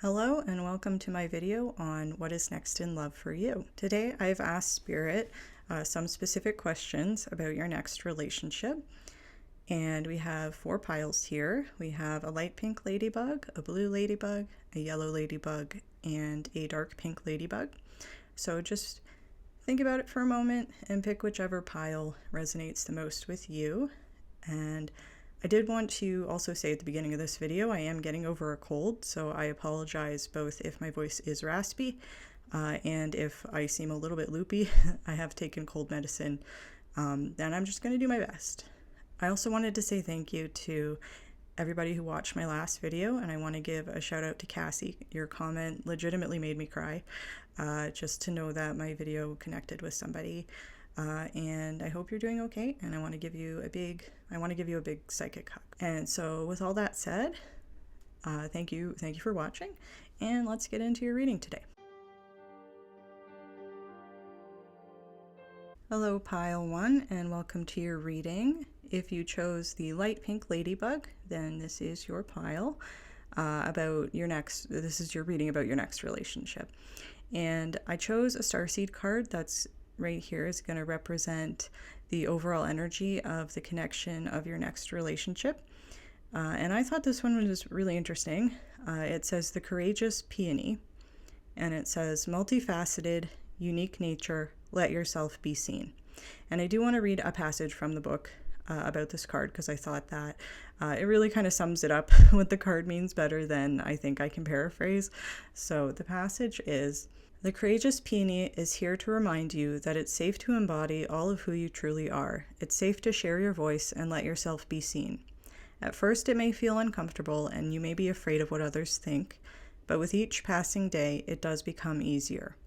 Hello and welcome to my video on what is next in love for you. Today I've asked Spirit some specific questions about your next relationship, and we have 4 piles here. We have a light pink ladybug, a blue ladybug, a yellow ladybug, and a dark pink ladybug. So just think about it for a moment and pick whichever pile resonates the most with you. And I did want to also say at the beginning of this video, I am getting over a cold, so I apologize both if my voice is raspy and if I seem a little bit loopy. I have taken cold medicine, and I'm just going to do my best. I also wanted to say thank you to everybody who watched my last video, and I want to give a shout out to Cassie. Your comment legitimately made me cry, just to know that my video connected with somebody. And I hope you're doing okay, and I want to give you a big psychic hug. And so with all that said, thank you for watching, and let's get into your reading today. Hello pile 1, and welcome to your reading. If you chose the light pink ladybug, then this is your pile this is your reading about your next relationship. And I chose a Starseed card that's right here is going to represent the overall energy of the connection of your next relationship. And I thought this one was really interesting. It says the courageous peony, and it says multifaceted, unique nature, let yourself be seen. And I do want to read a passage from the book about this card because I thought that it really kind of sums it up what the card means better than I think I can paraphrase. So the passage is, the courageous peony is here to remind you that it's safe to embody all of who you truly are. It's safe to share your voice and let yourself be seen. At first it may feel uncomfortable and you may be afraid of what others think, but with each passing day it does become easier.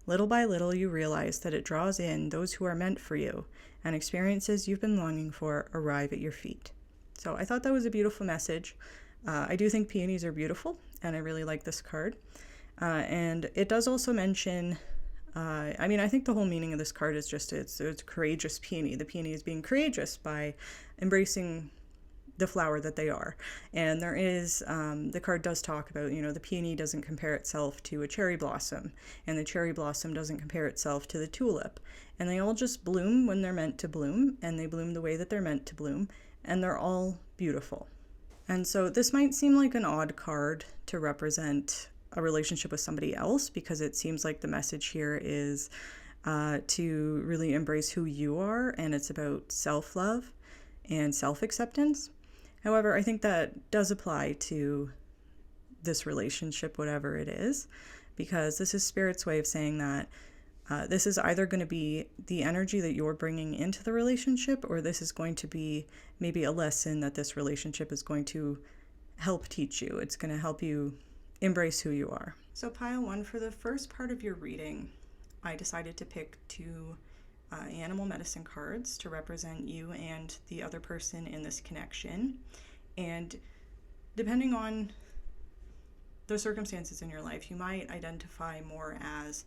Little by little you realize that it draws in those who are meant for you, and experiences you've been longing for arrive at your feet. So I thought that was a beautiful message. I do think peonies are beautiful, and I really like this card. And it does also mention, I think the whole meaning of this card is just it's a courageous peony. The peony is being courageous by embracing the flower that they are. And there is, the card does talk about, the peony doesn't compare itself to a cherry blossom, and the cherry blossom doesn't compare itself to the tulip. And they all just bloom when they're meant to bloom, and they bloom the way that they're meant to bloom, and they're all beautiful. And so this might seem like an odd card to represent a relationship with somebody else, because it seems like the message here is to really embrace who you are, and it's about self-love and self-acceptance. However, I think that does apply to this relationship, whatever it is, because this is Spirit's way of saying that this is either going to be the energy that you're bringing into the relationship, or this is going to be maybe a lesson that this relationship is going to help teach you. It's going to help you embrace who you are. So pile 1, for the first part of your reading, I decided to pick 2 animal medicine cards to represent you and the other person in this connection. And depending on the circumstances in your life, you might identify more as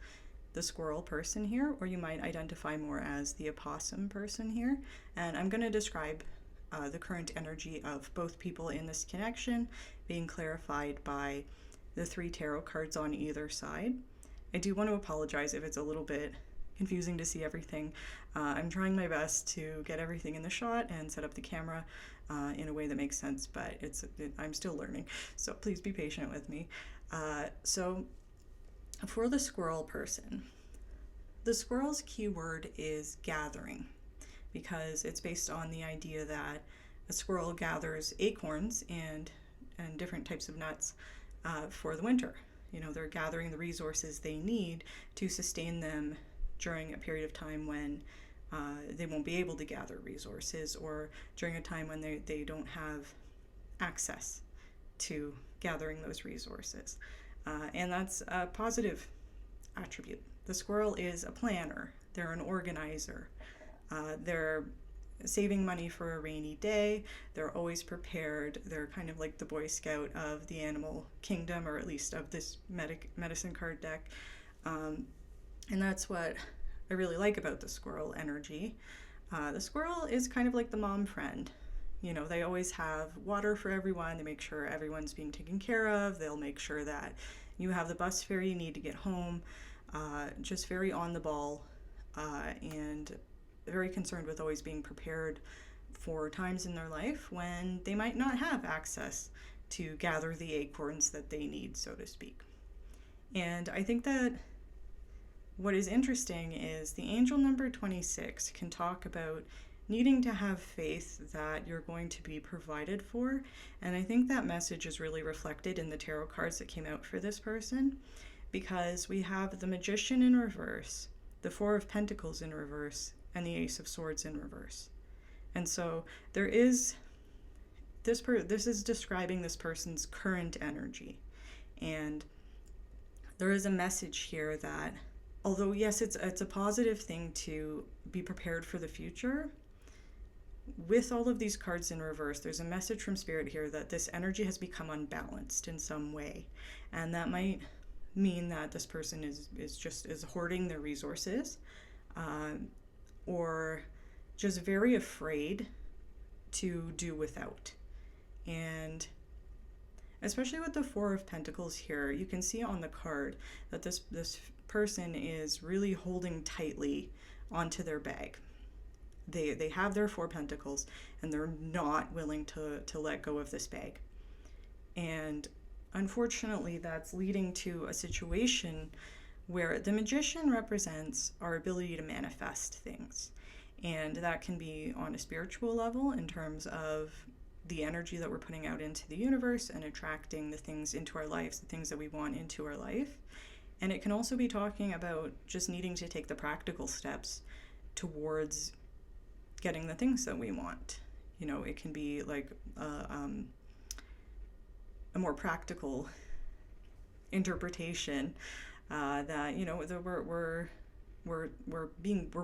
the squirrel person here, or you might identify more as the opossum person here. And I'm going to describe the current energy of both people in this connection being clarified by the 3 tarot cards on either side. I do want to apologize if it's a little bit confusing to see everything. I'm trying my best to get everything in the shot and set up the camera in a way that makes sense, but I'm still learning, so please be patient with me. So for the squirrel person, the squirrel's keyword is gathering, because it's based on the idea that a squirrel gathers acorns and different types of nuts for the winter. They're gathering the resources they need to sustain them during a period of time when they won't be able to gather resources, or during a time when they don't have access to gathering those resources. And that's a positive attribute. The squirrel is a planner. They're an organizer. They're saving money for a rainy day. They're always prepared. They're kind of like the Boy Scout of the animal kingdom, or at least of this medicine card deck. And that's what I really like about the squirrel energy. The squirrel is kind of like the mom friend. They always have water for everyone. They make sure everyone's being taken care of. They'll make sure that you have the bus fare you need to get home. Just very on the ball, and very concerned with always being prepared for times in their life when they might not have access to gather the acorns that they need, so to speak. And I think that what is interesting is the angel number 26 can talk about needing to have faith that you're going to be provided for. And I think that message is really reflected in the tarot cards that came out for this person, because we have the Magician in reverse, the Four of Pentacles in reverse, and the Ace of Swords in reverse. And so there is this is describing this person's current energy. And there is a message here that, although yes, it's a positive thing to be prepared for the future, with all of these cards in reverse, there's a message from Spirit here that this energy has become unbalanced in some way. And that might mean that this person is hoarding their resources, or just very afraid to do without. And especially with the Four of Pentacles here, you can see on the card that this person is really holding tightly onto their bag. They have their Four Pentacles, and they're not willing to let go of this bag. And unfortunately, that's leading to a situation where the Magician represents our ability to manifest things. And that can be on a spiritual level in terms of the energy that we're putting out into the universe and attracting the things into our lives, the things that we want into our life. And it can also be talking about just needing to take the practical steps towards getting the things that we want. It can be like a more practical interpretation that we're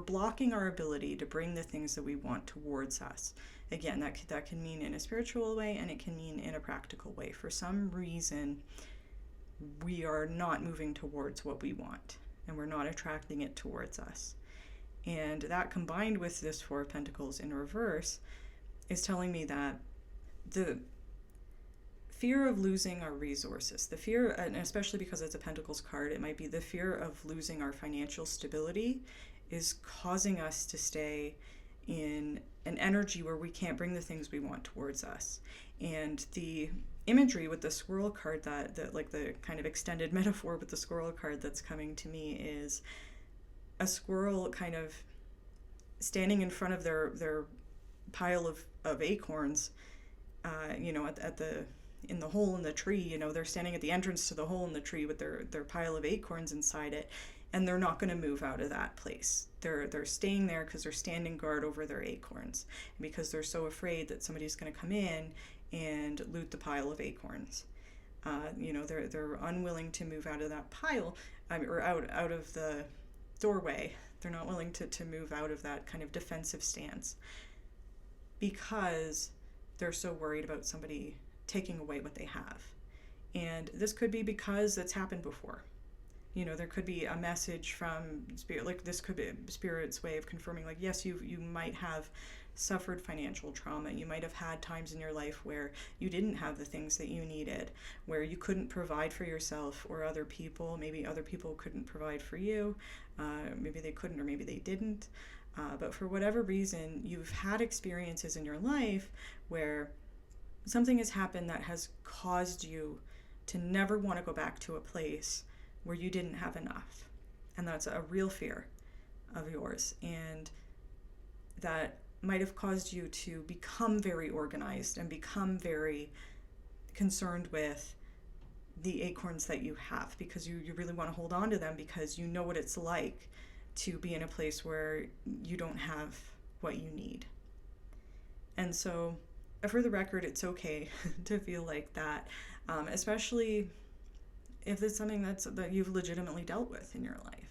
blocking our ability to bring the things that we want towards us. Again, that can mean in a spiritual way, and it can mean in a practical way. For some reason, we are not moving towards what we want, and we're not attracting it towards us. And that, combined with this Four of Pentacles in reverse, is telling me that the fear of losing our resources, the fear, and especially because it's a Pentacles card, it might be the fear of losing our financial stability, is causing us to stay in an energy where we can't bring the things we want towards us. And the imagery with the squirrel card, that like the kind of extended metaphor with the squirrel card that's coming to me, is a squirrel kind of standing in front of their pile of acorns, in the hole in the tree. They're standing at the entrance to the hole in the tree with their pile of acorns inside it, and they're not going to move out of that place. They're staying there because they're standing guard over their acorns, and because they're so afraid that somebody's going to come in and loot the pile of acorns. They're unwilling to move out of that pile, or out of the doorway. They're not willing to move out of that kind of defensive stance because they're so worried about somebody taking away what they have. And this could be because it's happened before. There could be a message from Spirit, like this could be Spirit's way of confirming, like, yes, you might have suffered financial trauma. You might have had times in your life where you didn't have the things that you needed, where you couldn't provide for yourself or other people. Maybe other people couldn't provide for you. Maybe they couldn't, or maybe they didn't. But for whatever reason, you've had experiences in your life where something has happened that has caused you to never want to go back to a place where you didn't have enough. And that's a real fear of yours. And that might have caused you to become very organized and become very concerned with the acorns that you have, because you really want to hold on to them, because you know what it's like to be in a place where you don't have what you need. And so, for the record, it's okay to feel like that, especially if it's something that you've legitimately dealt with in your life.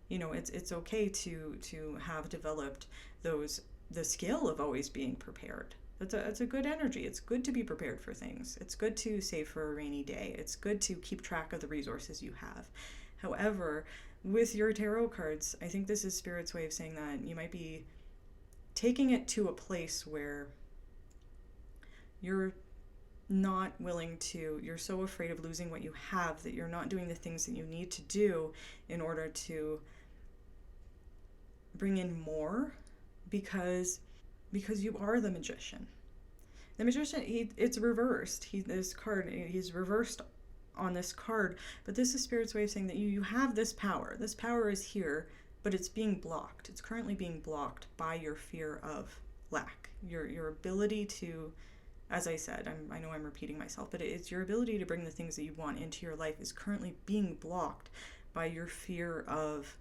It's okay to have developed the skill of always being prepared. That's a good energy. It's good to be prepared for things. It's good to save for a rainy day. It's good to keep track of the resources you have. However, with your tarot cards, I think this is Spirit's way of saying that you might be taking it to a place where You're not willing to, you're so afraid of losing what you have that you're not doing the things that you need to do in order to bring in more, because you are the magician. The magician, it's reversed. This card, he's reversed on this card, but this is Spirit's way of saying that you have this power. This power is here, but it's being blocked. It's currently being blocked by your fear of lack. Your ability to, as I said, I know I'm repeating myself, but it's your ability to bring the things that you want into your life is currently being blocked by your fear of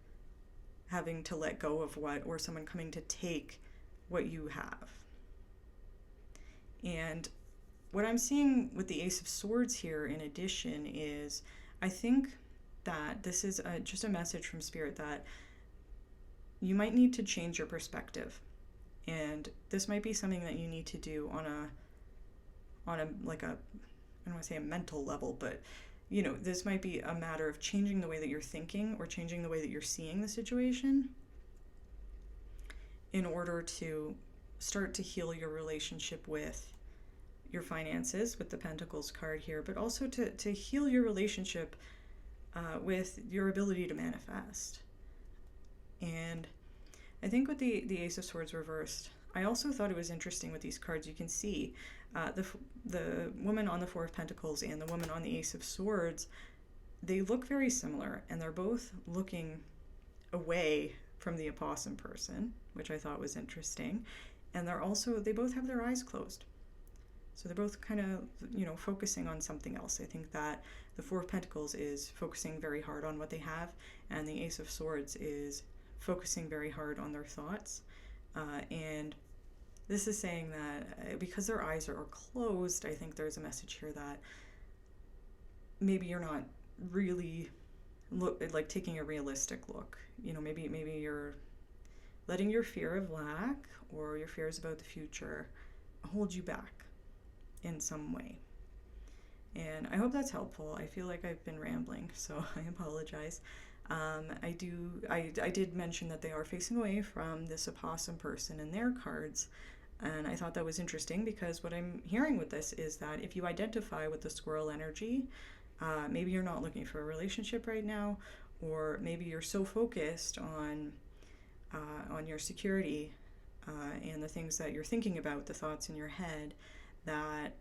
having to let go of what, or someone coming to take what you have. And what I'm seeing with the Ace of Swords here, in addition, is I think that this is just a message from Spirit that you might need to change your perspective. And this might be something that you need to do on a like a, I don't want to say a mental level, but this might be a matter of changing the way that you're thinking or changing the way that you're seeing the situation in order to start to heal your relationship with your finances, with the Pentacles card here, but also to heal your relationship with your ability to manifest. And I think with the Ace of Swords reversed, I also thought it was interesting with these cards. You can see the woman on the Four of Pentacles and the woman on the Ace of Swords, they look very similar, and they're both looking away from the opossum person, which I thought was interesting. And they both have their eyes closed. So they're both kind of, focusing on something else. I think that the Four of Pentacles is focusing very hard on what they have, and the Ace of Swords is focusing very hard on their thoughts. And this is saying that because their eyes are closed, I think there's a message here that maybe you're not really taking a realistic look. Maybe you're letting your fear of lack or your fears about the future hold you back in some way. And I hope that's helpful. I feel like I've been rambling, so I apologize. I did mention that they are facing away from this opossum person in their cards, and I thought that was interesting because what I'm hearing with this is that if you identify with the squirrel energy, maybe you're not looking for a relationship right now, or maybe you're so focused on your security and the things that you're thinking about, the thoughts in your head, that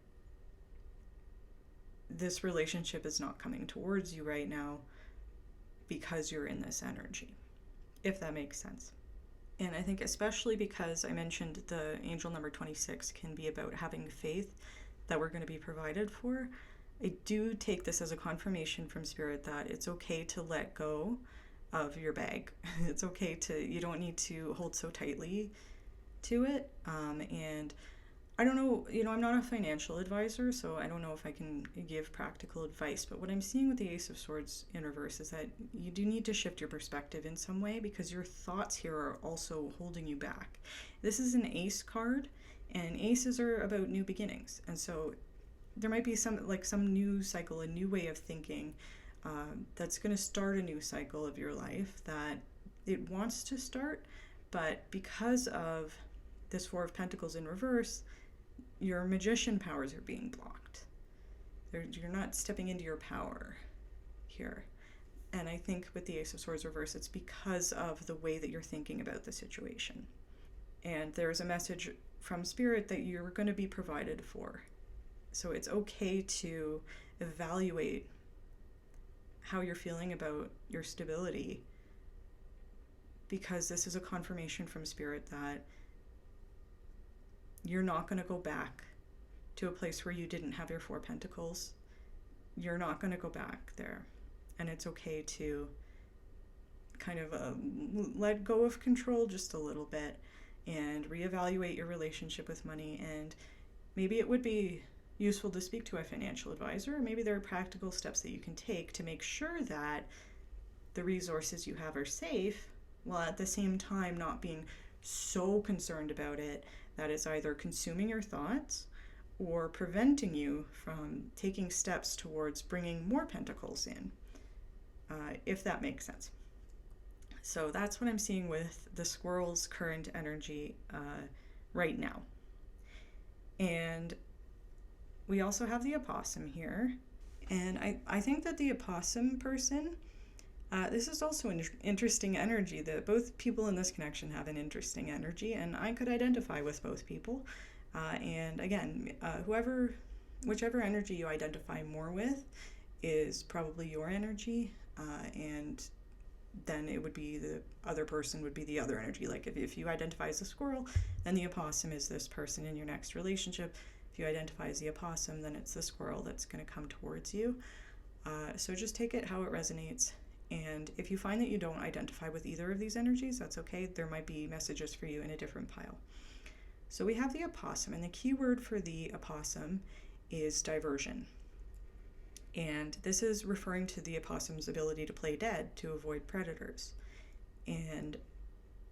this relationship is not coming towards you right now because you're in this energy, if that makes sense. And I think especially because I mentioned the angel number 26 can be about having faith that we're going to be provided for, I do take this as a confirmation from Spirit that it's okay to let go of your bag. It's okay you don't need to hold so tightly to it. And I don't know, I'm not a financial advisor, so I don't know if I can give practical advice, but what I'm seeing with the Ace of Swords in reverse is that you do need to shift your perspective in some way because your thoughts here are also holding you back. This is an ace card, and aces are about new beginnings, and so there might be some new cycle, a new way of thinking that's going to start a new cycle of your life that it wants to start, but because of this Four of Pentacles in reverse, your magician powers are being blocked. You're not stepping into your power here. And I think with the Ace of Swords reverse, it's because of the way that you're thinking about the situation. And there's a message from Spirit that you're going to be provided for. So it's okay to evaluate how you're feeling about your stability, because this is a confirmation from Spirit that you're not going to go back to a place where you didn't have your Four Pentacles. You're not going to go back there. And it's okay to kind of let go of control just a little bit and reevaluate your relationship with money. And maybe it would be useful to speak to a financial advisor, or maybe there are practical steps that you can take to make sure that the resources you have are safe, while at the same time not being so concerned about it that it's either consuming your thoughts or preventing you from taking steps towards bringing more pentacles in, if that makes sense. So that's what I'm seeing with the squirrel's current energy right now. And we also have the opossum here. And I think that the opossum person, this is also an interesting energy, that both people in this connection have an interesting energy, and I could identify with both people. And again, whichever energy you identify more with is probably your energy, and then it would be the other person would be the other energy. Like if you identify as a squirrel, then the opossum is this person in your next relationship. If you identify as the opossum, then it's the squirrel that's going to come towards you. So just take it how it resonates. And if you find that you don't identify with either of these energies, that's okay. There might be messages for you in a different pile. So we have the opossum, and the key word for the opossum is diversion. And this is referring to the opossum's ability to play dead to avoid predators. And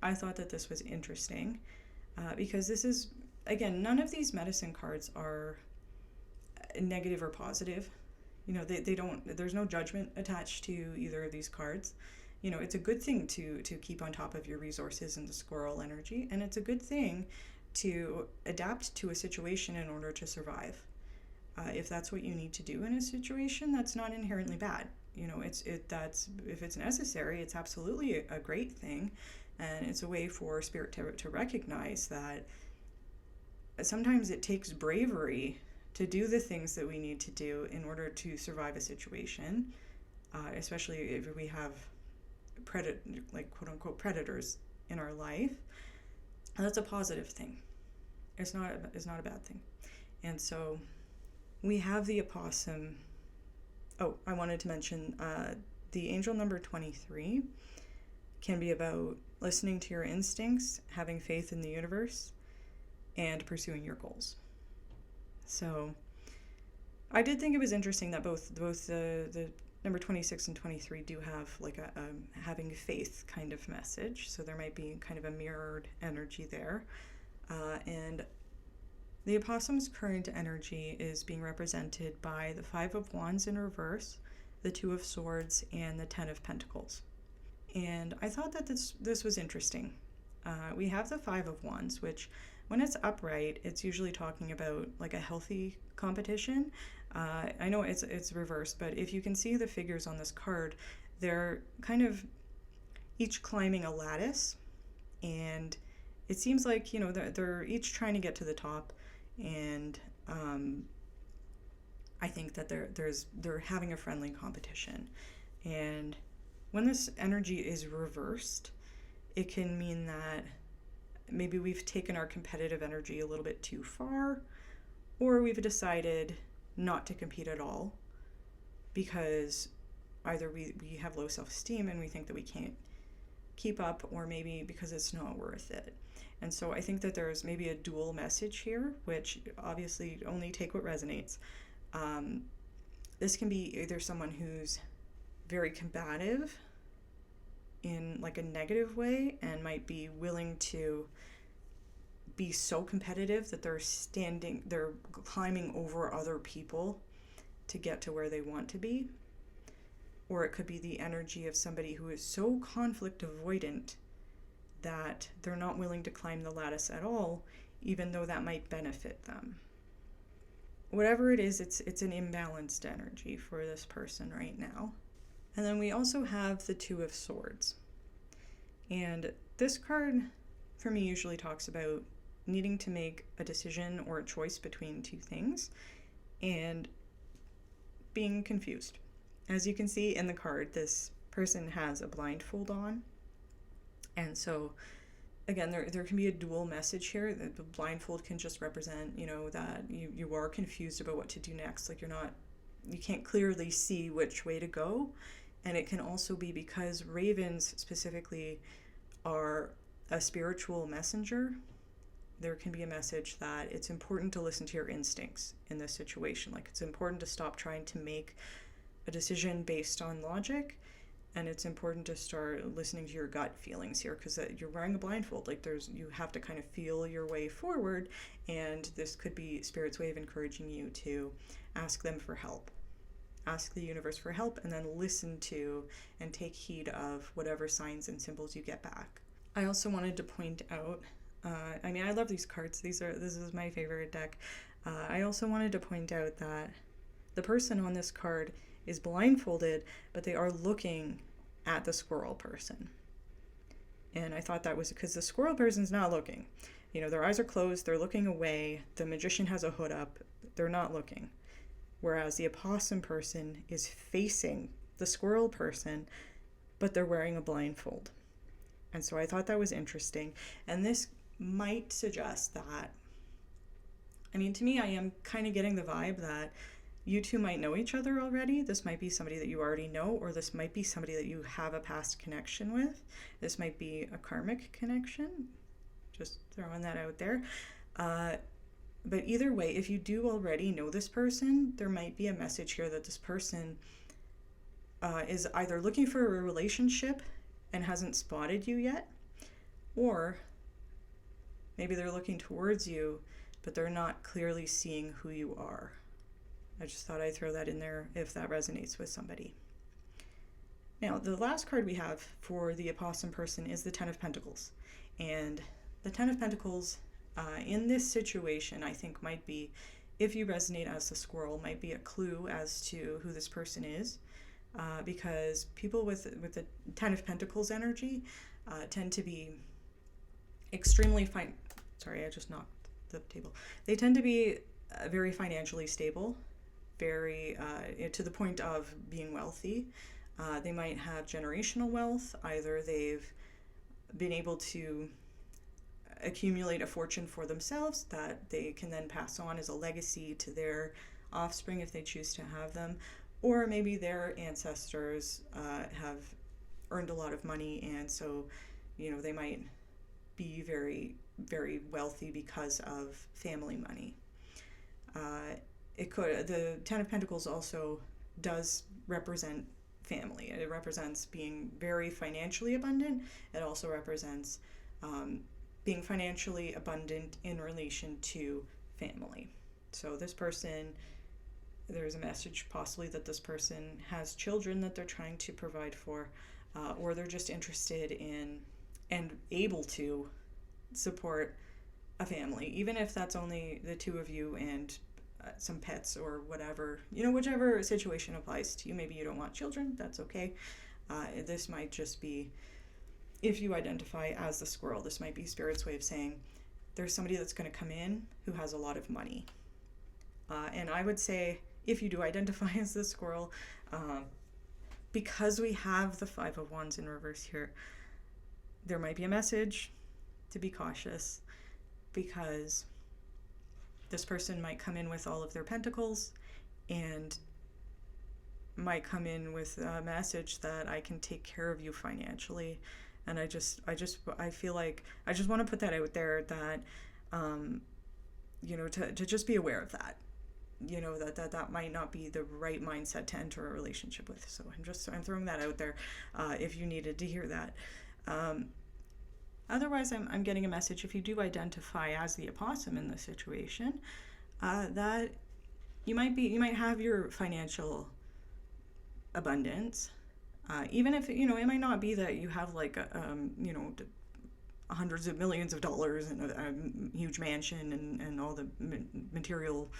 I thought that this was interesting because this is, again, none of these medicine cards are negative or positive. They don't, there's no judgment attached to either of these cards. It's a good thing to keep on top of your resources in the squirrel energy, and it's a good thing to adapt to a situation in order to survive. If that's what you need to do in a situation, that's not inherently bad. If it's necessary, it's absolutely a great thing, and it's a way for spirit to recognize that sometimes it takes bravery to do the things that we need to do in order to survive a situation, especially if we have quote unquote predators in our life. And that's a positive thing. It's not a bad thing. And so we have the opossum. Oh, I wanted to mention the angel number 23 can be about listening to your instincts, having faith in the universe, and pursuing your goals. So I did think it was interesting that both the number 26 and 23 do have like a having faith kind of message. So there might be kind of a mirrored energy there. And the opossum's current energy is being represented by the Five of Wands in reverse, the Two of Swords, and the Ten of Pentacles. And I thought that this was interesting. We have the Five of Wands, which when it's upright, it's usually talking about like a healthy competition. I know it's reversed, but if you can see the figures on this card, they're kind of each climbing a lattice, and it seems like they're each trying to get to the top. And I think that they're having a friendly competition. And when this energy is reversed, it can mean that maybe we've taken our competitive energy a little bit too far, or we've decided not to compete at all because either we have low self-esteem and we think that we can't keep up, or maybe because it's not worth it. And so I think that there's maybe a dual message here, which obviously only take what resonates. This can be either someone who's very combative in like a negative way and might be willing to be so competitive that they're climbing over other people to get to where they want to be. Or it could be the energy of somebody who is so conflict avoidant that they're not willing to climb the lattice at all, even though that might benefit them. Whatever it is, it's an imbalanced energy for this person right now. And then we also have the Two of Swords. And this card, for me, usually talks about needing to make a decision or a choice between two things and being confused. As you can see in the card, this person has a blindfold on. And so, again, there can be a dual message here. The blindfold can just represent, that you are confused about what to do next. Like you can't clearly see which way to go. And it can also be because ravens specifically are a spiritual messenger. There can be a message that it's important to listen to your instincts in this situation. Like it's important to stop trying to make a decision based on logic, and it's important to start listening to your gut feelings here, because you're wearing a blindfold. Like you have to kind of feel your way forward, and this could be Spirit's way of encouraging you to ask them for help. Ask the universe for help, and then listen to and take heed of whatever signs and symbols you get back. I also wanted to point out, I love these cards. This is my favorite deck. I also wanted to point out that the person on this card is blindfolded, but they are looking at the squirrel person. And I thought that was because the squirrel person's not looking. Their eyes are closed, they're looking away, the magician has a hood up, they're not looking. Whereas the opossum person is facing the squirrel person, but they're wearing a blindfold. And so I thought that was interesting. And this might suggest that, to me, I am kind of getting the vibe that you two might know each other already. This might be somebody that you already know, or this might be somebody that you have a past connection with. This might be a karmic connection. Just throwing that out there. But either way, if you do already know this person, there might be a message here that this person is either looking for a relationship and hasn't spotted you yet, or maybe they're looking towards you, but they're not clearly seeing who you are. I just thought I'd throw that in there if that resonates with somebody. Now, the last card we have for the opossum person is the Ten of Pentacles. And the Ten of Pentacles in this situation, I think, might be, if you resonate as the squirrel, might be a clue as to who this person is. Because people with the Ten of Pentacles energy tend to be extremely sorry, I just knocked the table. They tend to be very financially stable, very to the point of being wealthy. They might have generational wealth. Either they've been able to accumulate a fortune for themselves that they can then pass on as a legacy to their offspring if they choose to have them, or maybe their ancestors have earned a lot of money, and so they might be very, very wealthy because of family money. The Ten of Pentacles also does represent family. It represents being very financially abundant. It also represents being financially abundant in relation to family. So this person, there's a message possibly that this person has children that they're trying to provide for, or they're just interested in and able to support a family, even if that's only the two of you and some pets or whatever, whichever situation applies to you. Maybe you don't want children, that's okay. This might just be, if you identify as the squirrel, this might be Spirit's way of saying there's somebody that's going to come in who has a lot of money. And I would say, if you do identify as the squirrel, because we have the Five of Wands in reverse here, there might be a message to be cautious, because this person might come in with all of their pentacles and might come in with a message that I can take care of you financially. And I feel like I just want to put that out there, that to just be aware of that. That might not be the right mindset to enter a relationship with. So I'm throwing that out there if you needed to hear that. Otherwise, I'm getting a message, if you do identify as the opossum in this situation, that you might have your financial abundance, even if it might not be that you have like hundreds of millions of dollars and a huge mansion and all the material.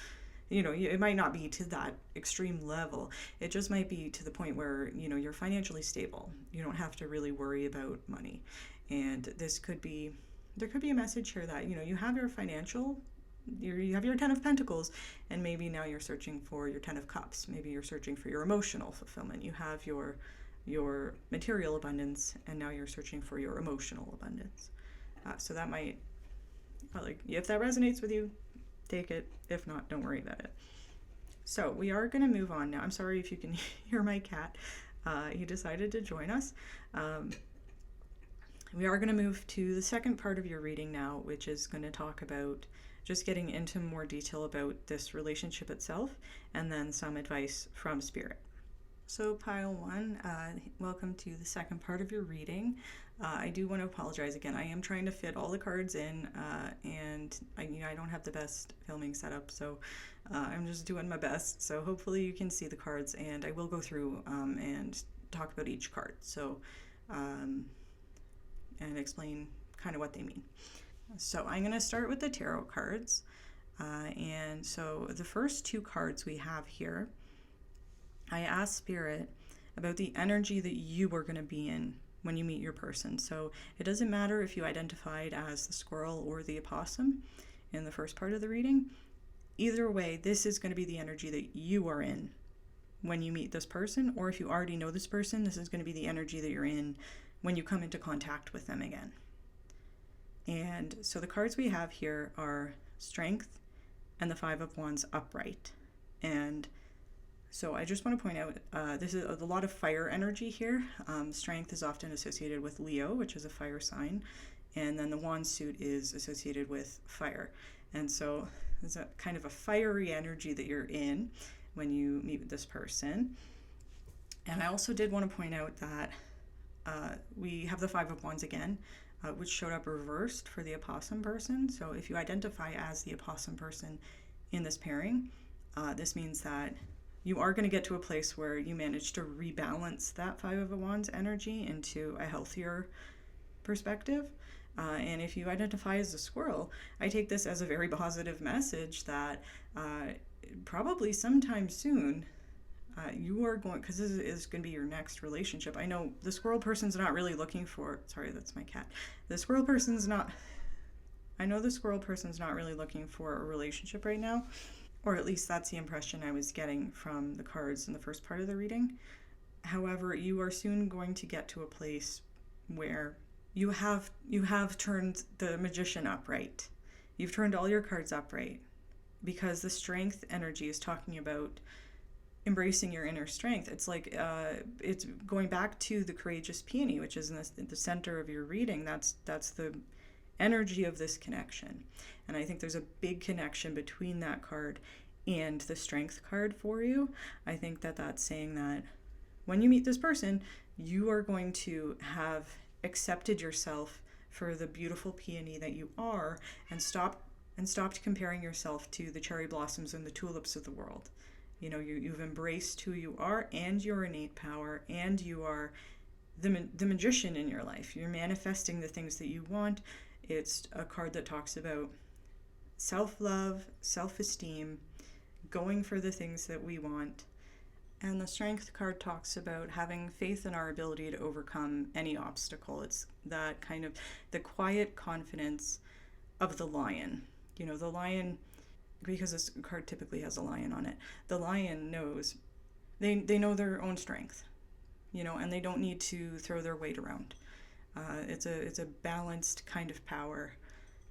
It might not be to that extreme level. It just might be to the point where you're financially stable. You don't have to really worry about money. And there could be a message here that you have your financial, you have your Ten of Pentacles, and maybe now you're searching for your Ten of Cups. Maybe you're searching for your emotional fulfillment. You have your material abundance, and now you're searching for your emotional abundance. So that might, if that resonates with you, take it. If not, don't worry about it. So we are going to move on now. I'm sorry if you can hear my cat. He decided to join us. We are going to move to the second part of your reading now, which is going to talk about just getting into more detail about this relationship itself, and then some advice from Spirit. So pile one, welcome to the second part of your reading. I do want to apologize again. I am trying to fit all the cards in, and I don't have the best filming setup, so I'm just doing my best. So hopefully you can see the cards, and I will go through and talk about each card. So and explain kind of what they mean. So I'm going to start with the tarot cards. And so the first two cards we have here, I asked Spirit about the energy that you are going to be in when you meet your person. So it doesn't matter if you identified as the squirrel or the opossum in the first part of the reading. Either way, this is going to be the energy that you are in when you meet this person, or if you already know this person, this is going to be the energy that you're in when you come into contact with them again. And so the cards we have here are Strength and the Five of Wands upright. And so I just want to point out, this is a lot of fire energy here. Strength is often associated with Leo, which is a fire sign, and then the wand suit is associated with fire. And so there's a kind of a fiery energy that you're in when you meet with this person. And I also did want to point out that we have the Five of Wands again, which showed up reversed for the opossum person. So if you identify as the opossum person in this pairing, this means that you are going to get to a place where you manage to rebalance that Five of Wands energy into a healthier perspective. And if you identify as a squirrel, I take this as a very positive message that probably sometime soon you are going, because this is going to be your next relationship. I know the squirrel person's not really looking for, sorry, that's my cat. I know the squirrel person's not really looking for a relationship right now, or at least that's the impression I was getting from the cards in the first part of the reading. However, you are soon going to get to a place where you have turned the Magician upright. You've turned all your cards upright, because the Strength energy is talking about embracing your inner strength. It's like it's going back to the Courageous Peony, which is in the center of your reading. That's the energy of this connection. And I think there's a big connection between that card and the Strength card for you. I think that that's saying that when you meet this person, you are going to have accepted yourself for the beautiful peony that you are, and stopped comparing yourself to the cherry blossoms and the tulips of the world. You know, you've embraced who you are and your innate power, and you are the magician in your life. You're manifesting the things that you want. It's a card that talks about self-love, self-esteem, going for the things that we want. And the Strength card talks about having faith in our ability to overcome any obstacle. It's that kind of the quiet confidence of the lion. You know, the lion, because this card typically has a lion on it, the lion knows, they know their own strength, you know, and they don't need to throw their weight around. It's a balanced kind of power.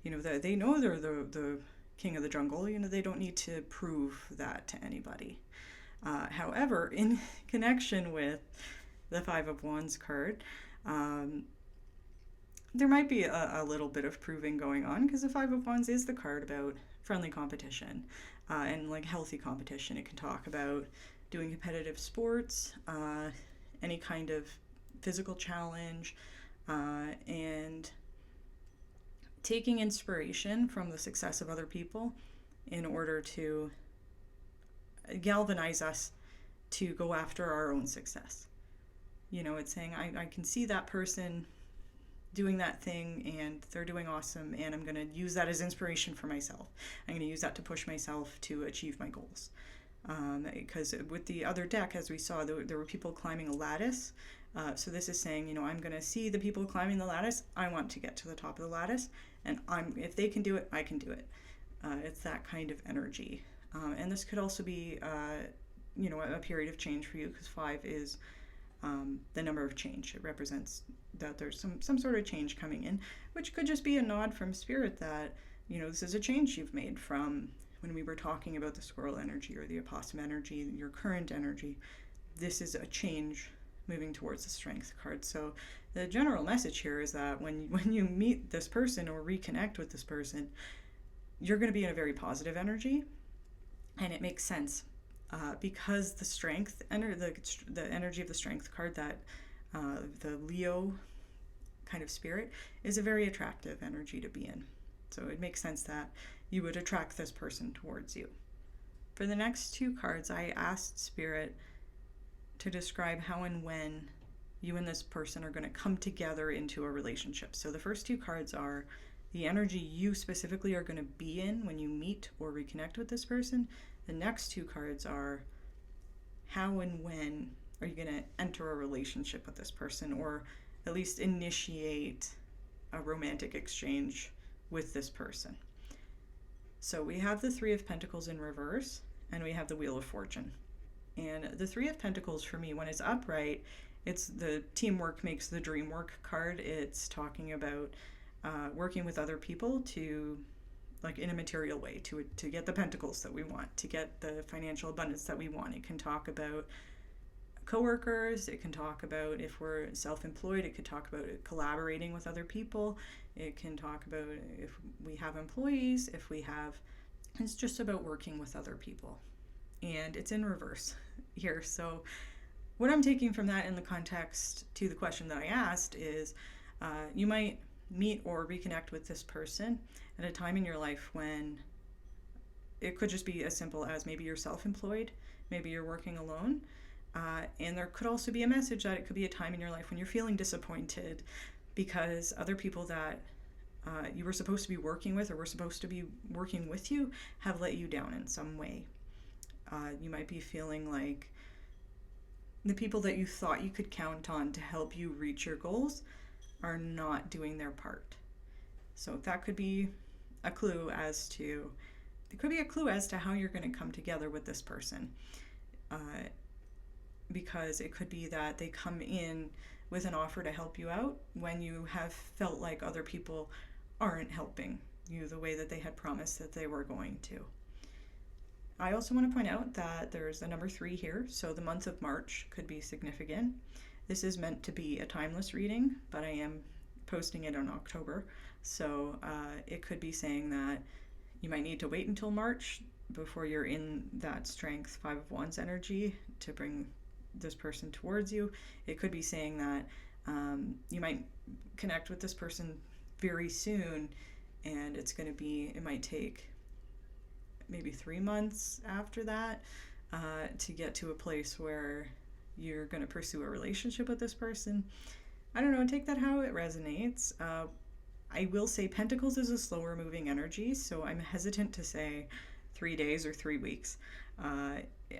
You know, they know they're the king of the jungle. You know, they don't need to prove that to anybody. However, in connection with the Five of Wands card, there might be a little bit of proving going on, because the Five of Wands is the card about friendly competition and like healthy competition. It can talk about doing competitive sports, any kind of physical challenge, and taking inspiration from the success of other people in order to galvanize us to go after our own success. You know, it's saying, I can see that person doing that thing and they're doing awesome, and I'm going to use that as inspiration for myself. I'm going to use that to push myself to achieve my goals. Because with the other deck, as we saw, there were people climbing a lattice. So this is saying, you know, I'm going to see the people climbing the lattice. I want to get to the top of the lattice, and if they can do it, I can do it. It's that kind of energy. And this could also be, you know, a period of change for you, because 5 is the number of change. It represents that there's some sort of change coming in, which could just be a nod from Spirit that, you know, this is a change you've made from when we were talking about the squirrel energy or the opossum energy, your current energy. This is a change moving towards the Strength card. So the general message here is that when you meet this person or reconnect with this person, you're going to be in a very positive energy. And it makes sense because the Strength, the energy of the Strength card, that the Leo kind of spirit, is a very attractive energy to be in. So it makes sense that you would attract this person towards you. For the next two cards, I asked Spirit to describe how and when you and this person are going to come together into a relationship. So the first two cards are the energy you specifically are going to be in when you meet or reconnect with this person. The next two cards are how and when are you going to enter a relationship with this person, or at least initiate a romantic exchange with this person. So we have the Three of Pentacles in reverse, and we have the Wheel of Fortune. And the Three of Pentacles, for me, when it's upright, it's the teamwork makes the dream work card. It's talking about working with other people to, like, in a material way, to get the pentacles that we want, to get the financial abundance that we want. It can talk about coworkers. It can talk about, if we're self-employed, it could talk about collaborating with other people. It can talk about if we have employees, it's just about working with other people. And it's in reverse here. So what I'm taking from that in the context to the question that I asked is you might meet or reconnect with this person at a time in your life when it could just be as simple as maybe you're self-employed, maybe you're working alone. And there could also be a message that it could be a time in your life when you're feeling disappointed because other people that you were supposed to be working with or were supposed to be working with you have let you down in some way. You might be feeling like the people that you thought you could count on to help you reach your goals are not doing their part. So that could be a clue as to how you're going to come together with this person. Because it could be that they come in with an offer to help you out when you have felt like other people aren't helping you the way that they had promised that they were going to. I also want to point out that there's the number 3 here, so the month of March could be significant. This is meant to be a timeless reading, but I am posting it in October, so it could be saying that you might need to wait until March before you're in that strength 5 of Wands energy to bring this person towards you. It could be saying that you might connect with this person very soon, and it might take maybe 3 months after that to get to a place where you're going to pursue a relationship with this person. I don't know, take that how it resonates. I will say Pentacles is a slower moving energy, so I'm hesitant to say 3 days or 3 weeks.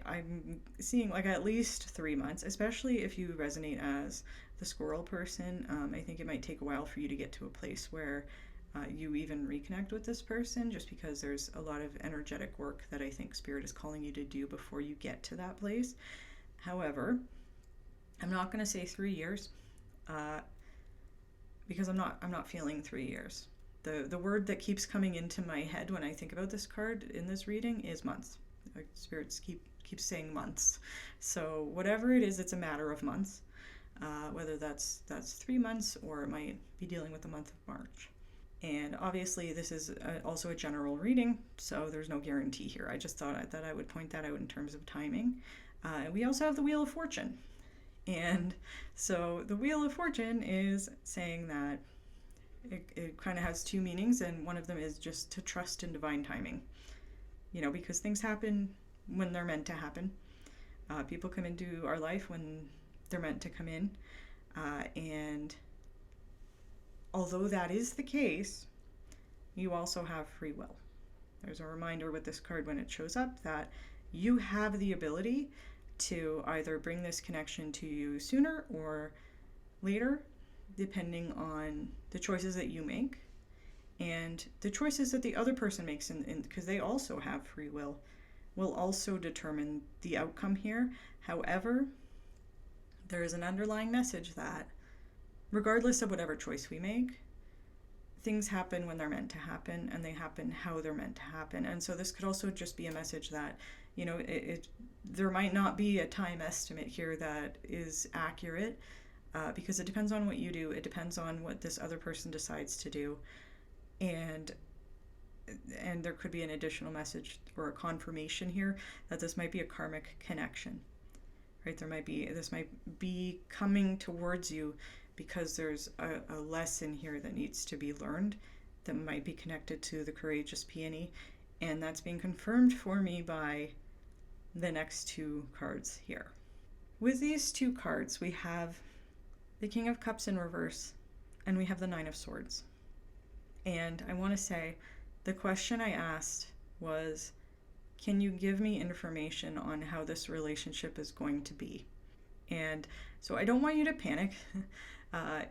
I'm seeing like at least 3 months, especially if you resonate as the squirrel person. I think it might take a while for you to get to a place where you even reconnect with this person, just because there's a lot of energetic work that I think Spirit is calling you to do before you get to that place. However, I'm not going to say 3 years because I'm not feeling 3 years. The word that keeps coming into my head when I think about this card in this reading is months. Like, spirits keep saying months. So whatever it is, it's a matter of months. Whether that's 3 months, or it might be dealing with the month of March. And obviously this is also a general reading, so there's no guarantee here. I just thought that I would point that out in terms of timing. We also have the Wheel of Fortune. And so the Wheel of Fortune is saying that it kind of has 2 meanings, and one of them is just to trust in divine timing. Because things happen when they're meant to happen. People come into our life when they're meant to come in. And although that is the case, you also have free will. There's a reminder with this card when it shows up that you have the ability to either bring this connection to you sooner or later, depending on the choices that you make and the choices that the other person makes, because they also have free will also determine the outcome here. However, there is an underlying message that regardless of whatever choice we make, things happen when they're meant to happen, and they happen how they're meant to happen. And so this could also just be a message that, there might not be a time estimate here that is accurate, because it depends on what you do. It depends on what this other person decides to do. And there could be an additional message or a confirmation here that this might be a karmic connection, right? This might be coming towards you because there's a lesson here that needs to be learned that might be connected to the courageous peony, and that's being confirmed for me by the next 2 cards here. With these 2 cards, we have the King of Cups in reverse, and we have the Nine of Swords. And I want to say the question I asked was, can you give me information on how this relationship is going to be? And so I don't want you to panic. uh,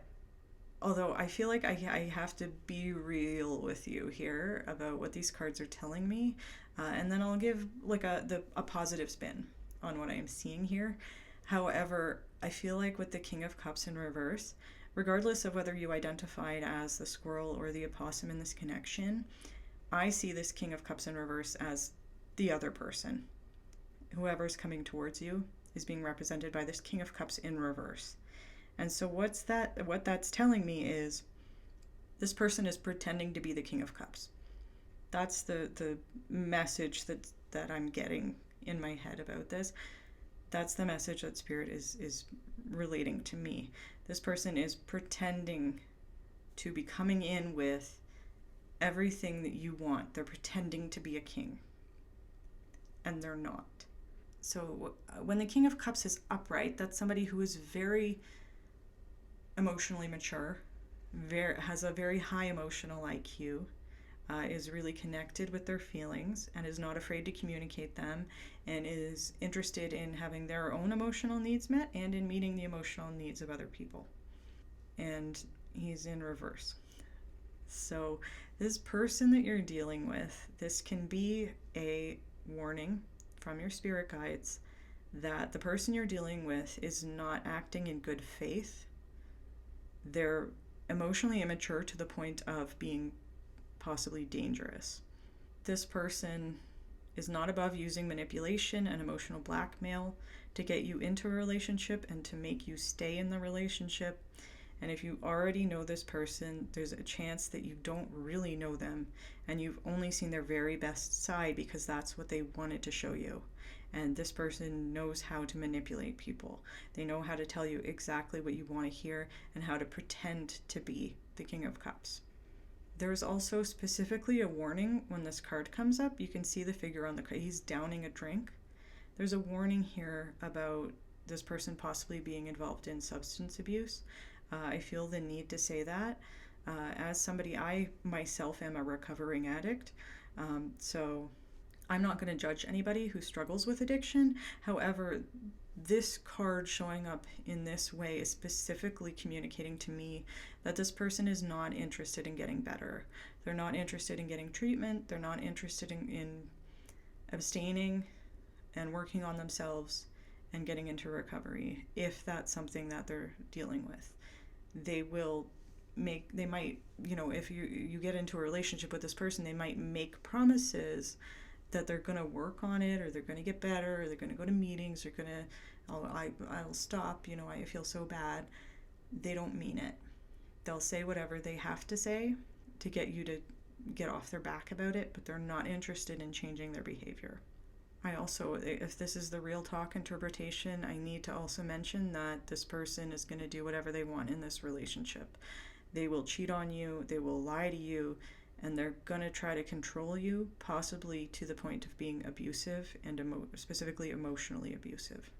Although I feel like I have to be real with you here about what these cards are telling me, and then I'll give like a positive spin on what I am seeing here. However, I feel like with the King of Cups in reverse, regardless of whether you identified as the squirrel or the opossum in this connection, I see this King of Cups in reverse as the other person. Whoever's coming towards you is being represented by this King of Cups in reverse. And so what that's telling me is this person is pretending to be the King of Cups. That's the message that I'm getting in my head about this. That's the message that Spirit is relating to me. This person is pretending to be coming in with everything that you want. They're pretending to be a king. And they're not. So when the King of Cups is upright, that's somebody who is very emotionally mature, has a very high emotional IQ, is really connected with their feelings and is not afraid to communicate them, and is interested in having their own emotional needs met and in meeting the emotional needs of other people. And he's in reverse. So this person that you're dealing with, this can be a warning from your spirit guides that the person you're dealing with is not acting in good faith. They're emotionally immature to the point of being possibly dangerous. This person is not above using manipulation and emotional blackmail to get you into a relationship and to make you stay in the relationship. And if you already know this person, there's a chance that you don't really know them and you've only seen their very best side because that's what they wanted to show you. And this person knows how to manipulate people. They know how to tell you exactly what you want to hear and how to pretend to be the King of Cups. There's also specifically a warning when this card comes up. You can see the figure on the card. He's downing a drink. There's a warning here about this person possibly being involved in substance abuse. I feel the need to say that. As somebody, I myself am a recovering addict. So I'm not going to judge anybody who struggles with addiction. However, this card showing up in this way is specifically communicating to me that this person is not interested in getting better. They're not interested in getting treatment. They're not interested in abstaining and working on themselves and getting into recovery, if that's something that they're dealing with. They might, if you get into a relationship with this person, they might make promises that they're going to work on it, or they're going to get better, or they're going to go to meetings, or I'll stop, I feel so bad. They don't mean it. They'll say whatever they have to say to get you to get off their back about it, but they're not interested in changing their behavior. I also, if this is the real talk interpretation, I need to also mention that this person is going to do whatever they want in this relationship. They will cheat on you, they will lie to you, and they're going to try to control you, possibly to the point of being abusive and specifically emotionally abusive.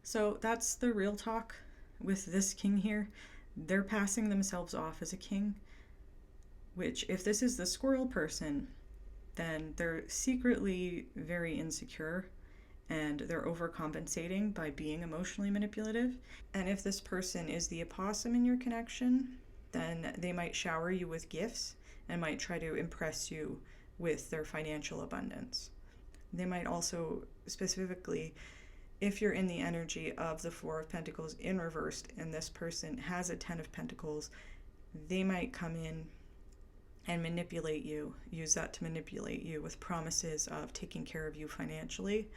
So that's the real talk with this king here. They're passing themselves off as a king, which, if this is the squirrel person, then they're secretly very insecure and they're overcompensating by being emotionally manipulative. And if this person is the opossum in your connection, then they might shower you with gifts and might try to impress you with their financial abundance. They might also, specifically, if you're in the energy of the Four of Pentacles in reversed and this person has a Ten of Pentacles, they might come in and manipulate you, use that to manipulate you with promises of taking care of you financially,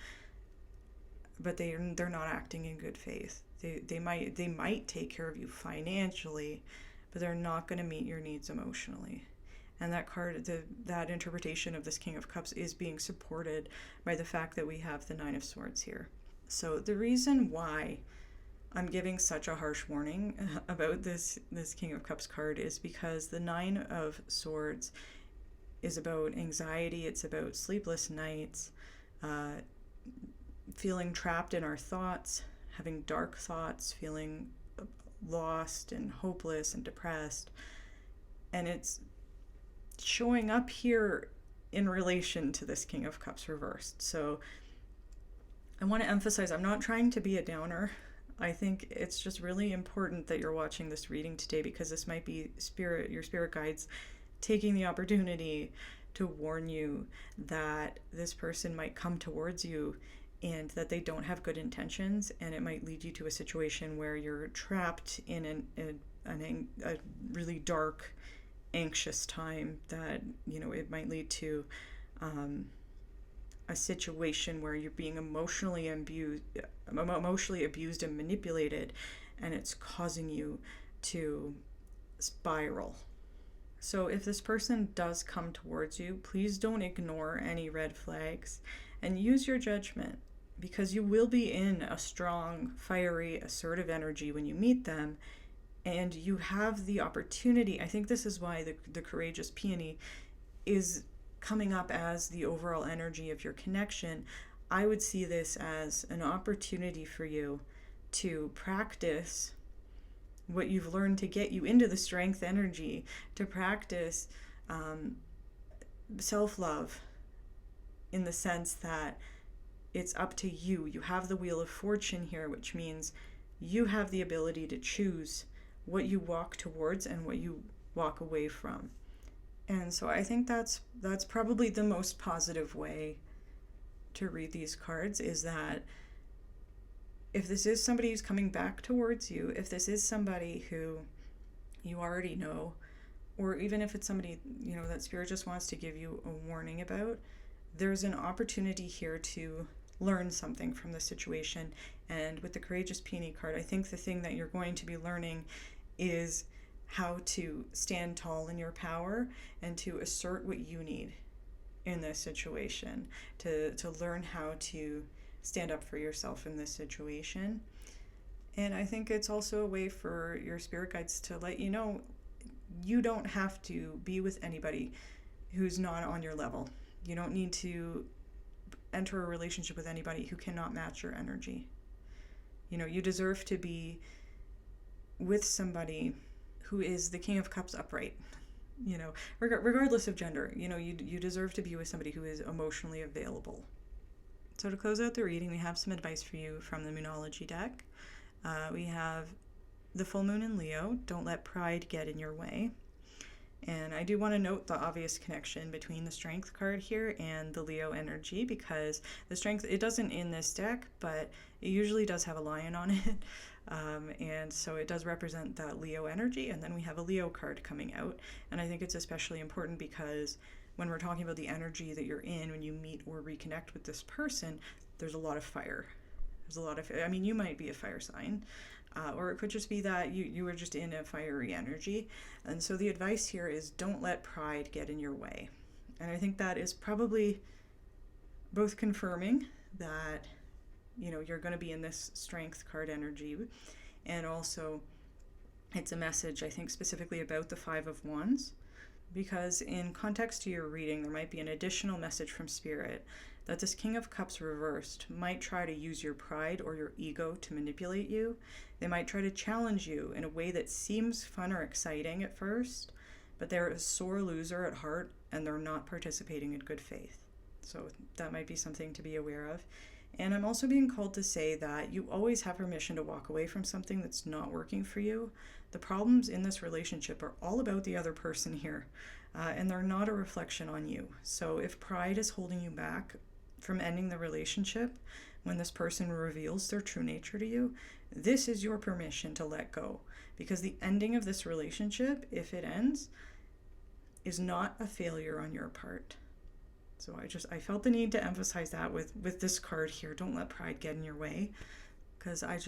but they're not acting in good faith. They might take care of you financially, but they're not going to meet your needs emotionally. And that card, that interpretation of this King of Cups is being supported by the fact that we have the Nine of Swords here. So the reason why I'm giving such a harsh warning about this King of Cups card is because the Nine of Swords is about anxiety, it's about sleepless nights, feeling trapped in our thoughts, having dark thoughts, feeling lost and hopeless and depressed. And it's showing up here in relation to this King of Cups reversed. So I want to emphasize, I'm not trying to be a downer. I think it's just really important that you're watching this reading today, because this might be your spirit guides taking the opportunity to warn you that this person might come towards you and that they don't have good intentions, and it might lead you to a situation where you're trapped in a really dark, anxious time that, it might lead to a situation where you're being emotionally abused and manipulated, and it's causing you to spiral. So if this person does come towards you, please don't ignore any red flags and use your judgment, because you will be in a strong, fiery, assertive energy when you meet them, and you have the opportunity. I think this is why the courageous peony is coming up as the overall energy of your connection. I would see this as an opportunity for you to practice what you've learned to get you into the strength energy, to practice self-love, in the sense that it's up to you. You have the Wheel of Fortune here, which means you have the ability to choose what you walk towards and what you walk away from. And so I think that's probably the most positive way to read these cards, is that if this is somebody who's coming back towards you, if this is somebody who you already know, or even if it's somebody, that Spirit just wants to give you a warning about, there's an opportunity here to learn something from the situation. And with the Courageous Peony card, I think the thing that you're going to be learning is how to stand tall in your power and to assert what you need in this situation, to learn how to stand up for yourself in this situation. And I think it's also a way for your spirit guides to let you know you don't have to be with anybody who's not on your level. You don't need to enter a relationship with anybody who cannot match your energy. You deserve to be with somebody who is the King of Cups upright. Regardless of gender, you deserve to be with somebody who is emotionally available. So to close out the reading, we have some advice for you from the Moonology deck. We have the full moon in Leo. Don't let pride get in your way. And I do want to note the obvious connection between the Strength card here and the Leo energy, because the Strength, it doesn't in this deck, but it usually does have a lion on it. And so it does represent that Leo energy. And then we have a Leo card coming out. And I think it's especially important because when we're talking about the energy that you're in when you meet or reconnect with this person, there's a lot of fire. You might be a fire sign, or it could just be that you were just in a fiery energy. And so the advice here is don't let pride get in your way. And I think that is probably both confirming that, you're going to be in this Strength card energy, and also it's a message, I think, specifically about the Five of Wands, because in context to your reading, there might be an additional message from Spirit that this King of Cups reversed might try to use your pride or your ego to manipulate you. They might try to challenge you in a way that seems fun or exciting at first, but they're a sore loser at heart and they're not participating in good faith. So that might be something to be aware of. And I'm also being called to say that you always have permission to walk away from something that's not working for you. The problems in this relationship are all about the other person here, and they're not a reflection on you. So if pride is holding you back from ending the relationship when this person reveals their true nature to you, this is your permission to let go. Because the ending of this relationship, if it ends, is not a failure on your part. So I felt the need to emphasize that with this card here. Don't let pride get in your way, because I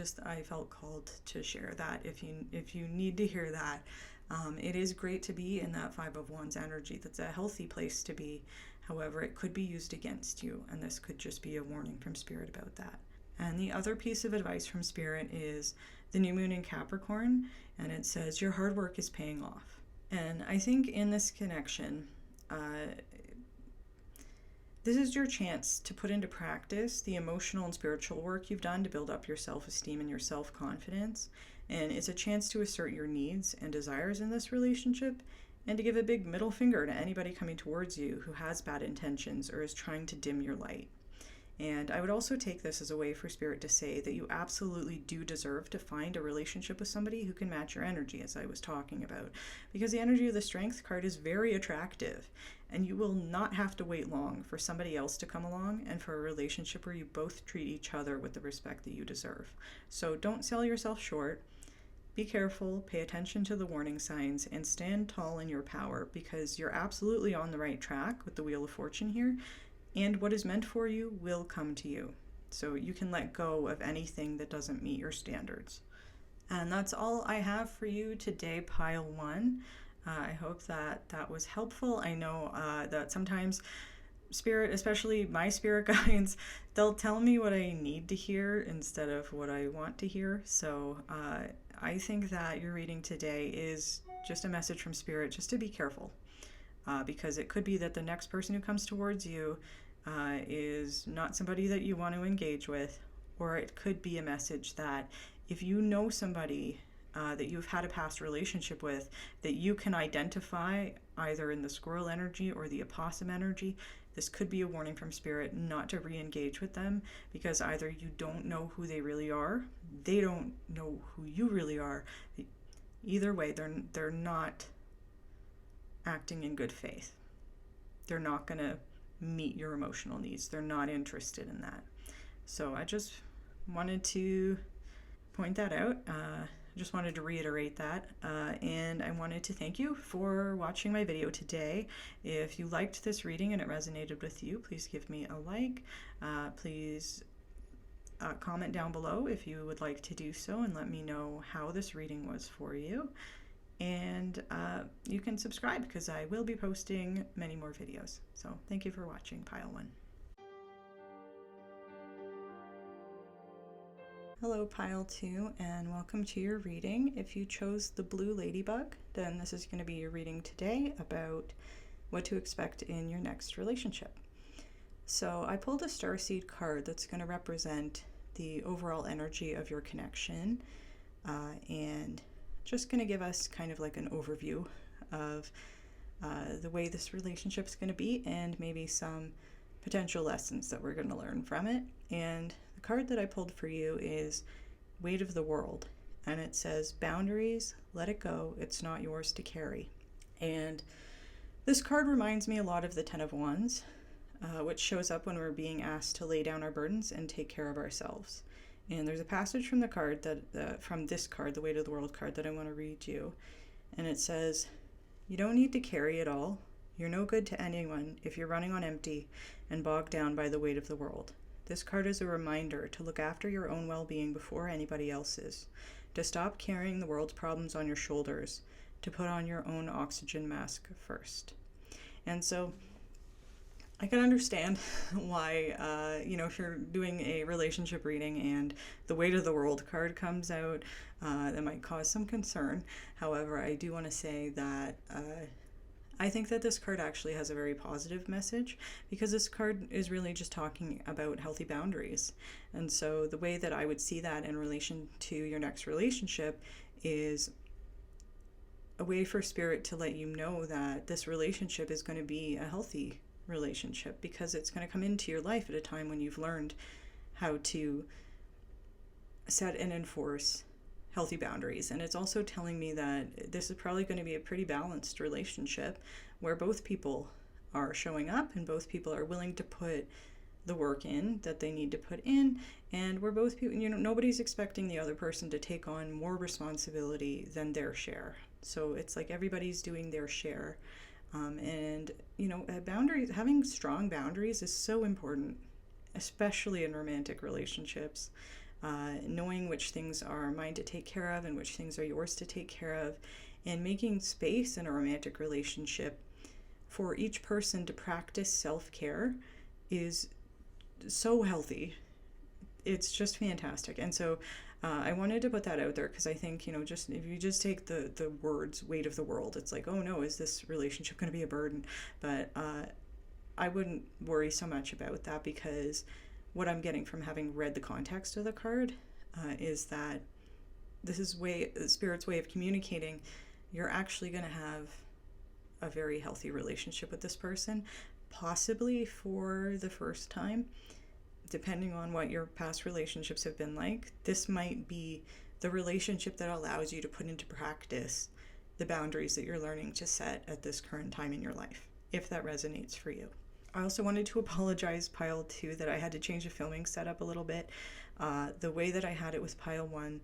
felt called to share that. If you need to hear that, it is great to be in that Five of Wands energy. That's a healthy place to be. However, it could be used against you, and this could just be a warning from Spirit about that. And the other piece of advice from Spirit is the new moon in Capricorn, and it says your hard work is paying off. And I think in this connection, this is your chance to put into practice the emotional and spiritual work you've done to build up your self-esteem and your self-confidence. And it's a chance to assert your needs and desires in this relationship and to give a big middle finger to anybody coming towards you who has bad intentions or is trying to dim your light. And I would also take this as a way for Spirit to say that you absolutely do deserve to find a relationship with somebody who can match your energy, as I was talking about. Because the energy of the Strength card is very attractive, and you will not have to wait long for somebody else to come along and for a relationship where you both treat each other with the respect that you deserve. So don't sell yourself short. Be careful, pay attention to the warning signs, and stand tall in your power, because you're absolutely on the right track with the Wheel of Fortune here. And what is meant for you will come to you. So you can let go of anything that doesn't meet your standards. And that's all I have for you today, Pile 1. I hope that was helpful. I know that sometimes Spirit, especially my spirit guides, they'll tell me what I need to hear instead of what I want to hear. So I think that your reading today is just a message from Spirit just to be careful. Because it could be that the next person who comes towards you is not somebody that you want to engage with, or it could be a message that if you know somebody that you've had a past relationship with that you can identify either in the squirrel energy or the opossum energy, this could be a warning from Spirit not to re-engage with them, because either you don't know who they really are, they don't know who you really are. Either way, they're not acting in good faith. They're not going to meet your emotional needs. They're not interested in that. So I just wanted to point that out. Just wanted to reiterate that. And I wanted to thank you for watching my video today. If you liked this reading and it resonated with you, please give me a like. Please comment down below if you would like to do so and let me know how this reading was for you. And you can subscribe because I will be posting many more videos. So thank you for watching, Pile 1. Hello, Pile 2, and welcome to your reading. If you chose the blue ladybug, then this is going to be your reading today about what to expect in your next relationship. So I pulled a Starseed card that's going to represent the overall energy of your connection, and just going to give us kind of like an overview of the way this relationship is going to be and maybe some potential lessons that we're going to learn from it. And the card that I pulled for you is Weight of the World, and it says, boundaries, let it go, it's not yours to carry. And this card reminds me a lot of the Ten of Wands, which shows up when we're being asked to lay down our burdens and take care of ourselves. And there's a passage from the card that from this card, the Weight of the World card, that I want to read you. And it says, you don't need to carry it all. You're no good to anyone if you're running on empty and bogged down by the weight of the world. This card is a reminder to look after your own well-being before anybody else's, to stop carrying the world's problems on your shoulders, to put on your own oxygen mask first. And so I can understand why, if you're doing a relationship reading and the Weight of the World card comes out, that might cause some concern. However, I do want to say that I think that this card actually has a very positive message, because this card is really just talking about healthy boundaries. And so the way that I would see that in relation to your next relationship is a way for Spirit to let you know that this relationship is going to be a healthy relationship, because it's going to come into your life at a time when you've learned how to set and enforce healthy boundaries. And it's also telling me that this is probably going to be a pretty balanced relationship where both people are showing up and both people are willing to put the work in that they need to put in, and where both people, nobody's expecting the other person to take on more responsibility than their share. So it's like everybody's doing their share. Boundaries, having strong boundaries is so important, especially in romantic relationships. Knowing which things are mine to take care of and which things are yours to take care of, and making space in a romantic relationship for each person to practice self-care is so healthy. It's just fantastic. And so I wanted to put that out there because I think, just if you just take the words weight of the world, it's like, oh no, is this relationship going to be a burden? But I wouldn't worry so much about that, because what I'm getting from having read the context of the card is that this is Spirit's way of communicating. You're actually going to have a very healthy relationship with this person, possibly for the first time. Depending on what your past relationships have been like, this might be the relationship that allows you to put into practice the boundaries that you're learning to set at this current time in your life, if that resonates for you. I also wanted to apologize, Pile 2, that I had to change the filming setup a little bit. The way that I had it with Pile 1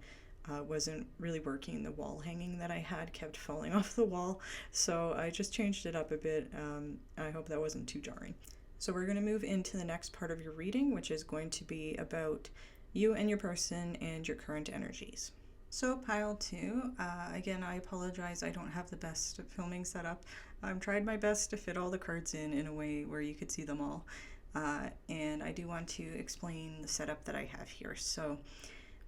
wasn't really working. The wall hanging that I had kept falling off the wall, so I just changed it up a bit. I hope that wasn't too jarring. So we're going to move into the next part of your reading, which is going to be about you and your person and your current energies. So Pile 2, again, I apologize. I don't have the best filming setup. I've tried my best to fit all the cards in a way where you could see them all. And I do want to explain the setup that I have here. So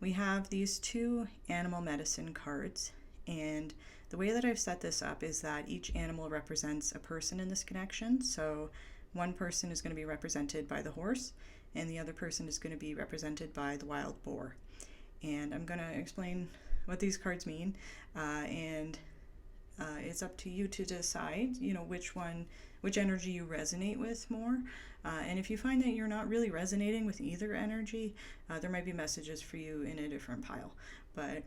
we have these 2 animal medicine cards, and the way that I've set this up is that each animal represents a person in this connection. So one person is going to be represented by the horse, and the other person is going to be represented by the wild boar. And I'm going to explain what these cards mean, and it's up to you to decide, which energy you resonate with more. And if you find that you're not really resonating with either energy, there might be messages for you in a different pile. But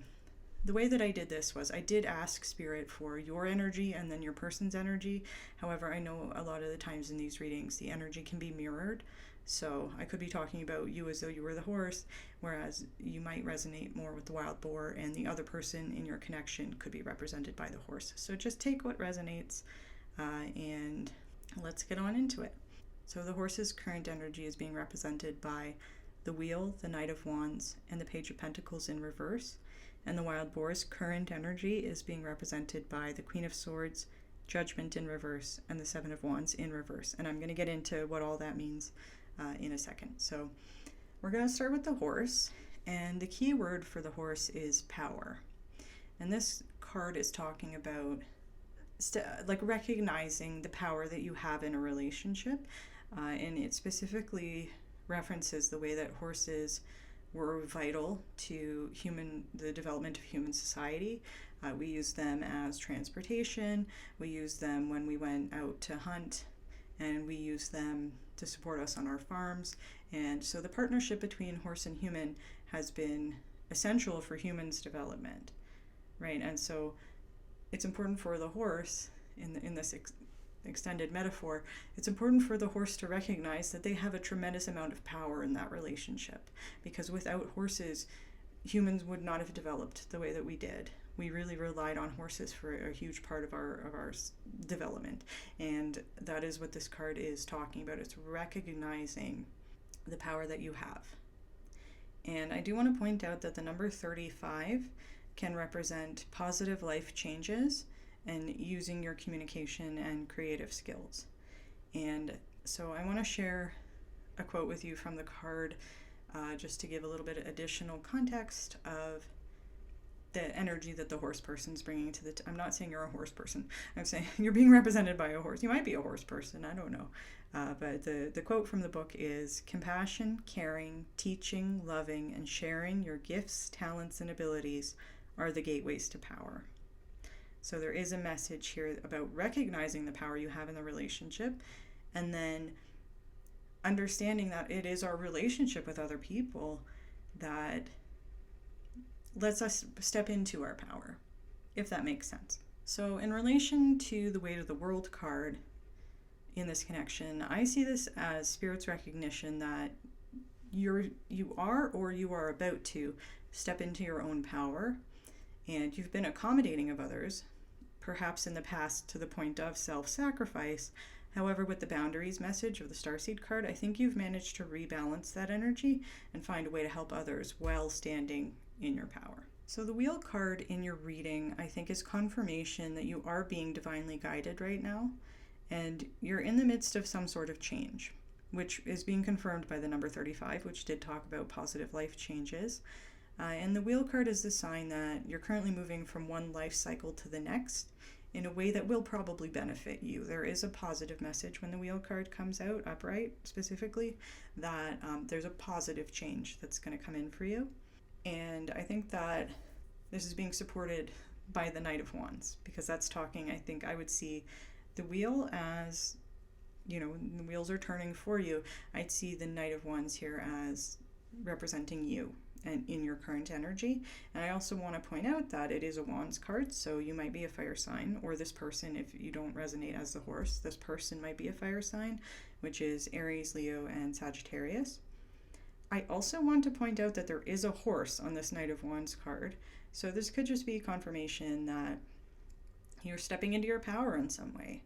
the way that I did this was I did ask Spirit for your energy and then your person's energy. However, I know a lot of the times in these readings, the energy can be mirrored. So I could be talking about you as though you were the horse, whereas you might resonate more with the wild boar, and the other person in your connection could be represented by the horse. So just take what resonates, and let's get on into it. So the horse's current energy is being represented by the Wheel, the Knight of Wands, and the Page of Pentacles in reverse. And the wild boar's current energy is being represented by the Queen of Swords, Judgment in reverse, and the Seven of Wands in reverse. And I'm going to get into what all that means in a second. So we're going to start with the horse, and the key word for the horse is power. And this card is talking about recognizing the power that you have in a relationship, and it specifically references the way that horses were vital to the development of human society. We use them as transportation, we use them when we went out to hunt, and we use them to support us on our farms. And so the partnership between horse and human has been essential for humans' development, right? And so it's important for the horse, in this extended metaphor, it's important for the horse to recognize that they have a tremendous amount of power in that relationship, because without horses, humans would not have developed the way that we did. We really relied on horses for a huge part of our development, and that is what this card is talking about. It's recognizing the power that you have. And I do want to point out that the number 35 can represent positive life changes and using your communication and creative skills. And so I want to share a quote with you from the card, just to give a little bit of additional context of the energy that the horse person's bringing to I'm not saying you're a horse person. I'm saying you're being represented by a horse. You might be a horse person, I don't know. But the quote from the book is, compassion, caring, teaching, loving, and sharing your gifts, talents, and abilities are the gateways to power. So there is a message here about recognizing the power you have in the relationship, and then understanding that it is our relationship with other people that lets us step into our power, if that makes sense. So in relation to the Weight of the World card in this connection, I see this as Spirit's recognition that you are about to step into your own power, and you've been accommodating of others, perhaps in the past to the point of self-sacrifice. However, with the boundaries message of the Starseed card, I think you've managed to rebalance that energy and find a way to help others while standing in your power. So the Wheel card in your reading, I think, is confirmation that you are being divinely guided right now, and you're in the midst of some sort of change, which is being confirmed by the number 35, which did talk about positive life changes. And the Wheel card is the sign that you're currently moving from one life cycle to the next in a way that will probably benefit you. There is a positive message when the Wheel card comes out, upright specifically, that there's a positive change that's going to come in for you. And I think that this is being supported by the Knight of Wands, because that's talking, I think I would see the wheel as, the wheels are turning for you. I'd see the Knight of Wands here as representing you and in your current energy. And I also want to point out that it is a Wands card, so you might be a fire sign, or this person, if you don't resonate as the horse, this person might be a fire sign, which is Aries, Leo, and Sagittarius. I also want to point out that there is a horse on this Knight of Wands card, so this could just be confirmation that you're stepping into your power in some way.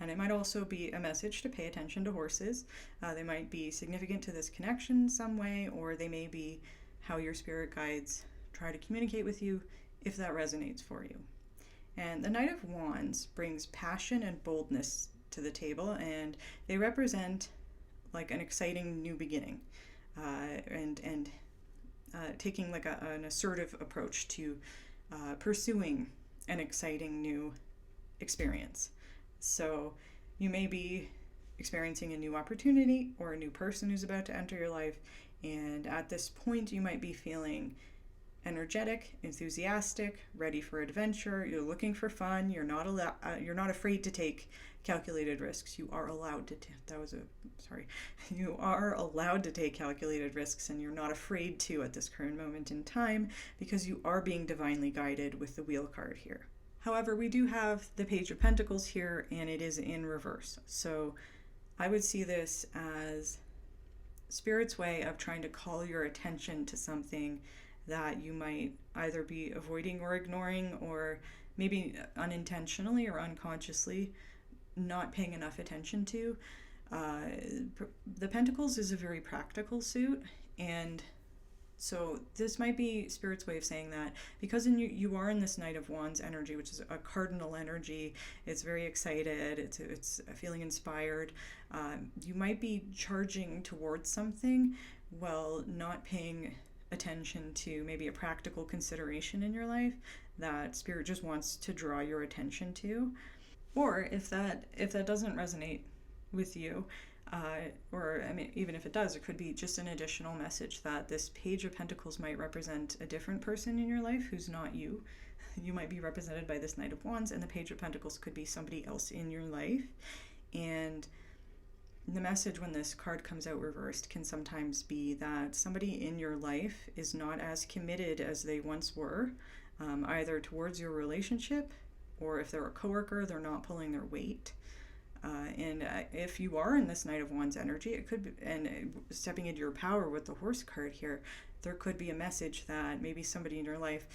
And it might also be a message to pay attention to horses. They might be significant to this connection in some way, or they may be how your spirit guides try to communicate with you if that resonates for you. And the Knight of Wands brings passion and boldness to the table, and they represent like an exciting new beginning, and taking like an assertive approach to pursuing an exciting new experience. So you may be experiencing a new opportunity or a new person who's about to enter your life, and at this point you might be feeling energetic, enthusiastic, ready for adventure. You're looking for fun. You're not afraid to take calculated risks. You are allowed to you are allowed to take calculated risks, and you're not afraid to at this current moment in time, because you are being divinely guided with the wheel card here. However, we do have the Page of Pentacles here, and it is in reverse. So I would see this as Spirit's way of trying to call your attention to something that you might either be avoiding or ignoring, or maybe unintentionally or unconsciously not paying enough attention to. The Pentacles is a very practical suit, and so this might be Spirit's way of saying that because you are in this Knight of Wands energy, which is a cardinal energy. It's very excited. It's feeling inspired. You might be charging towards something while not paying attention to maybe a practical consideration in your life that Spirit just wants to draw your attention to. Or if that doesn't resonate with you, or I mean, even if it does, it could be just an additional message that this Page of Pentacles might represent a different person in your life who's not you. You might be represented by this Knight of Wands, and the Page of Pentacles could be somebody else in your life. And the message when this card comes out reversed can sometimes be that somebody in your life is not as committed as they once were, either towards your relationship, or if they're a coworker, they're not pulling their weight. And if you are in this Knight of Wands energy, it could be, and stepping into your power with the Horse card here, there could be a message that maybe somebody in your life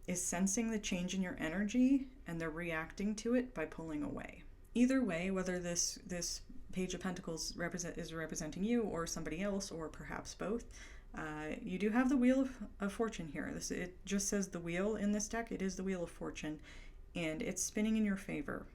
is sensing the change in your energy and they're reacting to it by pulling away. Either way, whether this Page of Pentacles is representing you or somebody else, or perhaps both, you do have the Wheel of Fortune here. It just says the wheel in this deck. It is the Wheel of Fortune, and it's spinning in your favor.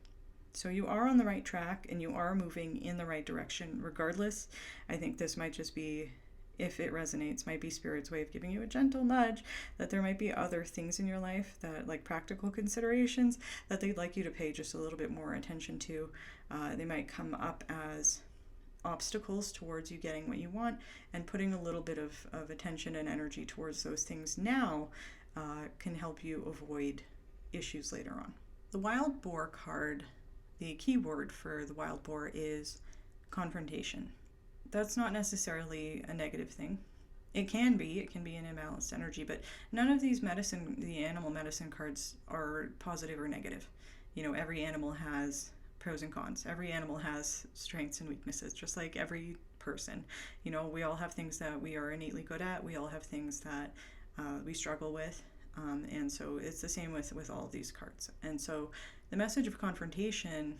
So you are on the right track and you are moving in the right direction regardless. I think this might just be, if it resonates, might be Spirit's way of giving you a gentle nudge that there might be other things in your life that, like practical considerations, that they'd like you to pay just a little bit more attention to. They might come up as obstacles towards you getting what you want, and putting a little bit of attention and energy towards those things now can help you avoid issues later on. The Wild Boar card, the key word for the Wild Boar is confrontation. That's not necessarily a negative thing. It can be an imbalanced energy, but none of these the animal medicine cards are positive or negative. Every animal has pros and cons. Every animal has strengths and weaknesses, just like every person. We all have things that we are innately good at. We all have things that we struggle with. And so it's the same with all of these cards. And so the message of confrontation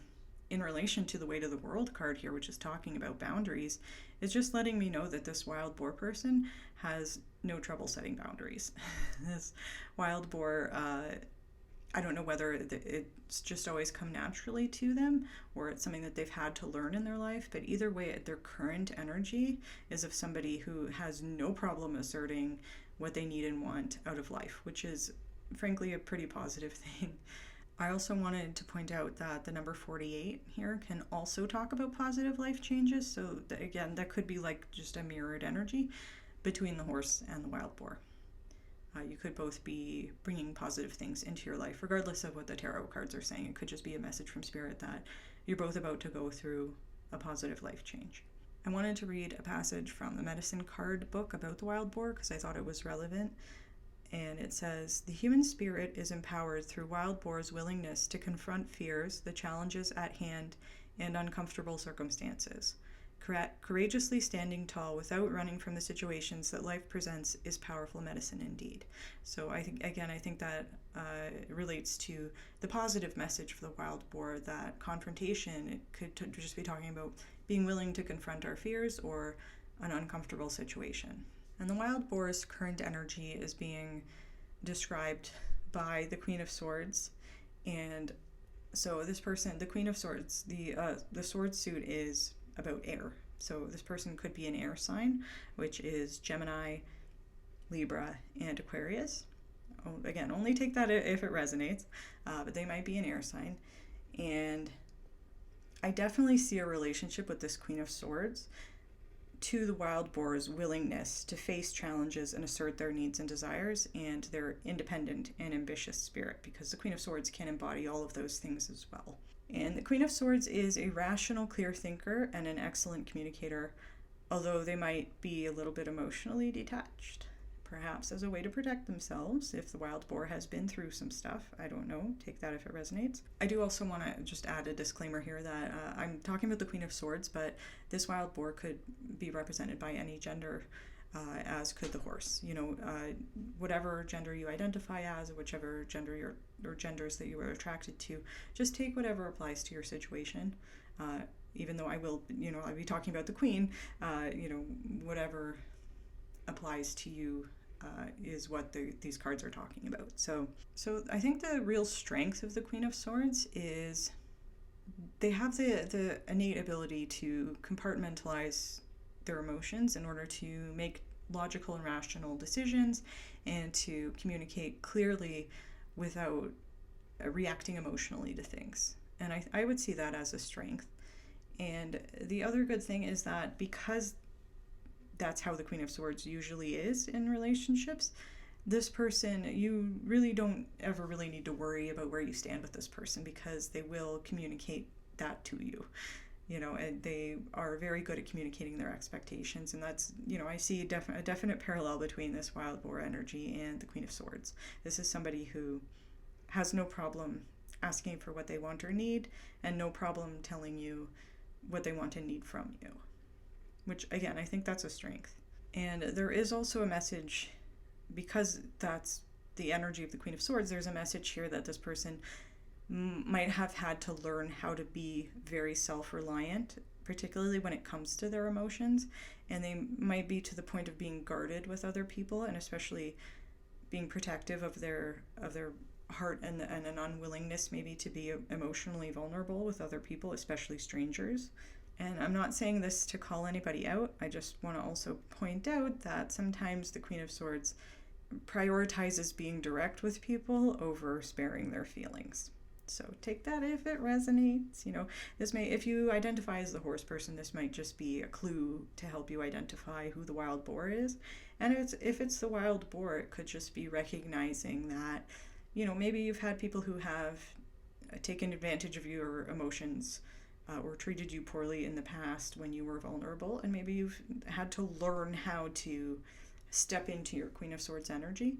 in relation to the Weight of the World card here, which is talking about boundaries, is just letting me know that this Wild Boar person has no trouble setting boundaries. This Wild Boar, I don't know whether it's just always come naturally to them or it's something that they've had to learn in their life, but either way, their current energy is of somebody who has no problem asserting what they need and want out of life, which is frankly a pretty positive thing. I also wanted to point out that the number 48 here can also talk about positive life changes. So again, that could be like just a mirrored energy between the horse and the Wild Boar. You could both be bringing positive things into your life, regardless of what the tarot cards are saying. It could just be a message from Spirit that you're both about to go through a positive life change. I wanted to read a passage from the medicine card book about the wild boar because I thought it was relevant. And it says, the human spirit is empowered through wild boar's willingness to confront fears, the challenges at hand, and uncomfortable circumstances. Courageously standing tall without running from the situations that life presents is powerful medicine indeed. So I think that relates to the positive message for the wild boar, that confrontation, it could just be talking about being willing to confront our fears or an uncomfortable situation. And the wild boar's current energy is being described by the Queen of Swords. And so this person, the Queen of Swords, the sword suit is about air. So this person could be an air sign, which is Gemini, Libra, and Aquarius. Again, only take that if it resonates, but they might be an air sign. And I definitely see a relationship with this Queen of Swords to the wild boar's willingness to face challenges and assert their needs and desires and their independent and ambitious spirit, because the Queen of Swords can embody all of those things as well. And the Queen of Swords is a rational, clear thinker and an excellent communicator, although they might be a little bit emotionally detached, perhaps as a way to protect themselves if the wild boar has been through some stuff. I don't know. Take that if it resonates. I do also want to just add a disclaimer here that I'm talking about the Queen of Swords, but this wild boar could be represented by any gender, as could the horse. Whatever gender you identify as, whichever gender or genders that you are attracted to, just take whatever applies to your situation. Even though I'll be talking about the Queen, whatever applies to you is what these cards are talking about. So I think the real strength of the Queen of Swords is they have the innate ability to compartmentalize their emotions in order to make logical and rational decisions and to communicate clearly without reacting emotionally to things. And I would see that as a strength. And the other good thing is that because that's how the Queen of Swords usually is in relationships, this person, you really don't ever really need to worry about where you stand with this person, because they will communicate that to you. And they are very good at communicating their expectations, and that's, I see a definite parallel between this wild boar energy and the Queen of Swords. This is somebody who has no problem asking for what they want or need, and no problem telling you what they want and need from you, which, again, I think that's a strength. And there is also a message, because that's the energy of the Queen of Swords, there's a message here that this person might have had to learn how to be very self-reliant, particularly when it comes to their emotions, and they might be to the point of being guarded with other people, and especially being protective of their heart and an unwillingness maybe to be emotionally vulnerable with other people, especially strangers. And I'm not saying this to call anybody out, I just want to also point out that sometimes the Queen of Swords prioritizes being direct with people over sparing their feelings. So take that if it resonates. This may, if you identify as the horse person, this might just be a clue to help you identify who the wild boar is. And if it's the wild boar, it could just be recognizing that, maybe you've had people who have taken advantage of your emotions or treated you poorly in the past when you were vulnerable, and maybe you've had to learn how to step into your Queen of Swords energy,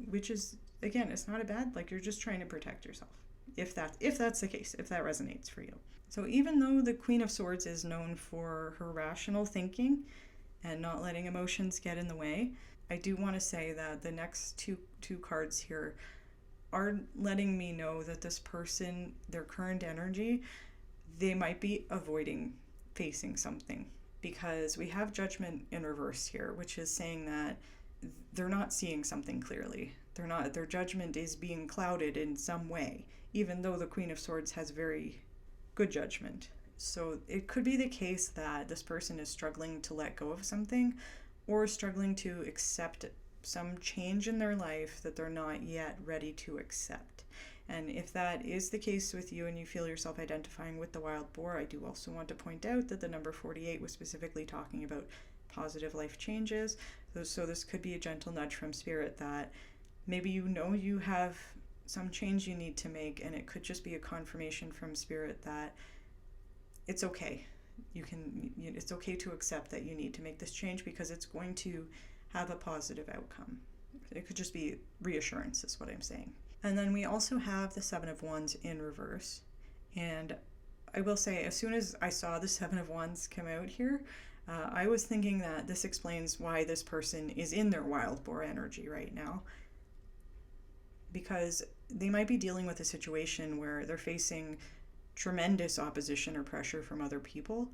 which is, again, it's not a bad, you're just trying to protect yourself, if that's the case, if that resonates for you. So even though the Queen of Swords is known for her rational thinking and not letting emotions get in the way, I do want to say that the next two cards here are letting me know that this person, their current energy, they might be avoiding facing something, because we have Judgment in reverse here, which is saying that they're not seeing something clearly. Their judgment is being clouded in some way, even though the Queen of Swords has very good judgment. So it could be the case that this person is struggling to let go of something, or struggling to accept some change in their life that they're not yet ready to accept. And if that is the case with you and you feel yourself identifying with the wild boar, I do also want to point out that the number 48 was specifically talking about positive life changes. So this could be a gentle nudge from Spirit that maybe you have some change you need to make, and it could just be a confirmation from Spirit that it's okay. It's okay to accept that you need to make this change because it's going to have a positive outcome. It could just be reassurance, is what I'm saying. And then we also have the Seven of Wands in reverse. And I will say, as soon as I saw the Seven of Wands come out here, I was thinking that this explains why this person is in their wild boar energy right now. Because they might be dealing with a situation where they're facing tremendous opposition or pressure from other people,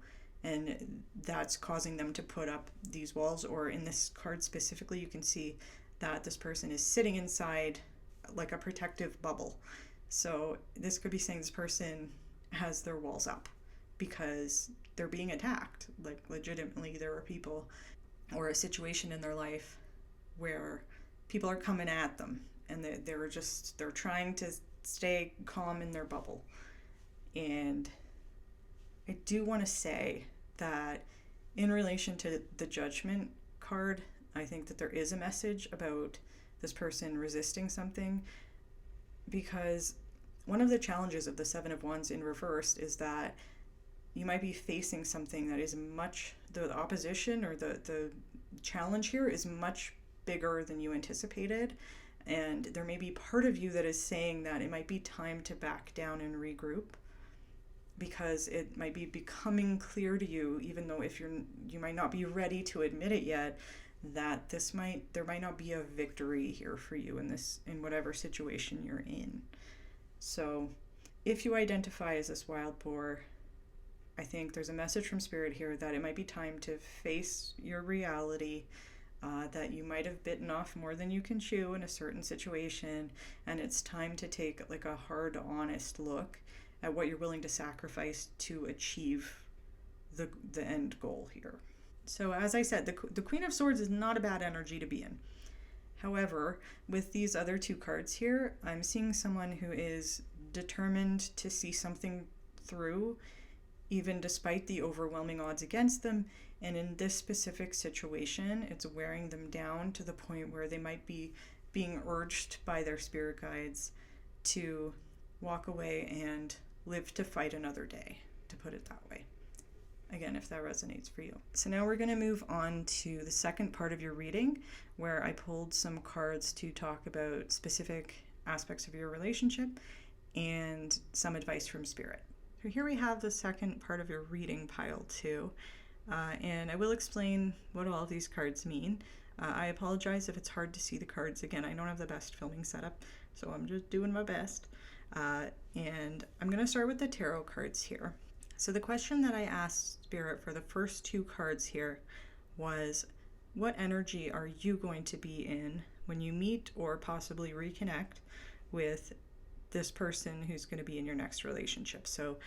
and that's causing them to put up these walls. Or in this card specifically, you can see that this person is sitting inside like a protective bubble. So this could be saying this person has their walls up because they're being attacked. Like, legitimately, there are people or a situation in their life where people are coming at them, and they're trying to stay calm in their bubble. And I do want to say that in relation to the Judgment card, I think that there is a message about this person resisting something, because one of the challenges of the Seven of Wands in reverse is that you might be facing something that is the opposition or the challenge here is much bigger than you anticipated. And there may be part of you that is saying that it might be time to back down and regroup, because it might be becoming clear to you, even though you might not be ready to admit it yet, that there might not be a victory here for you in whatever situation you're in. So if you identify as this wild boar, I think there's a message from Spirit here that it might be time to face your reality, that you might have bitten off more than you can chew in a certain situation, and it's time to take like a hard, honest look at what you're willing to sacrifice to achieve the end goal here. So as I said, the Queen of Swords is not a bad energy to be in. However, with these other two cards here, I'm seeing someone who is determined to see something through, even despite the overwhelming odds against them. And in this specific situation, it's wearing them down to the point where they might be being urged by their spirit guides to walk away and live to fight another day, to put it that way. Again, if that resonates for you. So now we're going to move on to the second part of your reading, where I pulled some cards to talk about specific aspects of your relationship and some advice from Spirit. So here we have the second part of your reading pile too, and I will explain what all of these cards mean. I apologize if it's hard to see the cards. Again, I don't have the best filming setup, so I'm just doing my best. And I'm going to start with the tarot cards here. So the question that I asked Spirit for the first two cards here was, what energy are you going to be in when you meet or possibly reconnect with this person who's going to be in your next relationship? So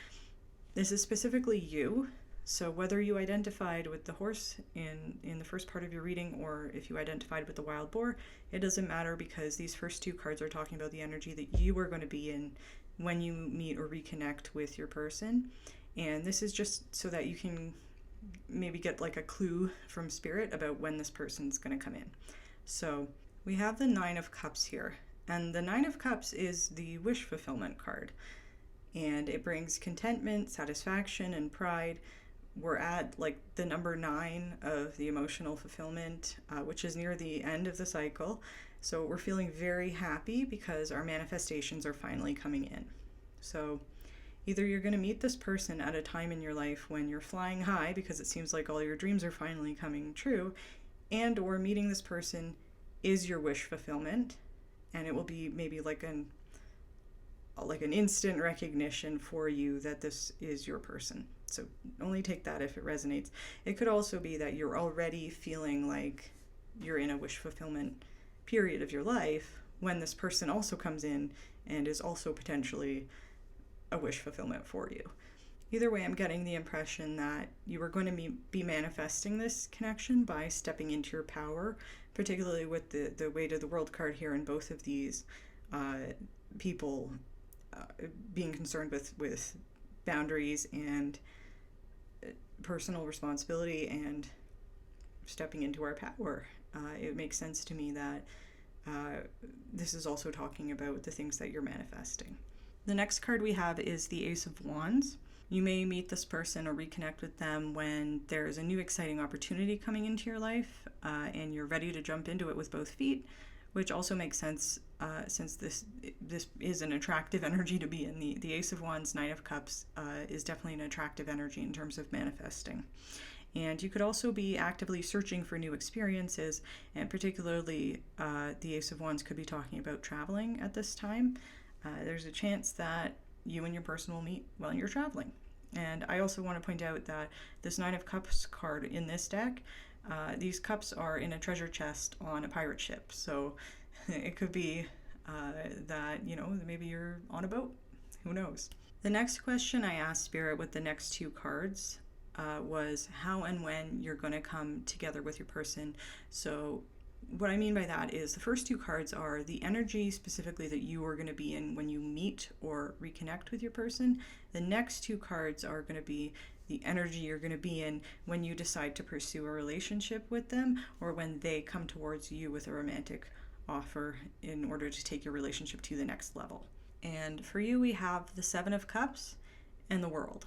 this is specifically you. So whether you identified with the horse in the first part of your reading, or if you identified with the wild boar, it doesn't matter, because these first two cards are talking about the energy that you are going to be in when you meet or reconnect with your person. And this is just so that you can maybe get like a clue from Spirit about when this person's going to come in. So we have the Nine of Cups here. And the Nine of Cups is the wish fulfillment card. And it brings contentment, satisfaction, and pride. We're at like the number 9 of the emotional fulfillment, which is near the end of the cycle. So we're feeling very happy because our manifestations are finally coming in. So either you're going to meet this person at a time in your life when you're flying high because it seems like all your dreams are finally coming true, and or meeting this person is your wish fulfillment, and it will be maybe like an instant recognition for you that this is your person. So only take that if it resonates. It could also be that you're already feeling like you're in a wish fulfillment period of your life when this person also comes in and is also potentially a wish fulfillment for you. Either way, I'm getting the impression that you are going to be manifesting this connection by stepping into your power, particularly with the Weight of the World card here in both of these people being concerned with boundaries and personal responsibility and stepping into our power. It makes sense to me that this is also talking about the things that you're manifesting. The next card we have is the Ace of Wands. You may meet this person or reconnect with them when there's a new exciting opportunity coming into your life, and you're ready to jump into it with both feet, which also makes sense since this is an attractive energy to be in. The Ace of Wands, Knight of Cups is definitely an attractive energy in terms of manifesting. And you could also be actively searching for new experiences, and particularly the Ace of Wands could be talking about traveling at this time. There's a chance that you and your person will meet while you're traveling. And I also want to point out that this Nine of Cups card in this deck, these cups are in a treasure chest on a pirate ship. So it could be that, maybe you're on a boat. Who knows? The next question I asked Spirit with the next two cards was how and when you're going to come together with your person. So what I mean by that is the first two cards are the energy specifically that you are going to be in when you meet or reconnect with your person. The next two cards are going to be the energy you're going to be in when you decide to pursue a relationship with them, or when they come towards you with a romantic offer in order to take your relationship to the next level. And for you, we have the Seven of Cups and the World.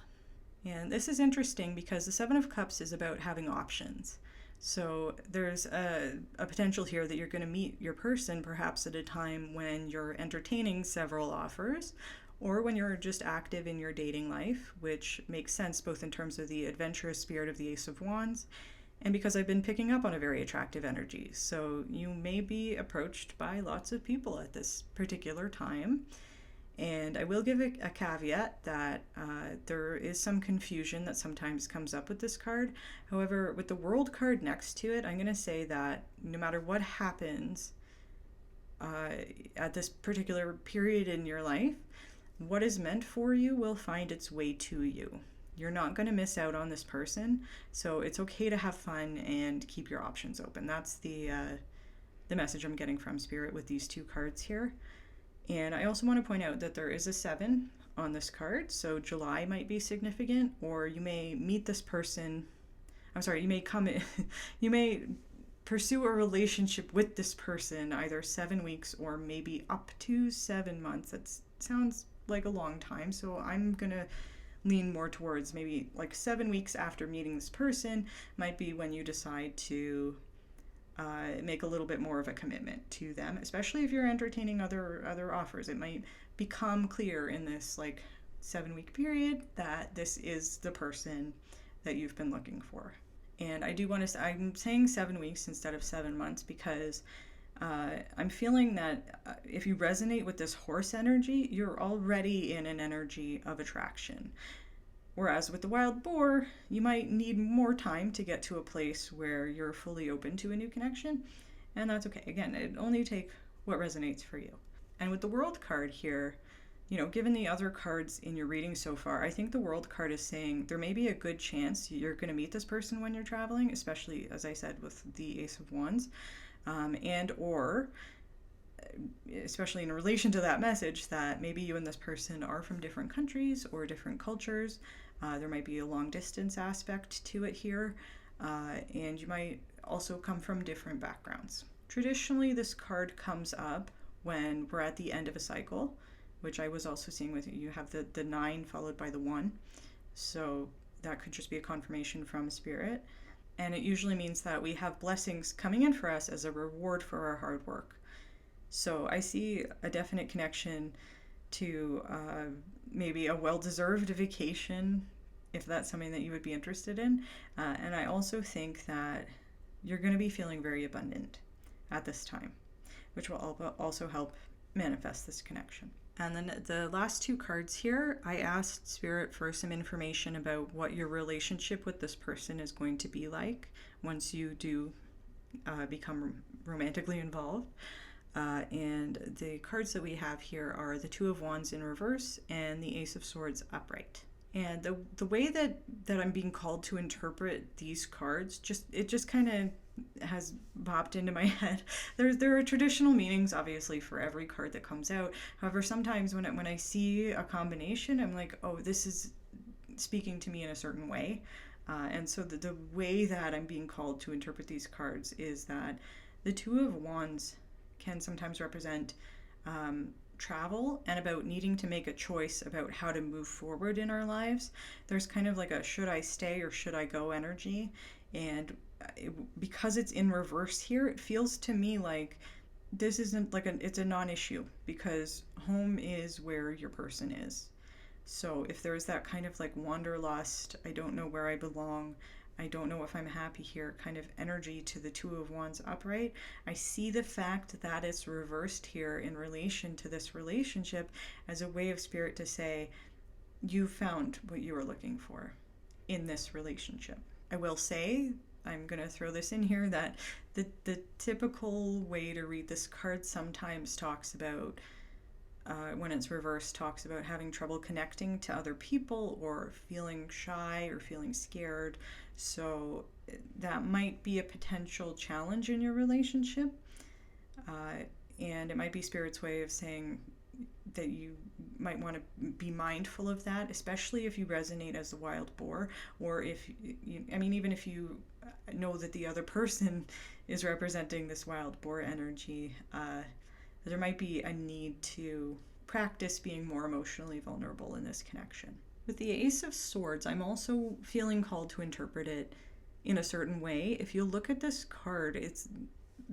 And this is interesting because the Seven of Cups is about having options. So there's a potential here that you're going to meet your person perhaps at a time when you're entertaining several offers, or when you're just active in your dating life, which makes sense both in terms of the adventurous spirit of the Ace of Wands and because I've been picking up on a very attractive energy. So you may be approached by lots of people at this particular time. And I will give a caveat that there is some confusion that sometimes comes up with this card. However, with the World card next to it, I'm going to say that no matter what happens at this particular period in your life, what is meant for you will find its way to you. You're not going to miss out on this person, so it's okay to have fun and keep your options open. That's the message I'm getting from Spirit with these two cards here. And I also want to point out that there is a 7 on this card, so July might be significant, or you may meet this person. You may pursue a relationship with this person either 7 weeks or maybe up to 7 months. That sounds like a long time, so I'm gonna lean more towards maybe like 7 weeks after meeting this person might be when you decide to make a little bit more of a commitment to them, especially if you're entertaining other offers. It might become clear in this 7-week period that this is the person that you've been looking for. And I do want to I'm saying 7 weeks instead of 7 months because I'm feeling that if you resonate with this horse energy, you're already in an energy of attraction. Whereas with the wild boar, you might need more time to get to a place where you're fully open to a new connection, and that's okay. Again, it only take what resonates for you. And with the World card here, given the other cards in your reading so far, I think the World card is saying there may be a good chance you're going to meet this person when you're traveling, especially, as I said, with the Ace of Wands, and or especially in relation to that message, that maybe you and this person are from different countries or different cultures. There might be a long distance aspect to it here, and you might also come from different backgrounds. Traditionally, this card comes up when we're at the end of a cycle, which I was also seeing with you have the 9 followed by the 1. So that could just be a confirmation from Spirit. And it usually means that we have blessings coming in for us as a reward for our hard work. So I see a definite connection to maybe a well-deserved vacation, if that's something that you would be interested in. And I also think that you're going to be feeling very abundant at this time, which will also help manifest this connection. And then the last two cards here, I asked Spirit for some information about what your relationship with this person is going to be like once you do become romantically involved. And the cards that we have here are the Two of Wands in reverse and the Ace of Swords upright. And the way that I'm being called to interpret these cards, it just kind of has popped into my head. There are traditional meanings, obviously, for every card that comes out. However, sometimes when I see a combination, I'm like, oh, this is speaking to me in a certain way. And so the way that I'm being called to interpret these cards is that the Two of Wands can sometimes represent travel and about needing to make a choice about how to move forward in our lives. There's kind of like a should I stay or should I go energy. And because it's in reverse here, it feels to me like this isn't like it's a non-issue because home is where your person is. So if there's that kind of like wanderlust, I don't know where I belong, I don't know if I'm happy here kind of energy to the Two of Wands upright, I see the fact that it's reversed here in relation to this relationship as a way of spirit to say, you found what you were looking for in this relationship. I will say, I'm going to throw this in here, that the typical way to read this card sometimes talks about when it's reversed, talks about having trouble connecting to other people or feeling shy or feeling scared. So that might be a potential challenge in your relationship. And it might be Spirit's way of saying that you might want to be mindful of that, especially if you resonate as the wild boar, or if you, I mean, even if you know that the other person is representing this wild boar energy, there might be a need to practice being more emotionally vulnerable in this connection. With the Ace of Swords, I'm also feeling called to interpret it in a certain way. If you look at this card, it's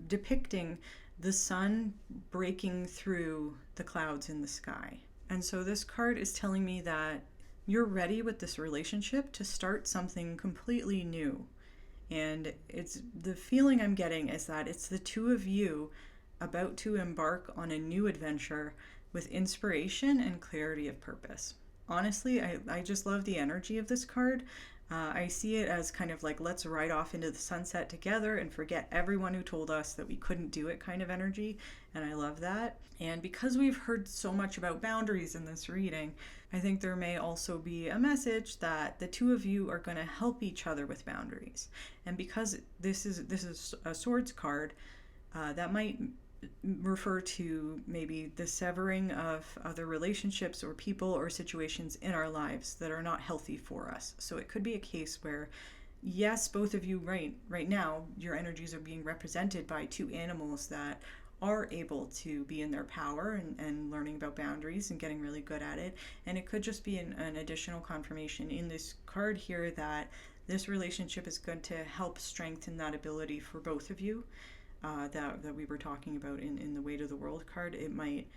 depicting the sun breaking through the clouds in the sky. And so this card is telling me that you're ready with this relationship to start something completely new. And it's the feeling I'm getting is that it's the two of you about to embark on a new adventure with inspiration and clarity of purpose. Honestly, I just love the energy of this card. I see it as kind of like, let's ride off into the sunset together and forget everyone who told us that we couldn't do it kind of energy. And I love that. And because we've heard so much about boundaries in this reading, I think there may also be a message that the two of you are going to help each other with boundaries. And because this is a swords card, that might refer to maybe the severing of other relationships or people or situations in our lives that are not healthy for us. So it could be a case where, yes, both of you right now, your energies are being represented by two animals that are able to be in their power and learning about boundaries and getting really good at it. And it could just be an additional confirmation in this card here that this relationship is going to help strengthen that ability for both of you. That we were talking about in the Weight of the World card. It might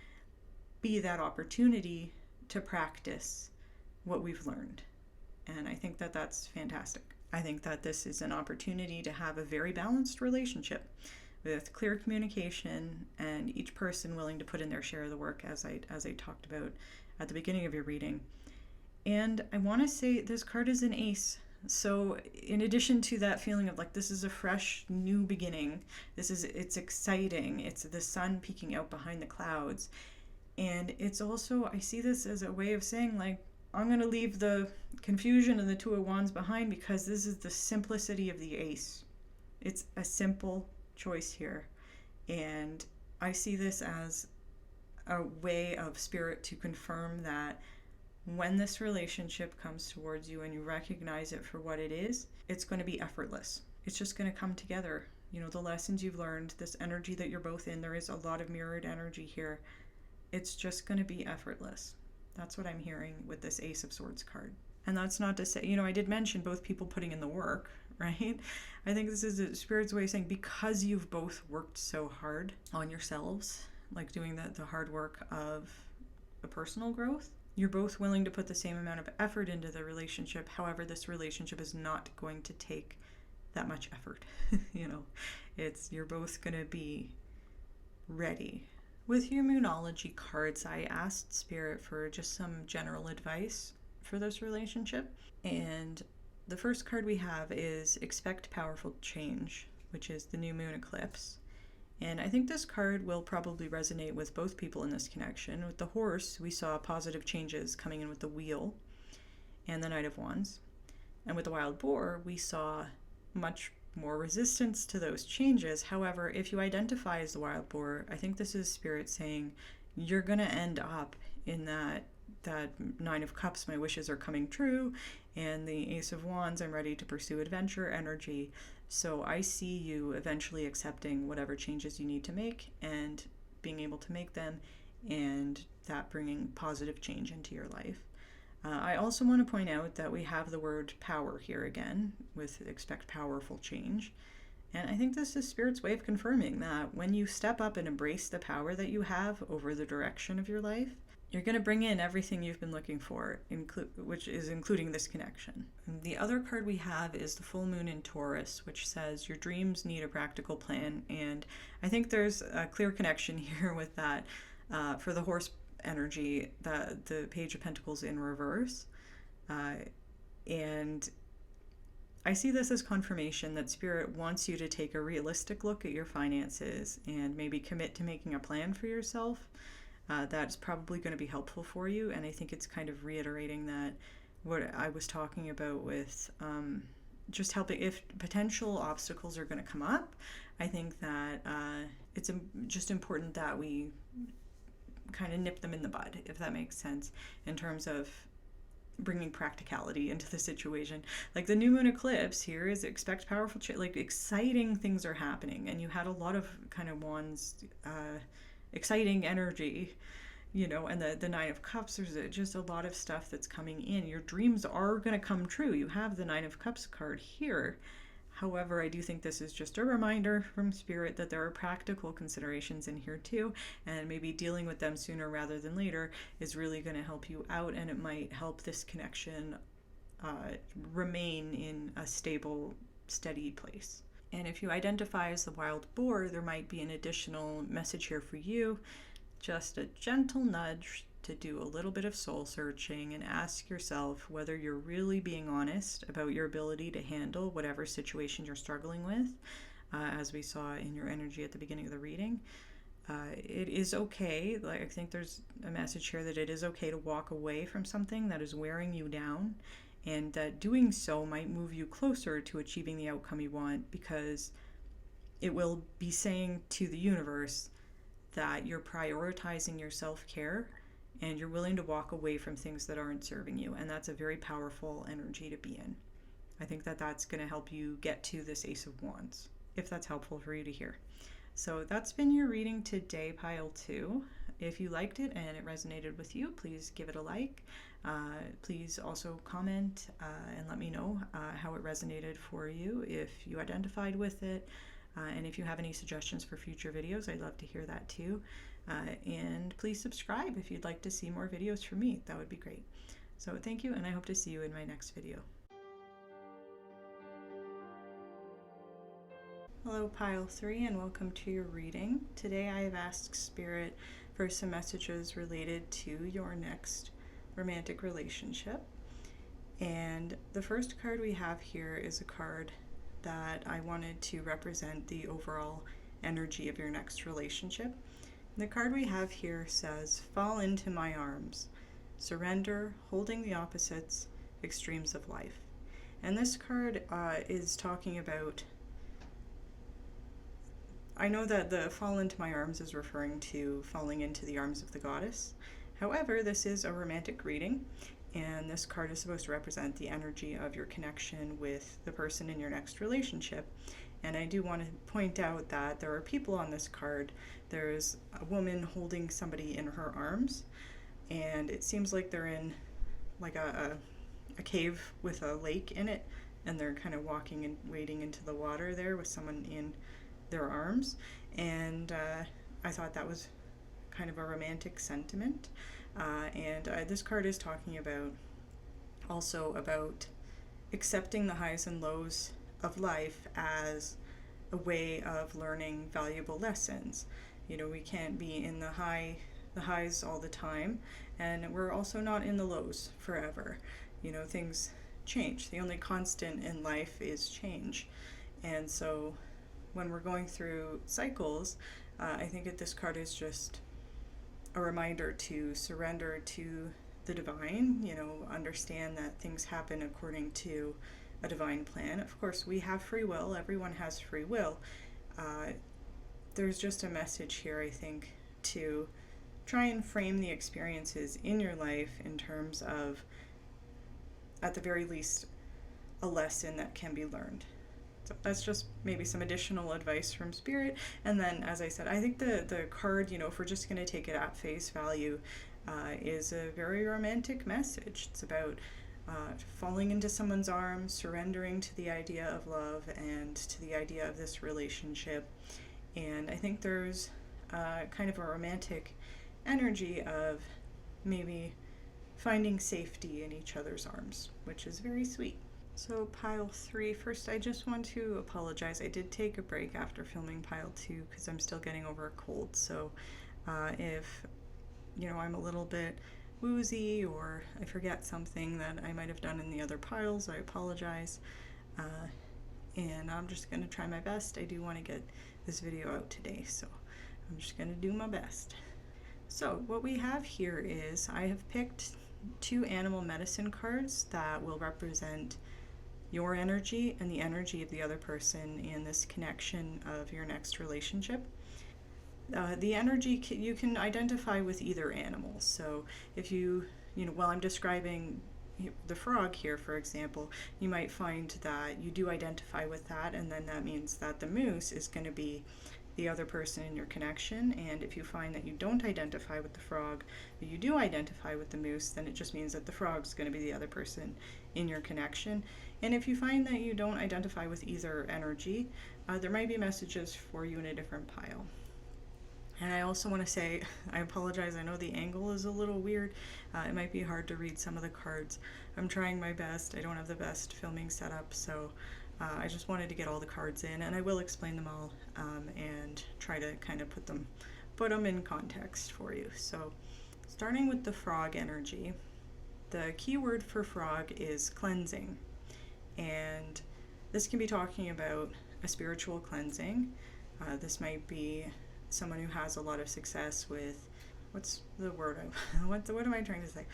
be that opportunity to practice what we've learned. And I think that that's fantastic. I think that this is an opportunity to have a very balanced relationship with clear communication and each person willing to put in their share of the work, as I talked about at the beginning of your reading. And I want to say this card is an ace. So in addition to that feeling of like, this is a fresh new beginning, it's exciting, it's the sun peeking out behind the clouds. And it's also, I see this as a way of saying like, I'm going to leave the confusion and the Two of Wands behind because this is the simplicity of the ace. It's a simple choice here. And I see this as a way of spirit to confirm that when this relationship comes towards you and you recognize it for what it is, it's going to be effortless. It's just going to come together. You know, the lessons you've learned, this energy that you're both in, there is a lot of mirrored energy here. It's just going to be effortless. That's what I'm hearing with this Ace of Swords card. And that's not to say, you know, I did mention both people putting in the work, right? I think this is a Spirit's way of saying because you've both worked so hard on yourselves, like doing the hard work of a personal growth, you're both willing to put the same amount of effort into the relationship. However, this relationship is not going to take that much effort. You know, you're both going to be ready. With your Moonology cards, I asked Spirit for just some general advice for this relationship. And the first card we have is Expect Powerful Change, which is the new moon eclipse. And I think this card will probably resonate with both people in this connection. With the horse, we saw positive changes coming in with the wheel and the Knight of Wands. And with the wild boar, we saw much more resistance to those changes. However, if you identify as the wild boar, I think this is Spirit saying you're going to end up in that that Nine of Cups, my wishes are coming true, and the Ace of Wands, I'm ready to pursue adventure energy. So I see you eventually accepting whatever changes you need to make and being able to make them, and that bringing positive change into your life. I also want to point out that we have the word power here again with expect powerful change. And I think this is Spirit's way of confirming that when you step up and embrace the power that you have over the direction of your life, you're going to bring in everything you've been looking for, which is including this connection. And the other card we have is the full moon in Taurus, which says your dreams need a practical plan. And I think there's a clear connection here with that. For the horse energy, the Page of Pentacles in reverse. And I see this as confirmation that Spirit wants you to take a realistic look at your finances and maybe commit to making a plan for yourself. That's probably going to be helpful for you. And I think it's kind of reiterating that what I was talking about with just helping if potential obstacles are going to come up. I think that it's just important that we kind of nip them in the bud, if that makes sense, in terms of bringing practicality into the situation. Like the new moon eclipse here is expect powerful like exciting things are happening, and you had a lot of kind of wands exciting energy, you know, and the Nine of Cups, there's just a lot of stuff that's coming in. Your dreams are going to come true. You have the Nine of Cups card here. However, I do think this is just a reminder from Spirit that there are practical considerations in here too, and maybe dealing with them sooner rather than later is really going to help you out, and it might help this connection remain in a stable, steady place. And if you identify as the wild boar, there might be an additional message here for you, just a gentle nudge to do a little bit of soul searching and ask yourself whether you're really being honest about your ability to handle whatever situation you're struggling with, as we saw in your energy at the beginning of the reading. It is okay, like I think there's a message here that it is okay to walk away from something that is wearing you down, and that doing so might move you closer to achieving the outcome you want, because it will be saying to the universe that you're prioritizing your self-care and you're willing to walk away from things that aren't serving you. And that's a very powerful energy to be in. I think that that's going to help you get to this Ace of Wands, if that's helpful for you to hear. So that's been your reading today, Pile 2. If you liked it and it resonated with you, please give it a like. Please also comment and let me know how it resonated for you, if you identified with it. And if you have any suggestions for future videos, I'd love to hear that too. And please subscribe if you'd like to see more videos from me. That would be great. So thank you, and I hope to see you in my next video. Hello, Pile 3, and welcome to your reading. Today I have asked Spirit for some messages related to your next romantic relationship. And the first card we have here is a card that I wanted to represent the overall energy of your next relationship. The card we have here says, fall into my arms, surrender, holding the opposites, extremes of life. And this card is talking about, I know that the fall into my arms is referring to falling into the arms of the goddess. However, this is a romantic reading, and this card is supposed to represent the energy of your connection with the person in your next relationship. And I do want to point out that there are people on this card. There's a woman holding somebody in her arms, and it seems like they're in like a cave with a lake in it, and they're kind of walking and wading into the water there with someone in their arms. And I thought that was kind of a romantic sentiment. And this card is talking about also about accepting the highs and lows of life as a way of learning valuable lessons. You know, we can't be in the highs all the time, and we're also not in the lows forever. You know, things change. The only constant in life is change. And so when we're going through cycles, I think that this card is just a reminder to surrender to the divine, you know, understand that things happen according to a divine plan. Of course, we have free will. Everyone has free will. There's just a message here, I think, to try and frame the experiences in your life in terms of, at the very least, a lesson that can be learned. So that's just maybe some additional advice from Spirit. And then, as I said, I think the card, if we're just going to take it at face value, is a very romantic message. It's about falling into someone's arms, surrendering to the idea of love and to the idea of this relationship. And I think there's kind of a romantic energy of maybe finding safety in each other's arms, which is very sweet. So pile 3, first I just want to apologize. I did take a break after filming pile 2 because I'm still getting over a cold. So if I'm a little bit woozy or I forget something that I might have done in the other piles, I apologize. And I'm just going to try my best. I do want to get this video out today, so I'm just going to do my best. So what we have here is I have picked 2 animal medicine cards that will represent your energy and the energy of the other person in this connection of your next relationship. The energy you can identify with either animal. So if while I'm describing the frog here, for example, you might find that you do identify with that, and then that means that the moose is going to be the other person in your connection. And if you find that you don't identify with the frog, but you do identify with the moose, then it just means that the frog's going to be the other person in your connection. And if you find that you don't identify with either energy, there might be messages for you in a different pile. And I also want to say, I apologize, I know the angle is a little weird. It might be hard to read some of the cards. I'm trying my best. I don't have the best filming setup, so I just wanted to get all the cards in, and I will explain them all and try to kind of put them in context for you. So starting with the frog energy, the key word for frog is cleansing. And this can be talking about a spiritual cleansing. This might be someone who has a lot of success with, what's the word? What am I trying to say?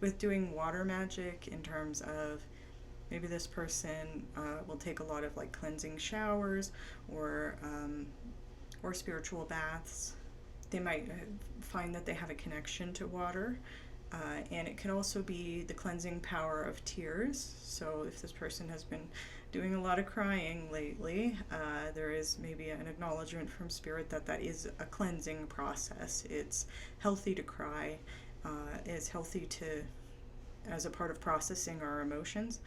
With doing water magic, in terms of maybe this person will take a lot of like cleansing showers or spiritual baths. They might find that they have a connection to water. And it can also be the cleansing power of tears. So if this person has been doing a lot of crying lately, there is maybe an acknowledgement from Spirit that is a cleansing process. It's healthy to cry. It's healthy to, as a part of processing our emotions,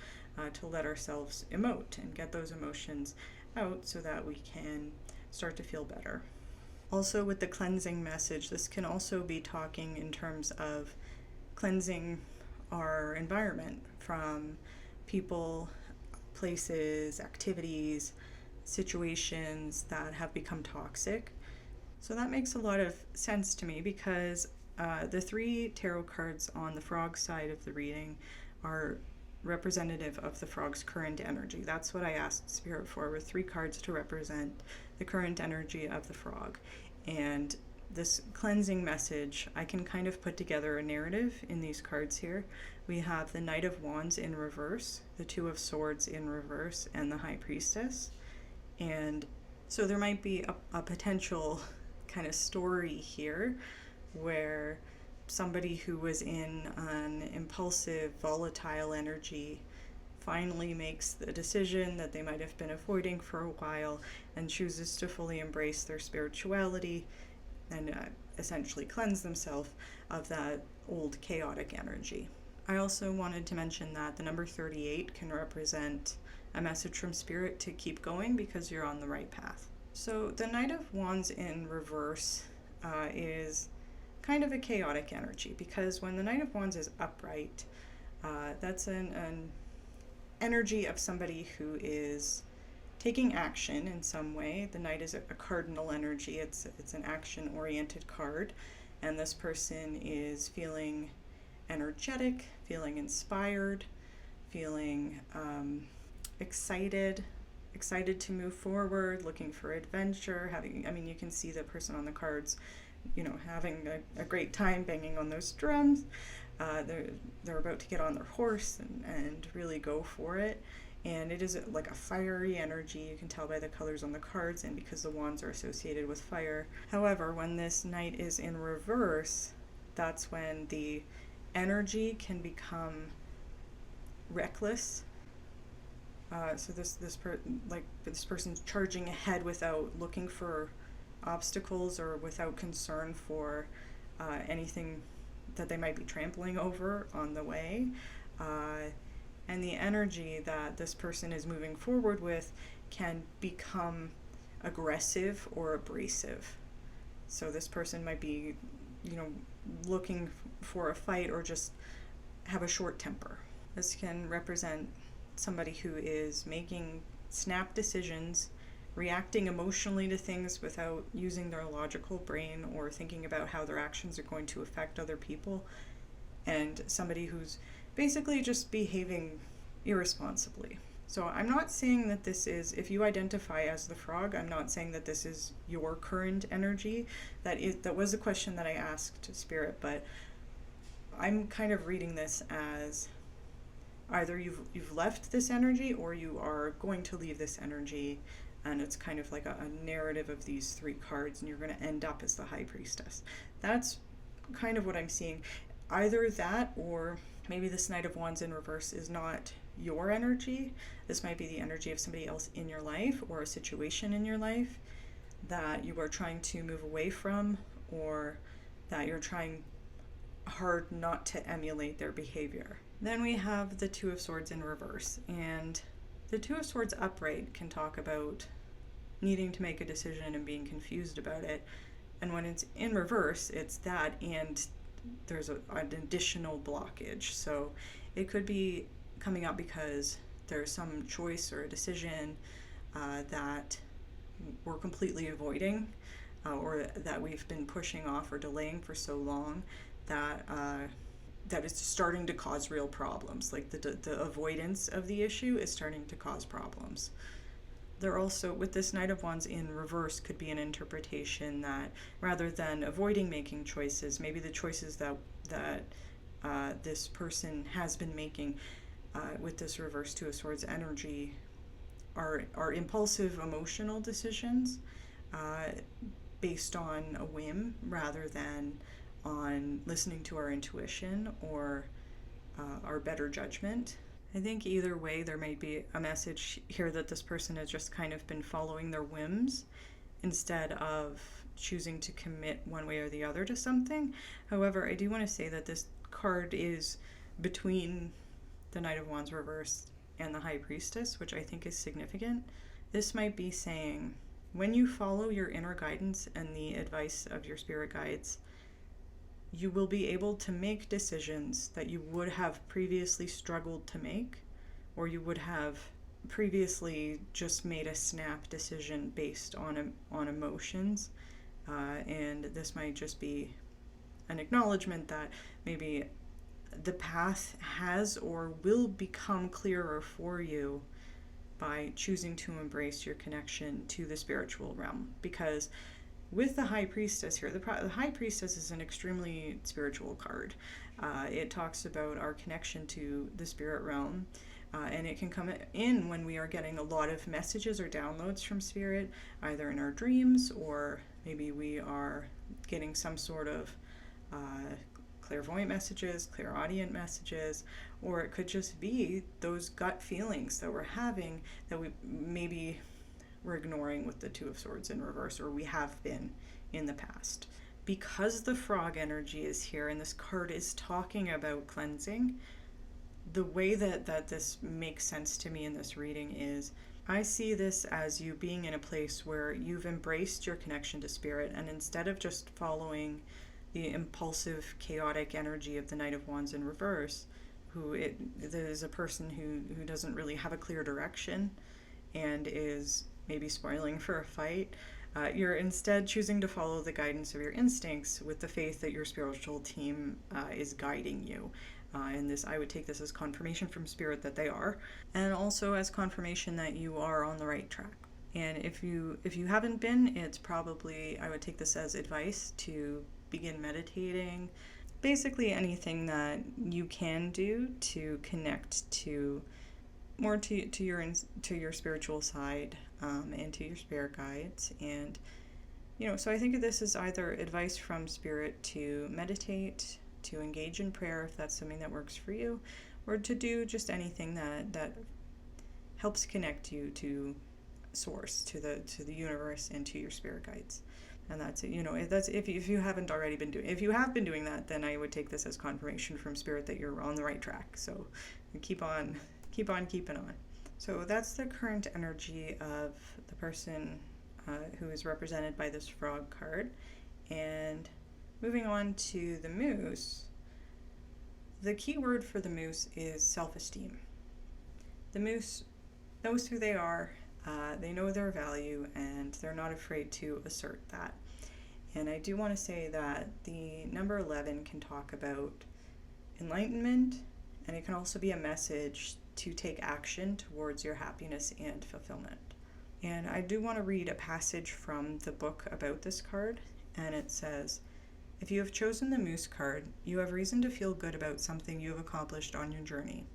to let ourselves emote and get those emotions out so that we can start to feel better. Also, with the cleansing message, this can also be talking in terms of cleansing our environment from people, places, activities, situations that have become toxic. So that makes a lot of sense to me because the 3 tarot cards on the frog side of the reading are representative of the frog's current energy. That's what I asked Spirit for, with 3 cards to represent the current energy of the frog. And this cleansing message, I can kind of put together a narrative in these cards here. We have the Knight of Wands in reverse, the Two of Swords in reverse, and the High Priestess. And so there might be a potential kind of story here where somebody who was in an impulsive, volatile energy finally makes the decision that they might have been avoiding for a while and chooses to fully embrace their spirituality and essentially cleanse themselves of that old chaotic energy. I also wanted to mention that the number 38 can represent a message from Spirit to keep going because you're on the right path. So the Knight of Wands in reverse is kind of a chaotic energy, because when the Knight of Wands is upright, that's an energy of somebody who is taking action in some way. The Knight is a cardinal energy. It's an action-oriented card, and this person is feeling energetic, feeling inspired, feeling excited to move forward, looking for adventure, you can see the person on the cards, having a great time banging on those drums. They're about to get on their horse and really go for it. and it is like a fiery energy. You can tell by the colors on the cards and because the wands are associated with fire. However, when this knight is in reverse, that's when the energy can become reckless. So this person's charging ahead without looking for obstacles or without concern for anything that they might be trampling over on the way. And the energy that this person is moving forward with can become aggressive or abrasive. So this person might be, looking for a fight or just have a short temper. This can represent somebody who is making snap decisions, reacting emotionally to things without using their logical brain or thinking about how their actions are going to affect other people, and somebody who's basically just behaving irresponsibly. So I'm not saying that this is, if you identify as the frog, I'm not saying that this is your current energy. That was the question that I asked Spirit, but I'm kind of reading this as either you've left this energy or you are going to leave this energy, and it's kind of like a narrative of these three cards, and you're going to end up as the High Priestess. That's kind of what I'm seeing. Either that, or maybe this Knight of Wands in reverse is not your energy. This might be the energy of somebody else in your life or a situation in your life that you are trying to move away from, or that you're trying hard not to emulate their behavior. Then we have the Two of Swords in reverse, and the Two of Swords upright can talk about needing to make a decision and being confused about it. And when it's in reverse, it's that, and there's an additional blockage. So it could be coming up because there's some choice or a decision that we're completely avoiding, or that we've been pushing off or delaying for so long that that it's starting to cause real problems. Like the avoidance of the issue is starting to cause problems. There also, with this Knight of Wands in reverse, could be an interpretation that rather than avoiding making choices, maybe the choices that this person has been making with this reverse Two of Swords energy are impulsive emotional decisions based on a whim rather than on listening to our intuition or our better judgment. I think either way there may be a message here that this person has just kind of been following their whims instead of choosing to commit one way or the other to something. However, I do want to say that this card is between the Knight of Wands reverse and the High Priestess, which I think is significant. This might be saying, when you follow your inner guidance and the advice of your spirit guides, you will be able to make decisions that you would have previously struggled to make, or you would have previously just made a snap decision based on emotions. And this might just be an acknowledgement that maybe the path has or will become clearer for you by choosing to embrace your connection to the spiritual realm. Because with the High Priestess here, the High Priestess is an extremely spiritual card. It talks about our connection to the spirit realm, and it can come in when we are getting a lot of messages or downloads from spirit, either in our dreams, or maybe we are getting some sort of clairvoyant messages, clairaudient messages, or it could just be those gut feelings that we're having that we're ignoring with the Two of Swords in reverse, or we have been in the past. Because the frog energy is here and this card is talking about cleansing, the way that this makes sense to me in this reading is I see this as you being in a place where you've embraced your connection to spirit, and instead of just following the impulsive, chaotic energy of the Knight of Wands in reverse, there's a person who doesn't really have a clear direction and is maybe spoiling for a fight, you're instead choosing to follow the guidance of your instincts with the faith that your spiritual team is guiding you. And this, I would take this as confirmation from spirit that they are, and also as confirmation that you are on the right track. And if you haven't been, it's probably, I would take this as advice to begin meditating. Basically anything that you can do to connect to more to your spiritual side, and to your spirit guides. And so I think of this as either advice from spirit to meditate, to engage in prayer if that's something that works for you, or to do just anything that helps connect you to source, to the universe, and to your spirit guides. And that's it. That's if you haven't already been doing. If you have been doing that, then I would take this as confirmation from spirit that you're on the right track. So keep on keeping on. So that's the current energy of the person who is represented by this frog card. And moving on to the moose, the key word for the moose is self-esteem. The moose knows who they are, they know their value, and they're not afraid to assert that. And I do want to say that the number 11 can talk about enlightenment, and it can also be a message to take action towards your happiness and fulfillment. And I do want to read a passage from the book about this card, and it says, "If you have chosen the moose card, you have reason to feel good about something you have accomplished on your journey.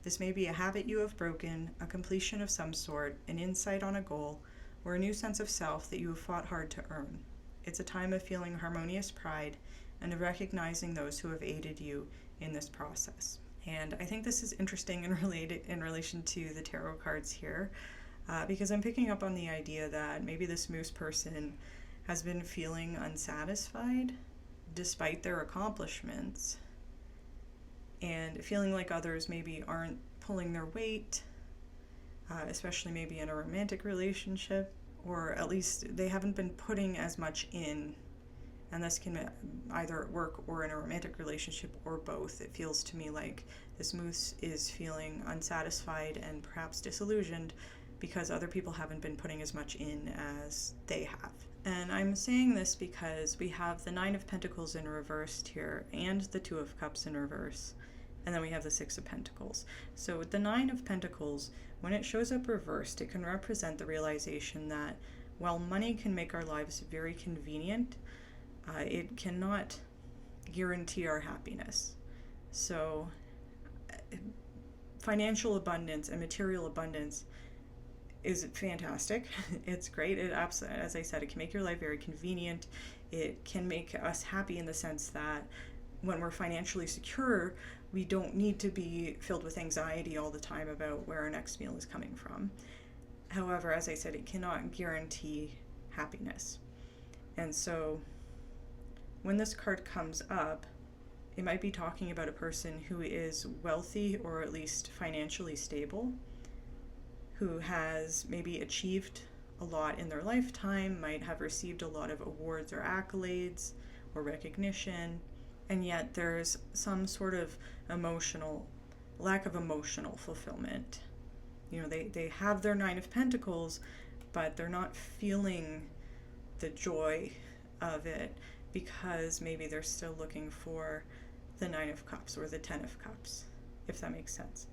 This may be a habit you have broken, a completion of some sort, an insight on a goal, or a new sense of self that you have fought hard to earn. It's a time of feeling harmonious pride and of recognizing those who have aided you in this process." And I think this is interesting and related in relation to the tarot cards here, because I'm picking up on the idea that maybe this moose person has been feeling unsatisfied despite their accomplishments, and feeling like others maybe aren't pulling their weight, especially maybe in a romantic relationship, or at least they haven't been putting as much in. And this can either at work or in a romantic relationship or both. It feels to me like this moose is feeling unsatisfied and perhaps disillusioned because other people haven't been putting as much in as they have. And I'm saying this because we have the 9 of Pentacles in reversed here and the 2 of Cups in reverse. And then we have the 6 of Pentacles. So with the 9 of Pentacles, when it shows up reversed, it can represent the realization that while money can make our lives very convenient, it cannot guarantee our happiness. So financial abundance and material abundance is fantastic. It's great. It absolutely, as I said, it can make your life very convenient. It can make us happy in the sense that when we're financially secure, we don't need to be filled with anxiety all the time about where our next meal is coming from. However, as I said, it cannot guarantee happiness. And so when this card comes up, it might be talking about a person who is wealthy or at least financially stable, who has maybe achieved a lot in their lifetime, might have received a lot of awards or accolades or recognition, and yet there's some sort of lack of emotional fulfillment. They have their 9 of Pentacles, but they're not feeling the joy of it because maybe they're still looking for the 9 of Cups or the 10 of Cups, if that makes sense.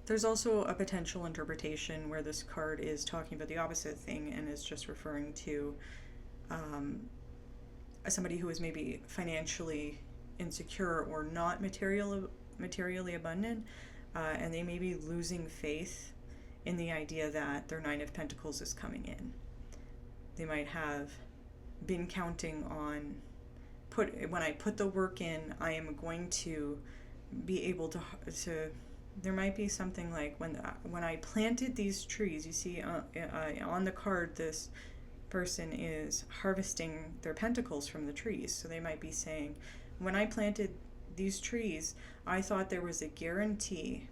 There's also a potential interpretation where this card is talking about the opposite thing and is just referring to somebody who is maybe financially insecure or not materially abundant, and they may be losing faith in the idea that their 9 of Pentacles is coming in. They might have been counting on, when I put the work in, I am going to be able to there might be something like when I planted these trees, you see on the card, this person is harvesting their pentacles from the trees. So they might be saying, when I planted these trees, I thought there was a guarantee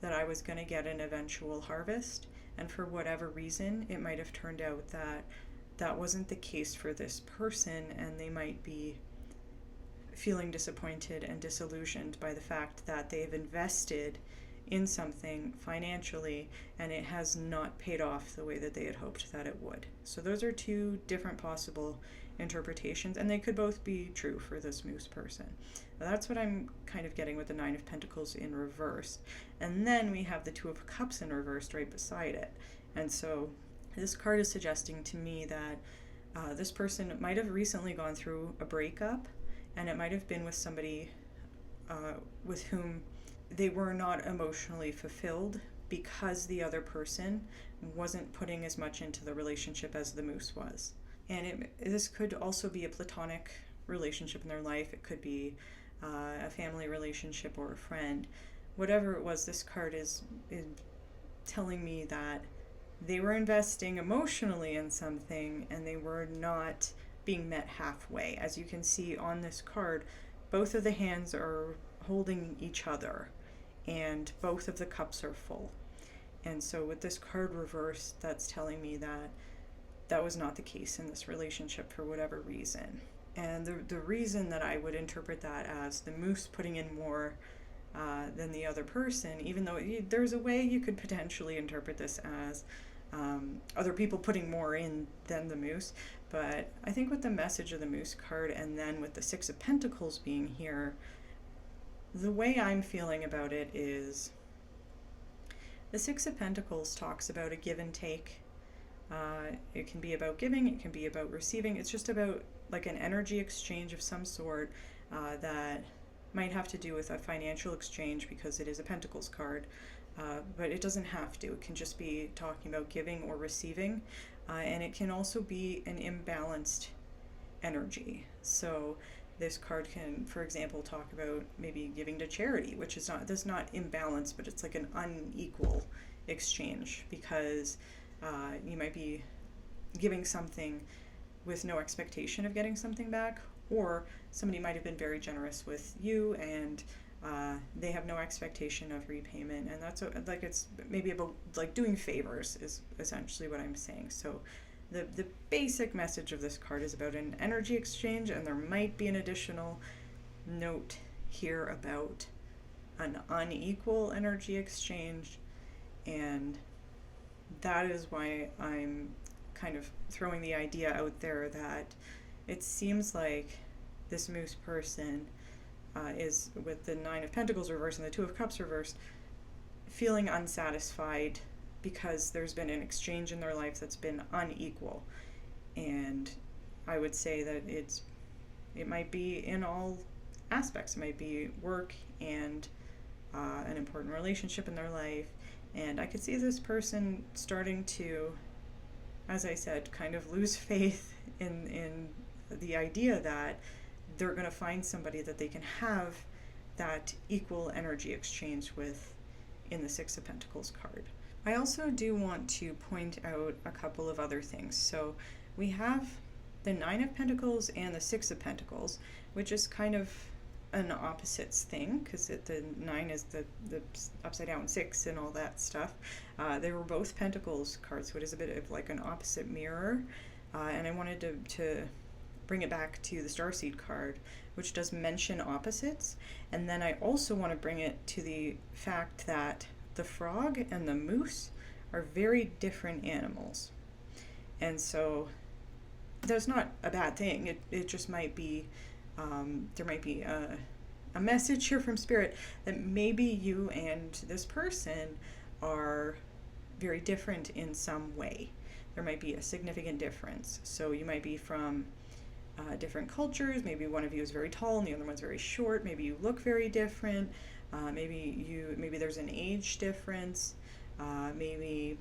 that I was going to get an eventual harvest, and for whatever reason, it might have turned out that that wasn't the case for this person, and they might be feeling disappointed and disillusioned by the fact that they've invested in something financially and it has not paid off the way that they had hoped that it would. So those are 2 different possible interpretations, and they could both be true for this moose person. Now, that's what I'm kind of getting with the 9 of Pentacles in reverse. And then we have the 2 of Cups in reversed right beside it. And so this card is suggesting to me that this person might have recently gone through a breakup, and it might have been with somebody with whom they were not emotionally fulfilled because the other person wasn't putting as much into the relationship as the moose was. And this could also be a platonic relationship in their life. It could be a family relationship or a friend. Whatever it was, this card is telling me that they were investing emotionally in something and they were not being met halfway. As you can see on this card, both of the hands are holding each other and both of the cups are full. And so with this card reversed, that's telling me that that was not the case in this relationship for whatever reason. And the reason that I would interpret that as the moose putting in more than the other person, even though there's a way you could potentially interpret this as other people putting more in than the moose. But I think with the message of the moose card and then with the Six of Pentacles being here, the way I'm feeling about it is the Six of Pentacles talks about a give and take. It can be about giving, it can be about receiving. It's just about like an energy exchange of some sort that might have to do with a financial exchange because it is a Pentacles card. But it doesn't have to. It can just be talking about giving or receiving. And it can also be an imbalanced energy. So this card can, for example, talk about maybe giving to charity, which is not imbalanced, but it's like an unequal exchange because you might be giving something with no expectation of getting something back, or somebody might have been very generous with you and they have no expectation of repayment, and that's like it's maybe about like doing favors is essentially what I'm saying. So the basic message of this card is about an energy exchange, and there might be an additional note here about an unequal energy exchange, and that is why I'm kind of throwing the idea out there that it seems like this moose person is, with the Nine of Pentacles reversed and the Two of Cups reversed, feeling unsatisfied because there's been an exchange in their life that's been unequal. And I would say that it might be in all aspects. It might be work and an important relationship in their life. And I could see this person starting to, as I said, kind of lose faith in the idea that they're going to find somebody that they can have that equal energy exchange with in the Six of Pentacles card. I also do want to point out a couple of other things. So we have the Nine of Pentacles and the Six of Pentacles, which is kind of an opposites thing because the nine is the upside down six and all that stuff. They were both Pentacles cards, so it is a bit of like an opposite mirror. And I wanted to bring it back to the Starseed card, which does mention opposites. And then I also want to bring it to the fact that the frog and the moose are very different animals. And so that's not a bad thing. It just might be, there might be a message here from Spirit that maybe you and this person are very different in some way. There might be a significant difference. So you might be from different cultures. Maybe one of you is very tall and the other one's very short. Maybe you look very different. Maybe there's an age difference. Maybe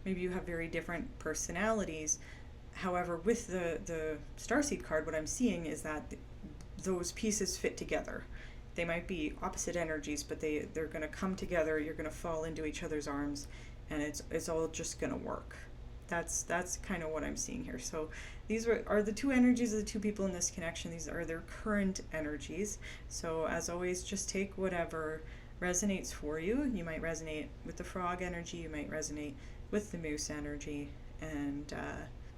you have very different personalities. However, with the Starseed card, what I'm seeing is that those pieces fit together. They might be opposite energies, but they're going to come together. You're going to fall into each other's arms, and it's all just going to work. That's kind of what I'm seeing here. So these are the two energies of the two people in this connection. These are their current energies. So as always, just take whatever resonates for you. You might resonate with the frog energy. You might resonate with the moose energy. And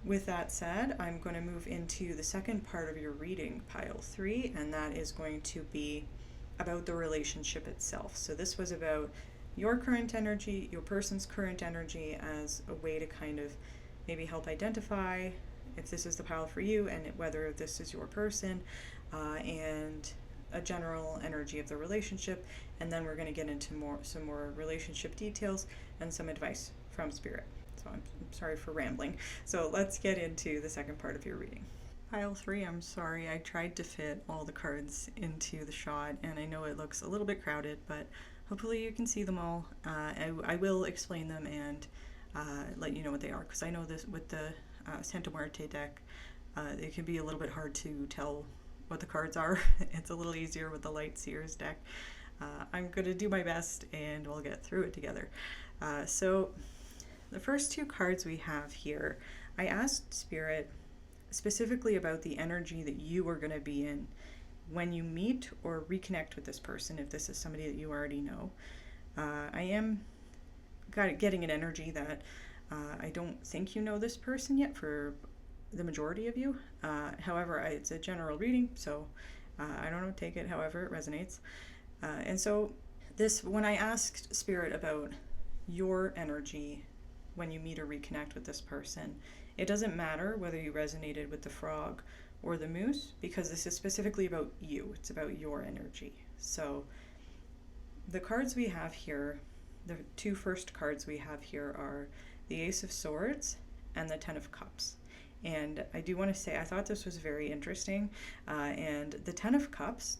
with that said, I'm going to move into the second part of your reading, pile 3, and that is going to be about the relationship itself. So this was about your current energy, your person's current energy, as a way to kind of maybe help identify if this is the pile for you and whether this is your person, and a general energy of the relationship. And then we're going to get into some more relationship details and some advice from Spirit. So I'm sorry for rambling. So let's get into the second part of your reading. Pile 3, I'm sorry. I tried to fit all the cards into the shot, and I know it looks a little bit crowded, but hopefully you can see them all. I will explain them and let you know what they are, because I know this with the Santa Muerte deck, it can be a little bit hard to tell what the cards are. It's a little easier with the Light Seers deck. I'm going to do my best, and we'll get through it together. So the first two cards we have here, I asked Spirit specifically about the energy that you are going to be in when you meet or reconnect with this person, if this is somebody that you already know. I am getting an energy that I don't think you know this person yet for the majority of you. However, it's a general reading, so I don't know, take it however it resonates. And so when I asked Spirit about your energy when you meet or reconnect with this person, it doesn't matter whether you resonated with the frog or the moose, because this is specifically about you. It's about your energy. So the cards we have here, the two first cards we have here are the Ace of Swords and the Ten of Cups. And I do want to say I thought this was very interesting, and the Ten of Cups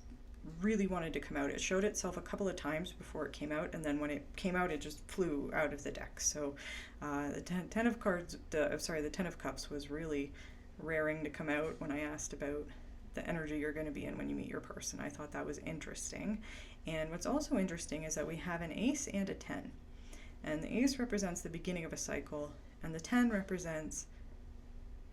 really wanted to come out. It showed itself a couple of times before it came out, and then when it came out, it just flew out of the deck. So the Ten of Cups was really raring to come out when I asked about the energy you're going to be in when you meet your person. I thought that was interesting. And what's also interesting is that we have an ace and a 10. And the ace represents the beginning of a cycle, and the 10 represents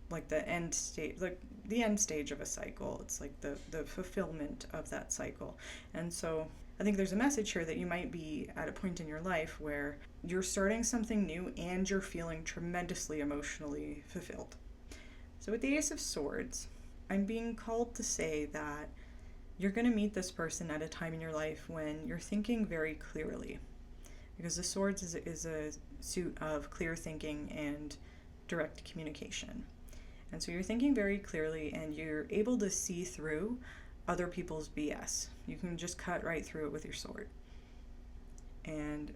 like the end stage, like the end stage of a cycle. It's like the fulfillment of that cycle. And so I think there's a message here that you might be at a point in your life where you're starting something new and you're feeling tremendously emotionally fulfilled. So with the Ace of Swords, I'm being called to say that you're going to meet this person at a time in your life when you're thinking very clearly, because the Swords is a suit of clear thinking and direct communication. And so you're thinking very clearly, and you're able to see through other people's BS. You can just cut right through it with your sword. And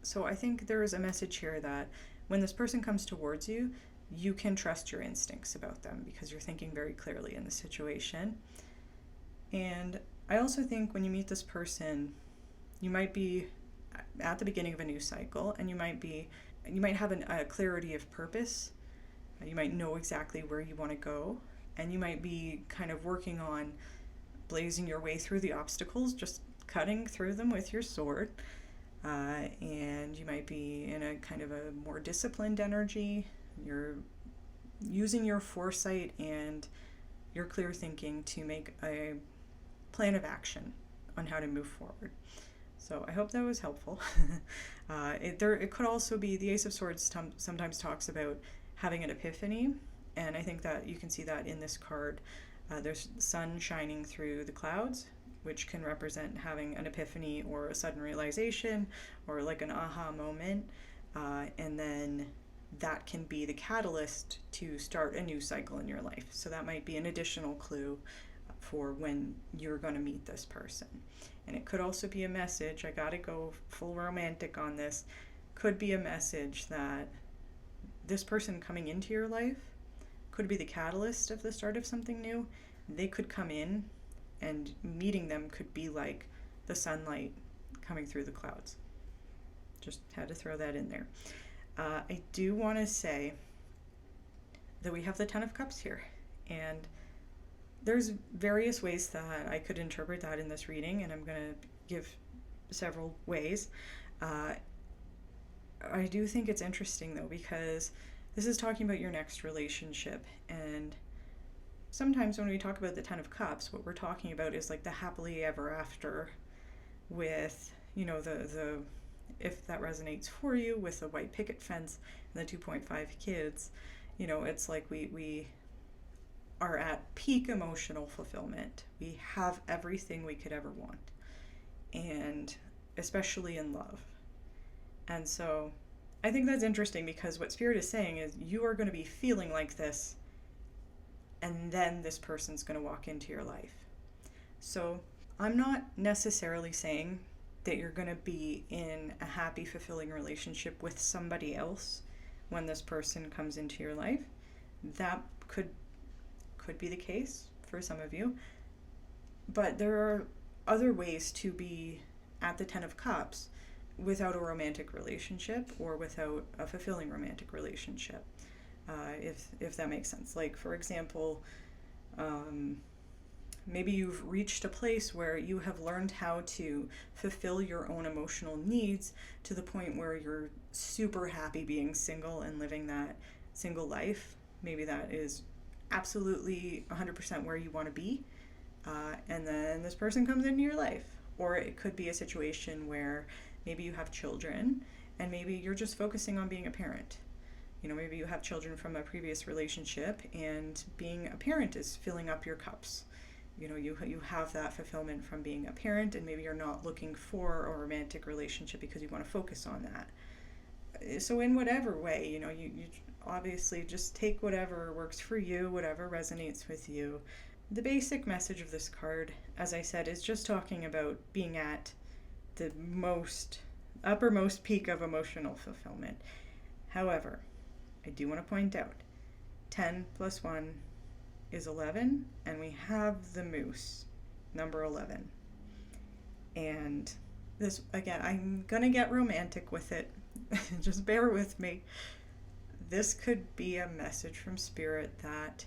so I think there is a message here that when this person comes towards you, you can trust your instincts about them because you're thinking very clearly in the situation. And I also think when you meet this person, you might be at the beginning of a new cycle, and you might have a clarity of purpose. You might know exactly where you want to go, and you might be kind of working on blazing your way through the obstacles, just cutting through them with your sword. And you might be in a kind of a more disciplined energy. You're using your foresight and your clear thinking to make a plan of action on how to move forward. So I hope that was helpful. It could also be the Ace of Swords sometimes talks about having an epiphany, and I think that you can see that in this card. There's sun shining through the clouds, which can represent having an epiphany or a sudden realization or like an aha moment, and then that can be the catalyst to start a new cycle in your life. So that might be an additional clue for when you're going to meet this person. And it could also be a message, I gotta go full romantic on this, could be a message that this person coming into your life could be the catalyst of the start of something new. They could come in, and meeting them could be like the sunlight coming through the clouds. Just had to throw that in there. I do want to say that we have the Ten of Cups here, and there's various ways that I could interpret that in this reading, and I'm going to give several ways. I do think it's interesting, though, because this is talking about your next relationship, and sometimes when we talk about the Ten of Cups, what we're talking about is like the happily ever after with, the if that resonates for you, with the white picket fence and the 2.5 kids. It's like we are at peak emotional fulfillment. We have everything we could ever want, and especially in love. And so I think that's interesting, because what Spirit is saying is you are going to be feeling like this, and then this person's going to walk into your life. So I'm not necessarily saying that you're going to be in a happy, fulfilling relationship with somebody else when this person comes into your life. That could could be the case for some of you. But there are other ways to be at the Ten of Cups without a romantic relationship or without a fulfilling romantic relationship, if that makes sense. Like, for example, maybe you've reached a place where you have learned how to fulfill your own emotional needs to the point where you're super happy being single and living that single life. Maybe that is absolutely 100% where you want to be. And then this person comes into your life. Or it could be a situation where maybe you have children and maybe you're just focusing on being a parent. You know, maybe you have children from a previous relationship and being a parent is filling up your cups. You know, you have that fulfillment from being a parent, and maybe you're not looking for a romantic relationship because you want to focus on that. So in whatever way, you know, you obviously just take whatever works for you, whatever resonates with you. The basic message of this card, as I said, is just talking about being at the uppermost peak of emotional fulfillment. However, I do want to point out 10 plus 1 is 11, and we have the moose, number 11. And this, again, I'm going to get romantic with it. Just bear with me. This could be a message from Spirit that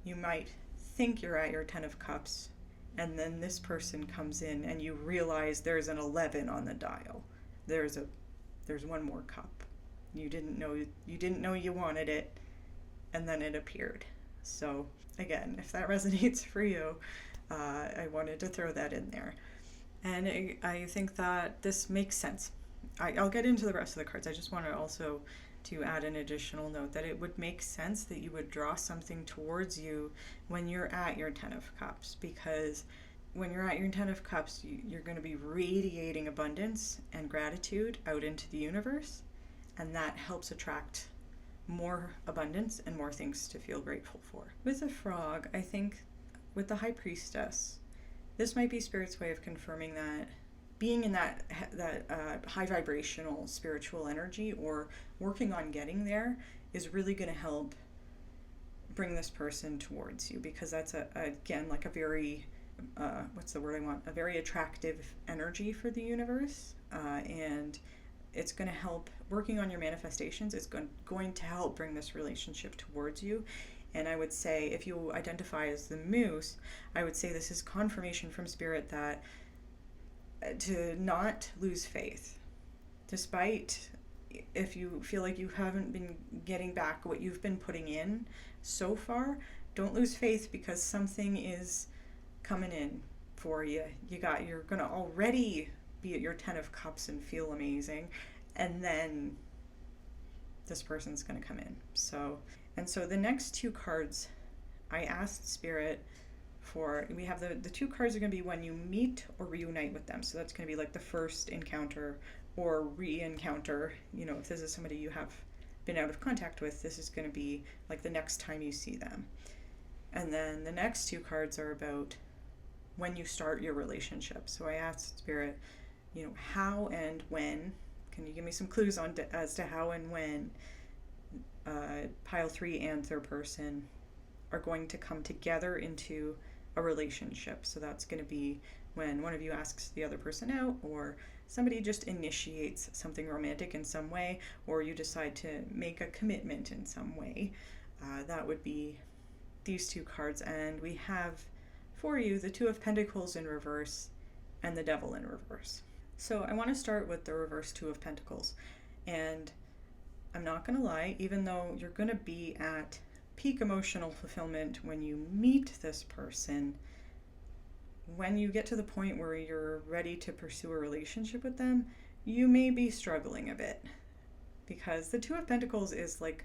you might think you're at your 10 of Cups, and then this person comes in and you realize there's an 11 on the dial. There's one more cup. You didn't know you wanted it, and then it appeared. So again, if that resonates for you, I wanted to throw that in there. And I think that this makes sense. I'll get into the rest of the cards. I just want to also to add an additional note that it would make sense that you would draw something towards you when you're at your 10 of Cups, because when you're at your 10 of Cups, you're going to be radiating abundance and gratitude out into the universe, and that helps attract more abundance and more things to feel grateful for. With the frog, I think with the High Priestess, this might be Spirit's way of confirming that being in that high vibrational spiritual energy or working on getting there is really going to help bring this person towards you, because that's again like a very what's the word I want? A very attractive energy for the universe, and it's going to help working on your manifestations. It's going to help bring this relationship towards you. And I would say, if you identify as the moose, I would say this is confirmation from Spirit that to not lose faith, despite if you feel like you haven't been getting back what you've been putting in so far. Don't lose faith, because something is coming in for you. You're going to already be at your 10 of Cups and feel amazing, and then this person's going to come in. So the next two cards, I asked Spirit for, we have the two cards are going to be when you meet or reunite with them. So that's going to be like the first encounter or re-encounter. You know, if this is somebody you have been out of contact with, this is going to be like the next time you see them. And then the next two cards are about when you start your relationship. So I asked Spirit, you know, how and when. Can you give me some clues as to how and when pile 3 and third person are going to come together into a relationship? So that's going to be when one of you asks the other person out, or somebody just initiates something romantic in some way, or you decide to make a commitment in some way. That would be these two cards. And we have for you the Two of Pentacles in reverse and the Devil in reverse. So I want to start with the reverse Two of Pentacles. And I'm not going to lie, even though you're going to be at peak emotional fulfillment when you meet this person, when you get to the point where you're ready to pursue a relationship with them, you may be struggling a bit, because the Two of Pentacles is like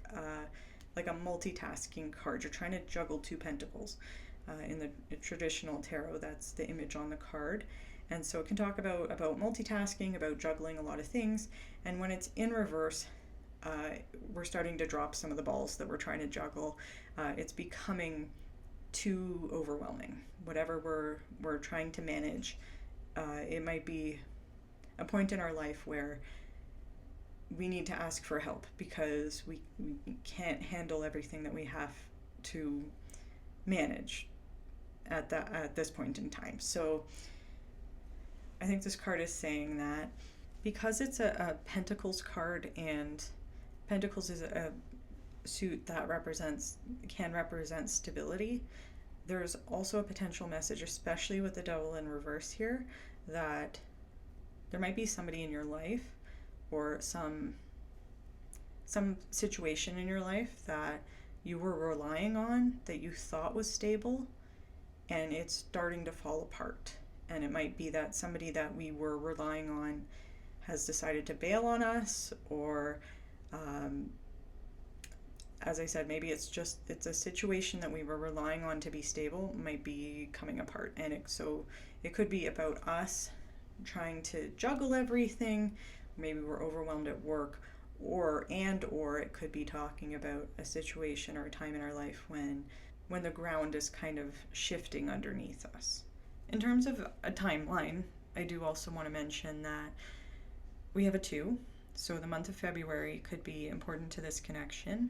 a multitasking card. You're trying to juggle two pentacles. In the traditional tarot, that's the image on the card. And so it can talk about multitasking, about juggling a lot of things. And when it's in reverse, we're starting to drop some of the balls that we're trying to juggle. It's becoming too overwhelming. Whatever we're trying to manage, it might be a point in our life where we need to ask for help, because we can't handle everything that we have to manage at this point in time. So I think this card is saying that because it's a Pentacles card, and Pentacles is a suit that can represent stability, there's also a potential message, especially with the Devil in reverse here, that there might be somebody in your life or some situation in your life that you were relying on, that you thought was stable, and it's starting to fall apart. And it might be that somebody that we were relying on has decided to bail on us, or as I said, maybe it's a situation that we were relying on to be stable might be coming apart. And so it could be about us trying to juggle everything. Maybe we're overwhelmed at work, or it could be talking about a situation or a time in our life when the ground is kind of shifting underneath us. In terms of a timeline, I do also want to mention that we have a 2, so the month of February could be important to this connection,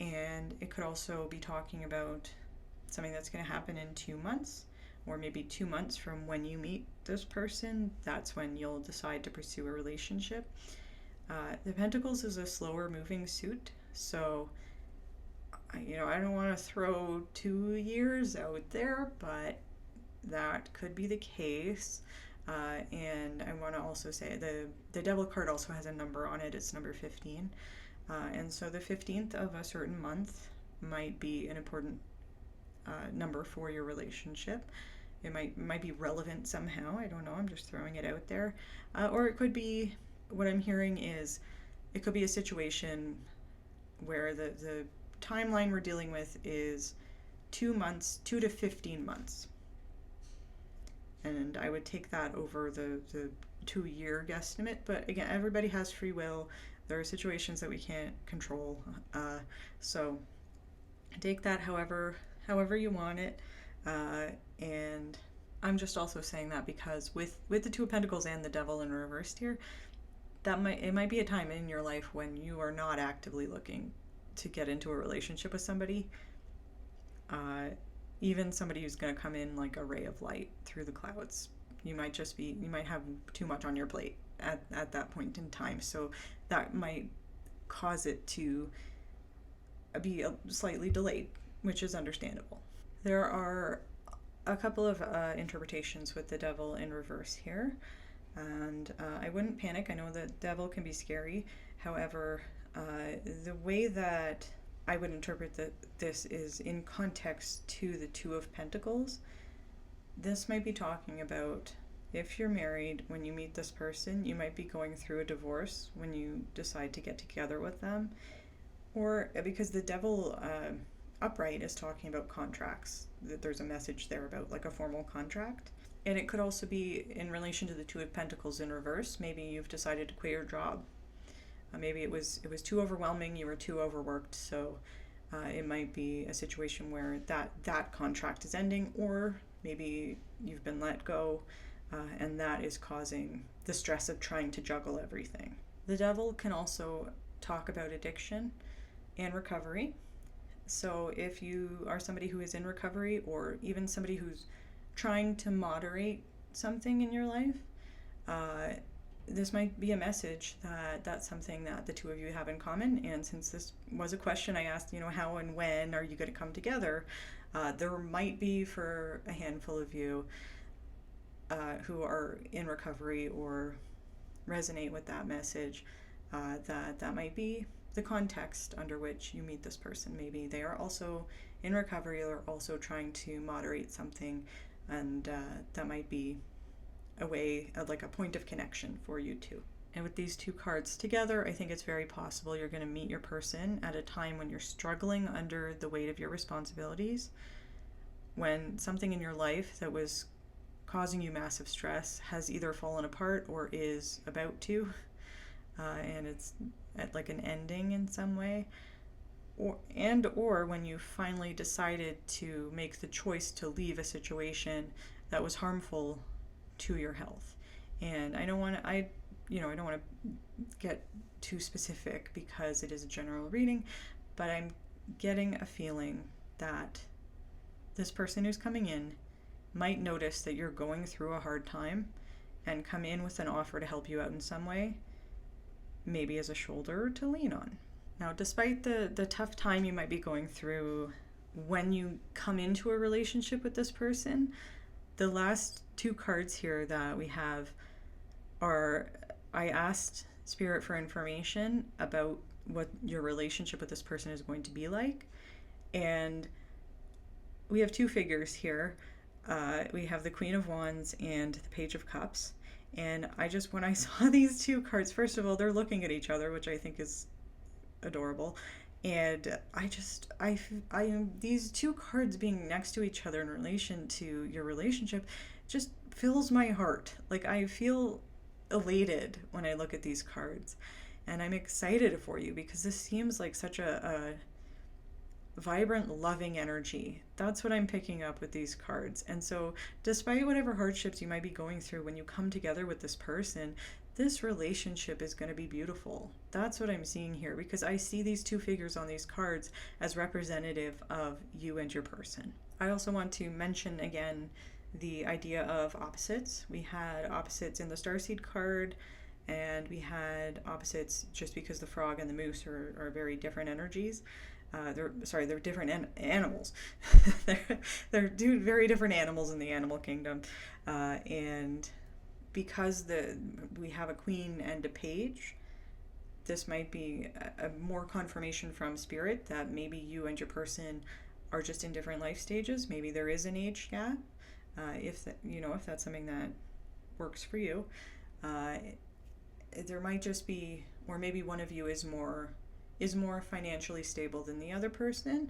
and it could also be talking about something that's going to happen in 2 months, or maybe 2 months from when you meet this person. That's when you'll decide to pursue a relationship. The Pentacles is a slower moving suit, so I don't want to throw 2 years out there, but that could be the case. And I want to also say the Devil card also has a number on it. It's number 15. And so the 15th of a certain month might be an important number for your relationship. It might be relevant somehow. I don't know. I'm just throwing it out there. Or it could be, what I'm hearing is, it could be a situation where the timeline we're dealing with is 2 to 15 months. And I would take that over the 2-year guesstimate. But again, everybody has free will. There are situations that we can't control. So take that however you want it. And I'm just also saying that because with the 2 of Pentacles and the Devil in reverse here, it might be a time in your life when you are not actively looking to get into a relationship with somebody. Even somebody who's going to come in like a ray of light through the clouds. You might have too much on your plate at that point in time. So that might cause it to be slightly delayed, which is understandable. There are a couple of interpretations with the Devil in reverse here. And I wouldn't panic. I know the Devil can be scary. However, the way that I would interpret this is in context to the 2 of Pentacles. This might be talking about, if you're married, when you meet this person, you might be going through a divorce when you decide to get together with them. Or because the Devil upright is talking about contracts. There's a message there about like a formal contract. And it could also be in relation to the 2 of Pentacles in reverse. Maybe you've decided to quit your job. Maybe it was too overwhelming, you were too overworked, so it might be a situation where that contract is ending, or maybe you've been let go, and that is causing the stress of trying to juggle everything. The Devil can also talk about addiction and recovery. So if you are somebody who is in recovery, or even somebody who's trying to moderate something in your life, this might be a message that that's something that the 2 of you have in common. And since this was a question I asked, how and when are you going to come together, there might be, for a handful of you who are in recovery or resonate with that message, that might be the context under which you meet this person. Maybe they are also in recovery or also trying to moderate something, and that might be a way, like a point of connection for you two. And with these 2 cards together, I think it's very possible you're going to meet your person at a time when you're struggling under the weight of your responsibilities, when something in your life that was causing you massive stress has either fallen apart or is about to, and it's at like an ending in some way, or when you finally decided to make the choice to leave a situation that was harmful to your health. And I don't want to get too specific because it is a general reading, but I'm getting a feeling that This person who's coming in might notice that you're going through a hard time and come in with an offer to help you out in some way, maybe as a shoulder to lean on. Now, despite the tough time you might be going through when you come into a relationship with this person, the last two cards here that we have are, I asked Spirit for information about what your relationship with this person is going to be like. And we have two figures here. We have the Queen of Wands and the Page of Cups. And when I saw these two cards, first of all, they're looking at each other, which I think is adorable. And these two cards being next to each other in relation to your relationship just fills my heart. Like, I feel elated when I look at these cards. And I'm excited for you because this seems like such a vibrant, loving energy. That's what I'm picking up with these cards. And so despite whatever hardships you might be going through, when you come together with this person, this relationship is going to be beautiful. That's what I'm seeing here, because I see these two figures on these cards as representative of you and your person. I also want to mention again the idea of opposites. We had opposites in the Starseed card, and we had opposites just because the frog and the moose are very different energies. They're different animals. they're very different animals in the animal kingdom. And because we have a queen and a page, this might be a more confirmation from Spirit that maybe you and your person are just in different life stages. Maybe there is an age gap. If that's something that works for you, there might just be, or maybe one of you is more financially stable than the other person,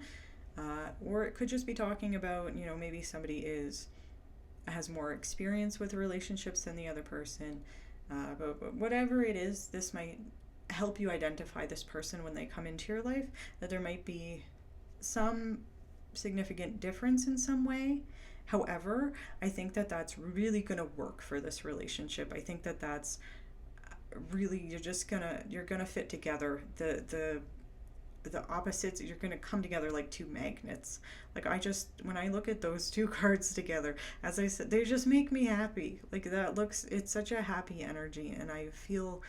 or it could just be talking about, maybe somebody has more experience with relationships than the other person. But whatever it is, this might help you identify this person when they come into your life, that there might be some significant difference in some way. However, I think that that's really going to work for this relationship. I think that that's really, you're gonna fit together. The opposites, you're gonna come together like two magnets. Like, when I look at those two cards together, as I said, they just make me happy. Like, it's such a happy energy, and I feel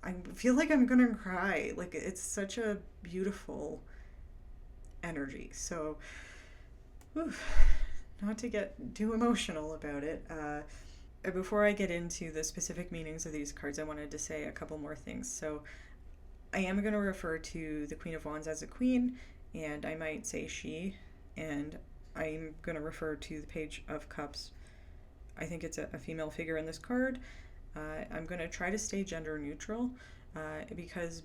like I'm gonna cry. Like, it's such a beautiful energy. So, not to get too emotional about it, before I get into the specific meanings of these cards, I wanted to say a couple more things. So I am going to refer to the Queen of Wands as a queen, and I might say she, and I'm going to refer to the Page of Cups. I think it's a female figure in this card. I'm going to try to stay gender neutral, because,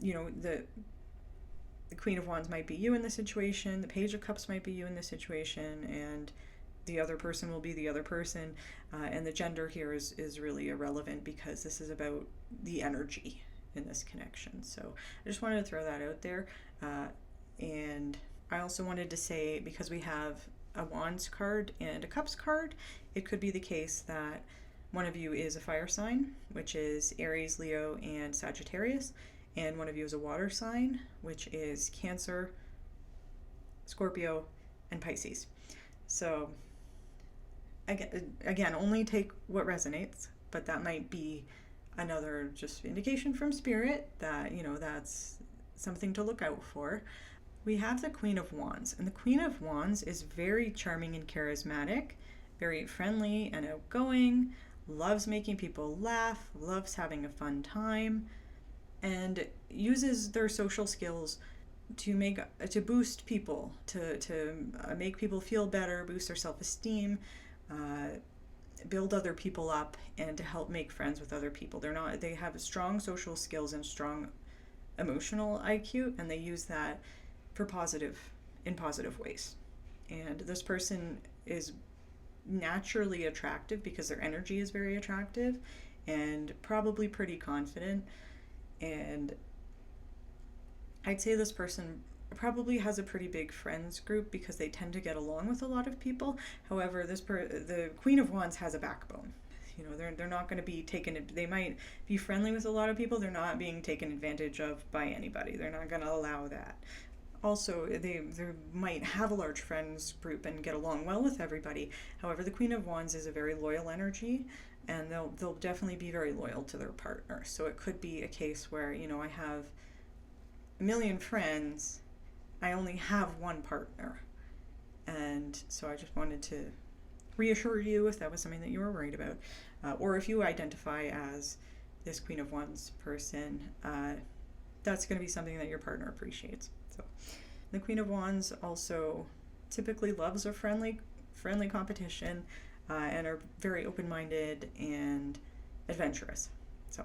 the Queen of Wands might be you in this situation, the Page of Cups might be you in this situation, and the other person will be the other person, and the gender here is really irrelevant, because this is about the energy in this connection. So I just wanted to throw that out there. And I also wanted to say, because we have a Wands card and a Cups card, it could be the case that one of you is a fire sign, which is Aries, Leo, and Sagittarius, and one of you is a water sign, which is Cancer, Scorpio, and Pisces. So again, only take what resonates, but that might be another just indication from Spirit that, that's something to look out for. We have the Queen of Wands, and the Queen of Wands is very charming and charismatic, very friendly and outgoing, loves making people laugh, loves having a fun time, and uses their social skills to boost people, to make people feel better, boost their self-esteem, build other people up, and to help make friends with other people. They have strong social skills and strong emotional IQ, and they use that in positive ways. And this person is naturally attractive because their energy is very attractive and probably pretty confident. And I'd say this person probably has a pretty big friends group because they tend to get along with a lot of people. However, the Queen of Wands has a backbone. They're not going to be they might be friendly with a lot of people. They're not being taken advantage of by anybody. They're not going to allow that. Also, they might have a large friends group and get along well with everybody. However, the Queen of Wands is a very loyal energy, and they'll definitely be very loyal to their partner. So it could be a case where, I have a million friends, I only have one partner. And so I just wanted to reassure you if that was something that you were worried about. Or if you identify as this Queen of Wands person, that's going to be something that your partner appreciates. So the Queen of Wands also typically loves a friendly competition, and are very open-minded and adventurous. So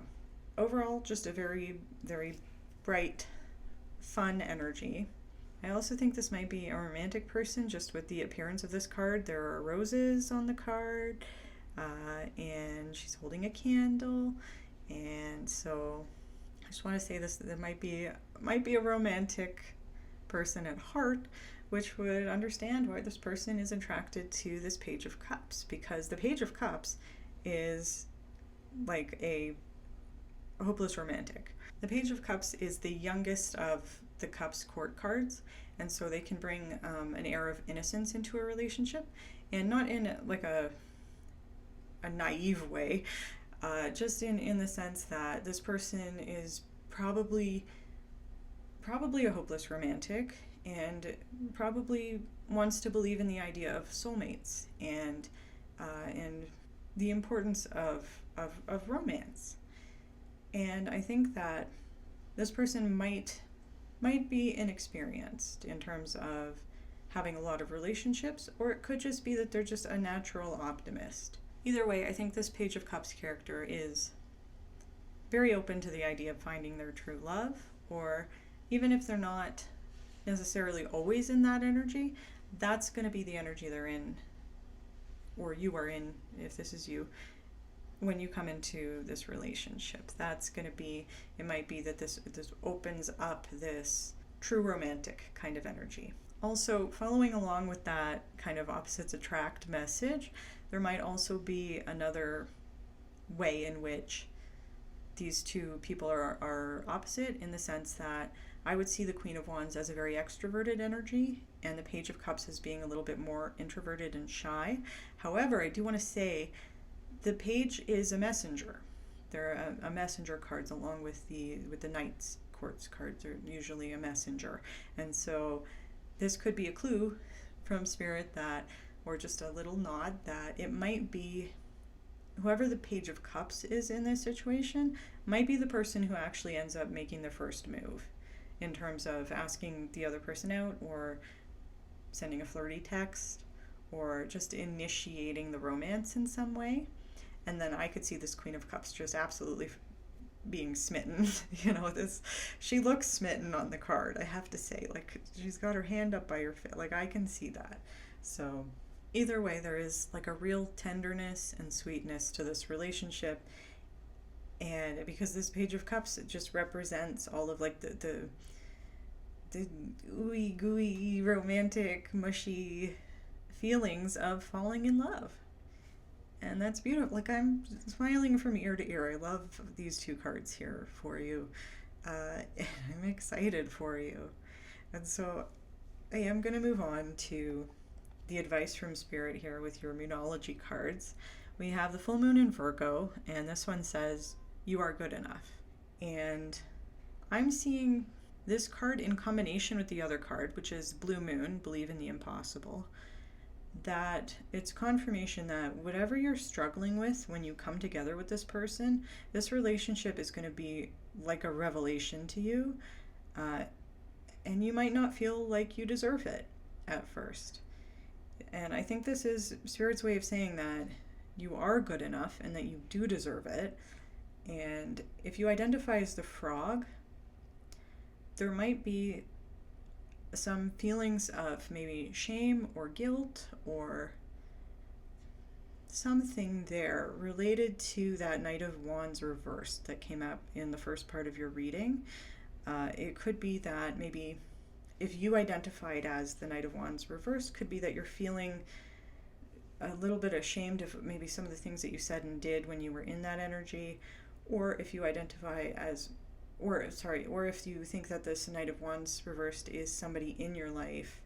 overall, just a very, very bright, fun energy. I also think this might be a romantic person just with the appearance of this card. There are roses on the card, and she's holding a candle. And so I just want to say this, there might be a romantic person at heart, which would understand why this person is attracted to this Page of Cups, because the Page of Cups is like a hopeless romantic. The Page of Cups is the youngest of the Cups court cards, and so they can bring an air of innocence into a relationship, and not in like a naive way, just in the sense that this person is probably a hopeless romantic, and probably wants to believe in the idea of soulmates and the importance of romance. And I think that this person might be inexperienced in terms of having a lot of relationships, or it could just be that they're just a natural optimist. Either way, I think this Page of Cups character is very open to the idea of finding their true love, or even if they're not necessarily always in that energy, that's going to be the energy they're in, or you are in, if this is you, when you come into this relationship. That's going to be, it might be that this opens up this true romantic kind of energy. Also, following along with that kind of opposites attract message, there might also be another way in which these two people are opposite, in the sense that I would see the Queen of Wands as a very extroverted energy, and the Page of Cups as being a little bit more introverted and shy. However, I do want to say the Page is a messenger. They're a messenger cards, along with the Knight's Courts cards are usually a messenger. And so this could be a clue from Spirit that, or just a little nod that it might be whoever the Page of Cups is in this situation might be the person who actually ends up making the first move in terms of asking the other person out, or sending a flirty text, or just initiating the romance in some way. And then I could see this Queen of Cups just absolutely being smitten. She looks smitten on the card, I have to say. Like, she's got her hand up by her face. Like, I can see that. So either way, there is like a real tenderness and sweetness to this relationship. And because this Page of Cups, it just represents all of like the ooey gooey romantic mushy feelings of falling in love. And that's beautiful. Like, I'm smiling from ear to ear. I love these two cards here for you. I'm excited for you. And so I am going to move on to the advice from Spirit here with your Moonology cards. We have the full moon in Virgo, and this one says, "You are good enough." And I'm seeing this card in combination with the other card, which is Blue Moon, Believe in the Impossible, that it's confirmation that whatever you're struggling with when you come together with this person, this relationship is going to be like a revelation to you, and you might not feel like you deserve it at first. And I think this is Spirit's way of saying that you are good enough and that you do deserve it. And if you identify as the frog, there might be some feelings of maybe shame or guilt or something there related to that Knight of Wands reversed that came up in the first part of your reading. It could be that maybe if you identified as the Knight of Wands reversed, could be that you're feeling a little bit ashamed of maybe some of the things that you said and did when you were in that energy. Or if you identify as, or if you think that this Knight of Wands reversed is somebody in your life,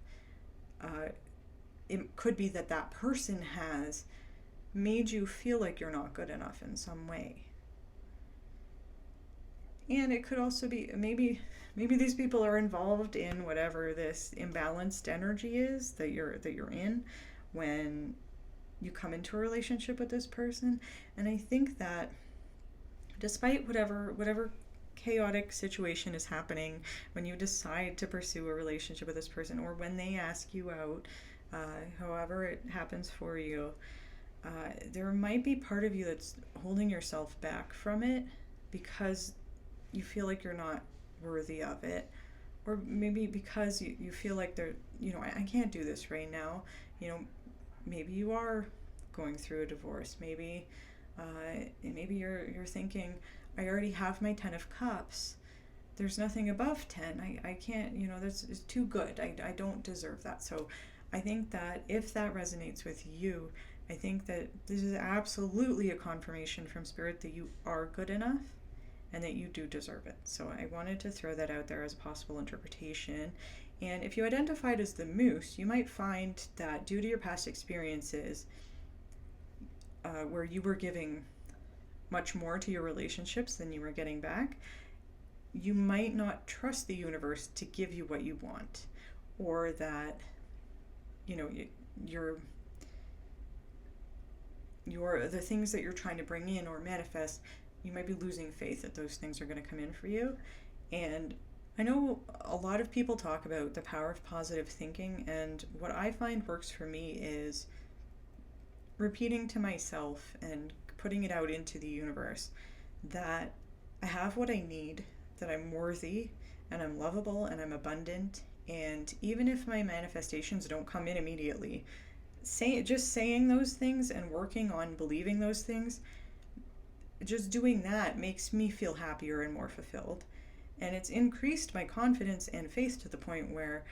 it could be that that person has made you feel like you're not good enough in some way. And it could also be maybe these people are involved in whatever this imbalanced energy is that you're in when you come into a relationship with this person. And I think that despite whatever chaotic situation is happening when you decide to pursue a relationship with this person, or when they ask you out, however it happens for you, there might be part of you that's holding yourself back from it because you feel like you're not worthy of it, or maybe because you feel like I can't do this right now. Maybe you are going through a divorce. Maybe you're thinking, I already have my 10 of Cups. There's nothing above 10. I can't, that's it's too good. I don't deserve that. So I think that if that resonates with you, I think that this is absolutely a confirmation from Spirit that you are good enough and that you do deserve it. So I wanted to throw that out there as a possible interpretation. And if you identified as the Moose, you might find that due to your past experiences, where you were giving much more to your relationships than you were getting back, you might not trust the universe to give you what you want, or that the things that you're trying to bring in or manifest, you might be losing faith that those things are going to come in for you. And I know a lot of people talk about the power of positive thinking, and what I find works for me is repeating to myself and putting it out into the universe that I have what I need, that I'm worthy and I'm lovable and I'm abundant. And even if my manifestations don't come in immediately, just saying those things and working on believing those things, just doing that makes me feel happier and more fulfilled. And it's increased my confidence and faith to the point where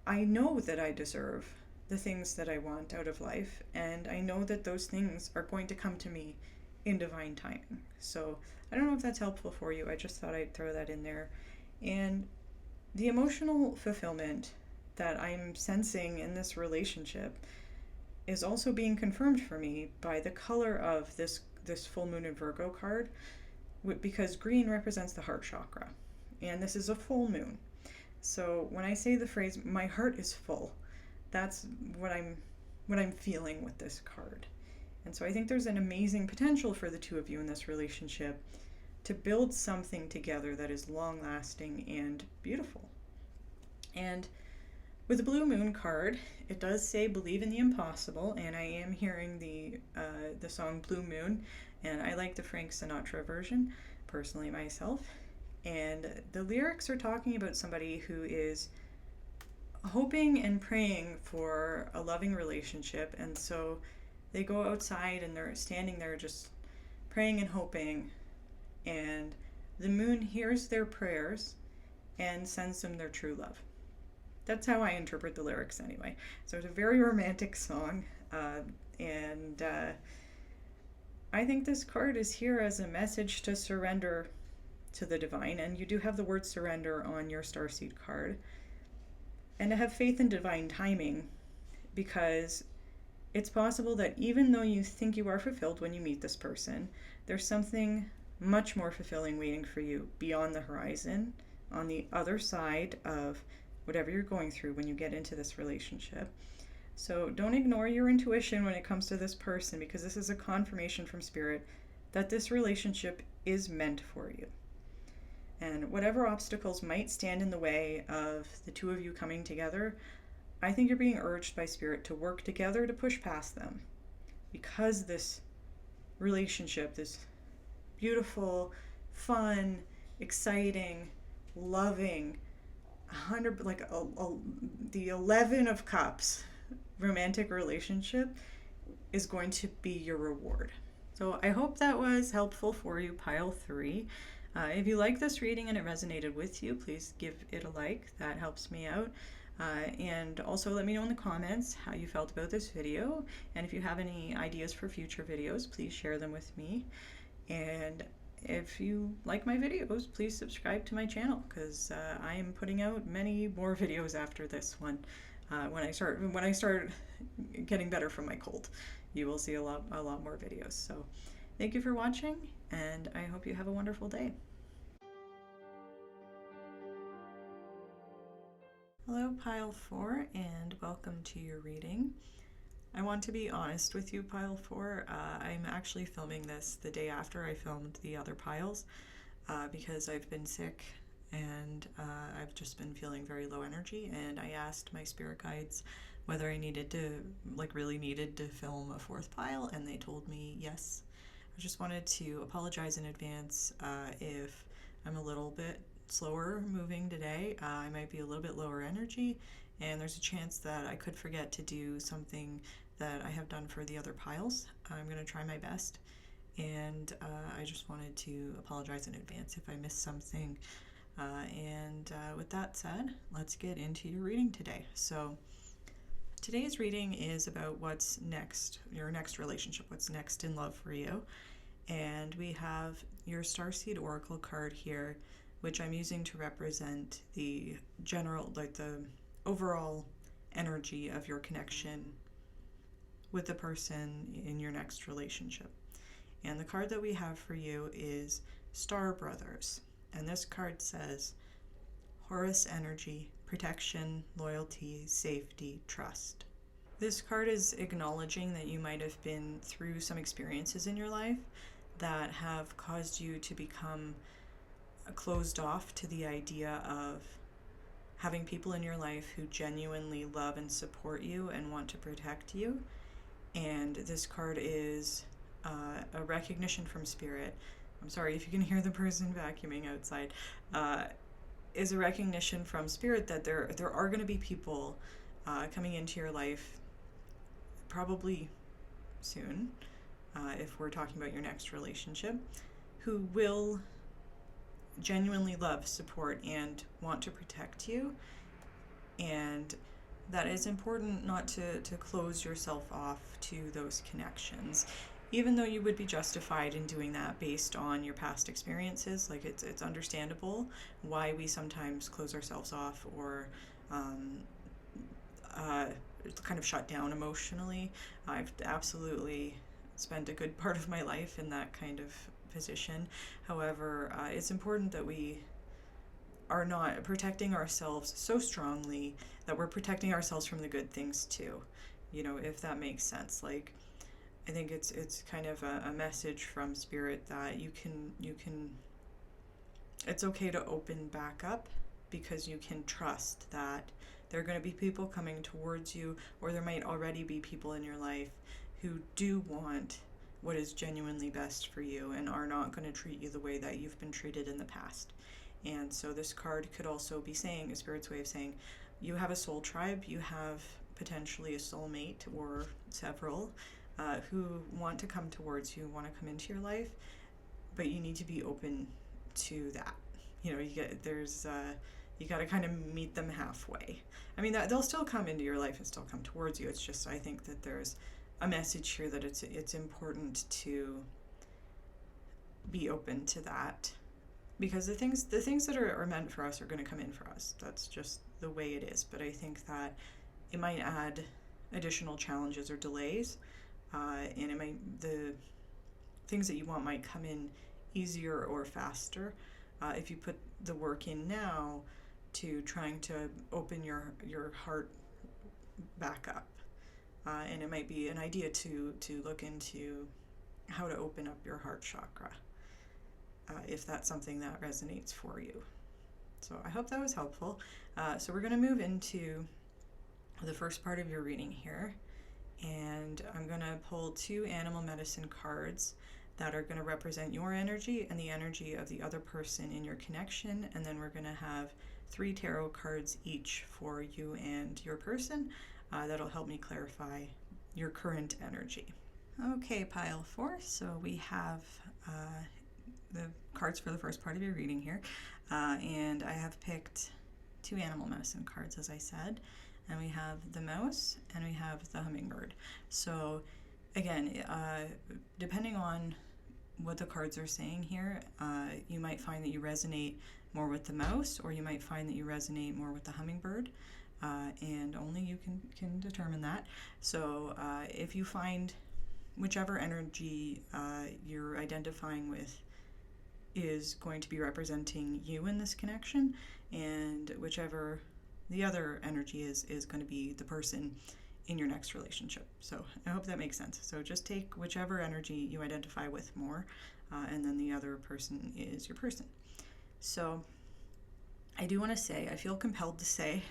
I know that I deserve the things that I want out of life, and I know that those things are going to come to me in divine timing. So I don't know if that's helpful for you. I just thought I'd throw that in there. And the emotional fulfillment that I'm sensing in this relationship is also being confirmed for me by the color of this full moon in Virgo card, because green represents the heart chakra, and this is a full moon. So when I say the phrase, my heart is full, that's what I'm feeling with this card. And so I think there's an amazing potential for the two of you in this relationship to build something together that is long-lasting and beautiful. And with the blue moon card, it does say believe in the impossible, and I am hearing the song Blue Moon, and I like the Frank Sinatra version, personally myself. And the lyrics are talking about somebody who is hoping and praying for a loving relationship, and so they go outside and they're standing there just praying and hoping, and the moon hears their prayers and sends them their true love. That's how I interpret the lyrics anyway. So it's a very romantic song, and I think this card is here as a message to surrender to the divine, and you do have the word surrender on your Starseed card, and to have faith in divine timing, because it's possible that even though you think you are fulfilled when you meet this person, there's something much more fulfilling waiting for you beyond the horizon, on the other side of whatever you're going through when you get into this relationship. So don't ignore your intuition when it comes to this person, because this is a confirmation from Spirit that this relationship is meant for you. And whatever obstacles might stand in the way of the two of you coming together, I think you're being urged by Spirit to work together to push past them, because this relationship, this beautiful, fun, exciting, loving, the 11 of Cups romantic relationship is going to be your reward. So I hope that was helpful for you, pile 3. If you like this reading and it resonated with you, please give it a like. That helps me out. And also let me know in the comments how you felt about this video. And if you have any ideas for future videos, please share them with me. And if you like my videos, please subscribe to my channel, because I am putting out many more videos after this one. When I start getting better from my cold, you will see a lot more videos. So thank you for watching, and I hope you have a wonderful day. Hello, Pile 4, and welcome to your reading. I want to be honest with you, Pile 4. I'm actually filming this the day after I filmed the other piles, because I've been sick and I've just been feeling very low energy, and I asked my spirit guides whether I needed to, really needed to film a fourth pile, and they told me yes. I just wanted to apologize in advance if I'm a little bit slower moving today. I might be a little bit lower energy, and there's a chance that I could forget to do something that I have done for the other piles. I'm going to try my best, and I just wanted to apologize in advance if I missed something. With that said, let's get into your reading today. So today's reading is about what's next, your next relationship, what's next in love for you. And we have your Starseed Oracle card here, which I'm using to represent the general, the overall energy of your connection with the person in your next relationship. And the card that we have for you is Star Brothers. And this card says Horus energy, protection, loyalty, safety, trust. This card is acknowledging that you might have been through some experiences in your life that have caused you to become closed off to the idea of having people in your life who genuinely love and support you and want to protect you. And this card is a recognition from Spirit. I'm sorry if you can hear the person vacuuming outside. Is a recognition from Spirit that there are going to be people coming into your life probably soon, if we're talking about your next relationship, who will genuinely love, support, and want to protect you. And that it's important not to close yourself off to those connections, even though you would be justified in doing that based on your past experiences. Like, it's understandable why we sometimes close ourselves off or kind of shut down emotionally. I've absolutely spent a good part of my life in that kind of position. However, it's important that we are not protecting ourselves so strongly that we're protecting ourselves from the good things too, if that makes sense. Like, I think it's kind of a message from Spirit that you can it's okay to open back up, because you can trust that there are going to be people coming towards you, or there might already be people in your life who do want what is genuinely best for you and are not going to treat you the way that you've been treated in the past. And so this card could also be saying, a Spirit's way of saying, you have a soul tribe, you have potentially a soulmate or several who want to come towards you, want to come into your life, but you need to be open to that. You got to kind of meet them halfway. I mean, that they'll still come into your life and still come towards you. It's just, I think that there's a message here that it's important to be open to that, because the things that are meant for us are going to come in for us. That's just the way it is. But I think that it might add additional challenges or delays, and the things that you want might come in easier or faster if you put the work in now to trying to open your heart back up. And it might be an idea to look into how to open up your heart chakra, if that's something that resonates for you. So I hope that was helpful. So we're going to move into the first part of your reading here, and I'm going to pull 2 animal medicine cards that are going to represent your energy and the energy of the other person in your connection, and then we're going to have 3 tarot cards each for you and your person that'll help me clarify your current energy. Okay, pile 4, so we have the cards for the first part of your reading here, and I have picked 2 animal medicine cards, as I said, and we have the mouse and we have the hummingbird. So again, depending on what the cards are saying here. You might find that you resonate more with the mouse, or you might find that you resonate more with the hummingbird, and only you can determine that. So if you find whichever energy you're identifying with is going to be representing you in this connection, and whichever the other energy is going to be the person in your next relationship. So I hope that makes sense. So just take whichever energy you identify with more, and then the other person is your person. So I do want to say, I feel compelled to say,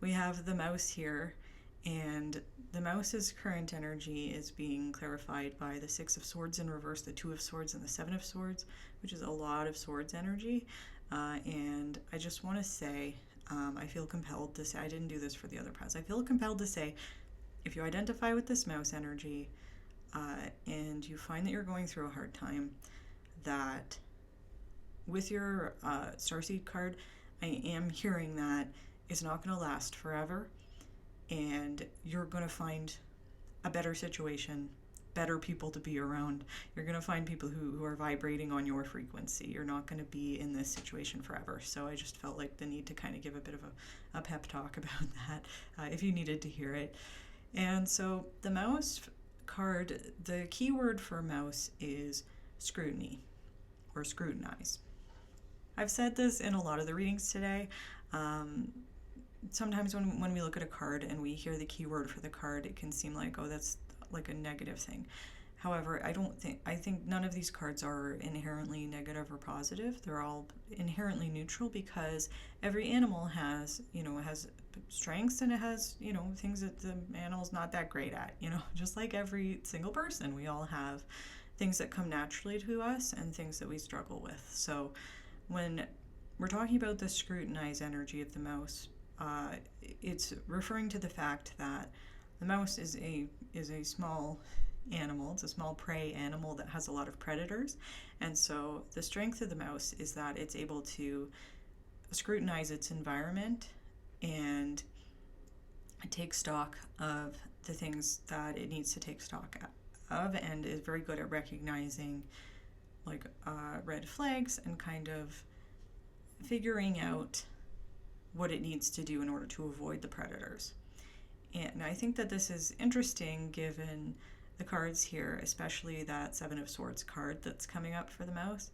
we have the mouse here, and the mouse's current energy is being clarified by the Six of Swords in reverse, the Two of Swords, and the Seven of Swords, which is a lot of swords energy. And I just want to say, I feel compelled to say, I didn't do this for the other press, I feel compelled to say, if you identify with this mouse energy, and you find that you're going through a hard time, that with your Starseed card, I am hearing that it's not going to last forever, and you're going to find a better situation, better people to be around. You're going to find people who are vibrating on your frequency. You're not going to be in this situation forever. So I just felt like the need to kind of give a bit of a pep talk about that, if you needed to hear it. And so the mouse card, the key word for mouse is scrutiny, or scrutinize. I've said this in a lot of the readings today. Sometimes when we look at a card and we hear the keyword for the card, it can seem like, oh, that's like a negative thing. However, I think none of these cards are inherently negative or positive. They're all inherently neutral, because every animal has strengths, and it has, things that the animal's not that great at, just like every single person. We all have things that come naturally to us and things that we struggle with. So when we're talking about the scrutinized energy of the mouse, it's referring to the fact that the mouse is a small animal. It's a small prey animal that has a lot of predators, and so the strength of the mouse is that it's able to scrutinize its environment and take stock of the things that it needs to take stock of, and is very good at recognizing red flags and kind of figuring out what it needs to do in order to avoid the predators. And I think that this is interesting given the cards here, especially that Seven of Swords card that's coming up for the mouse.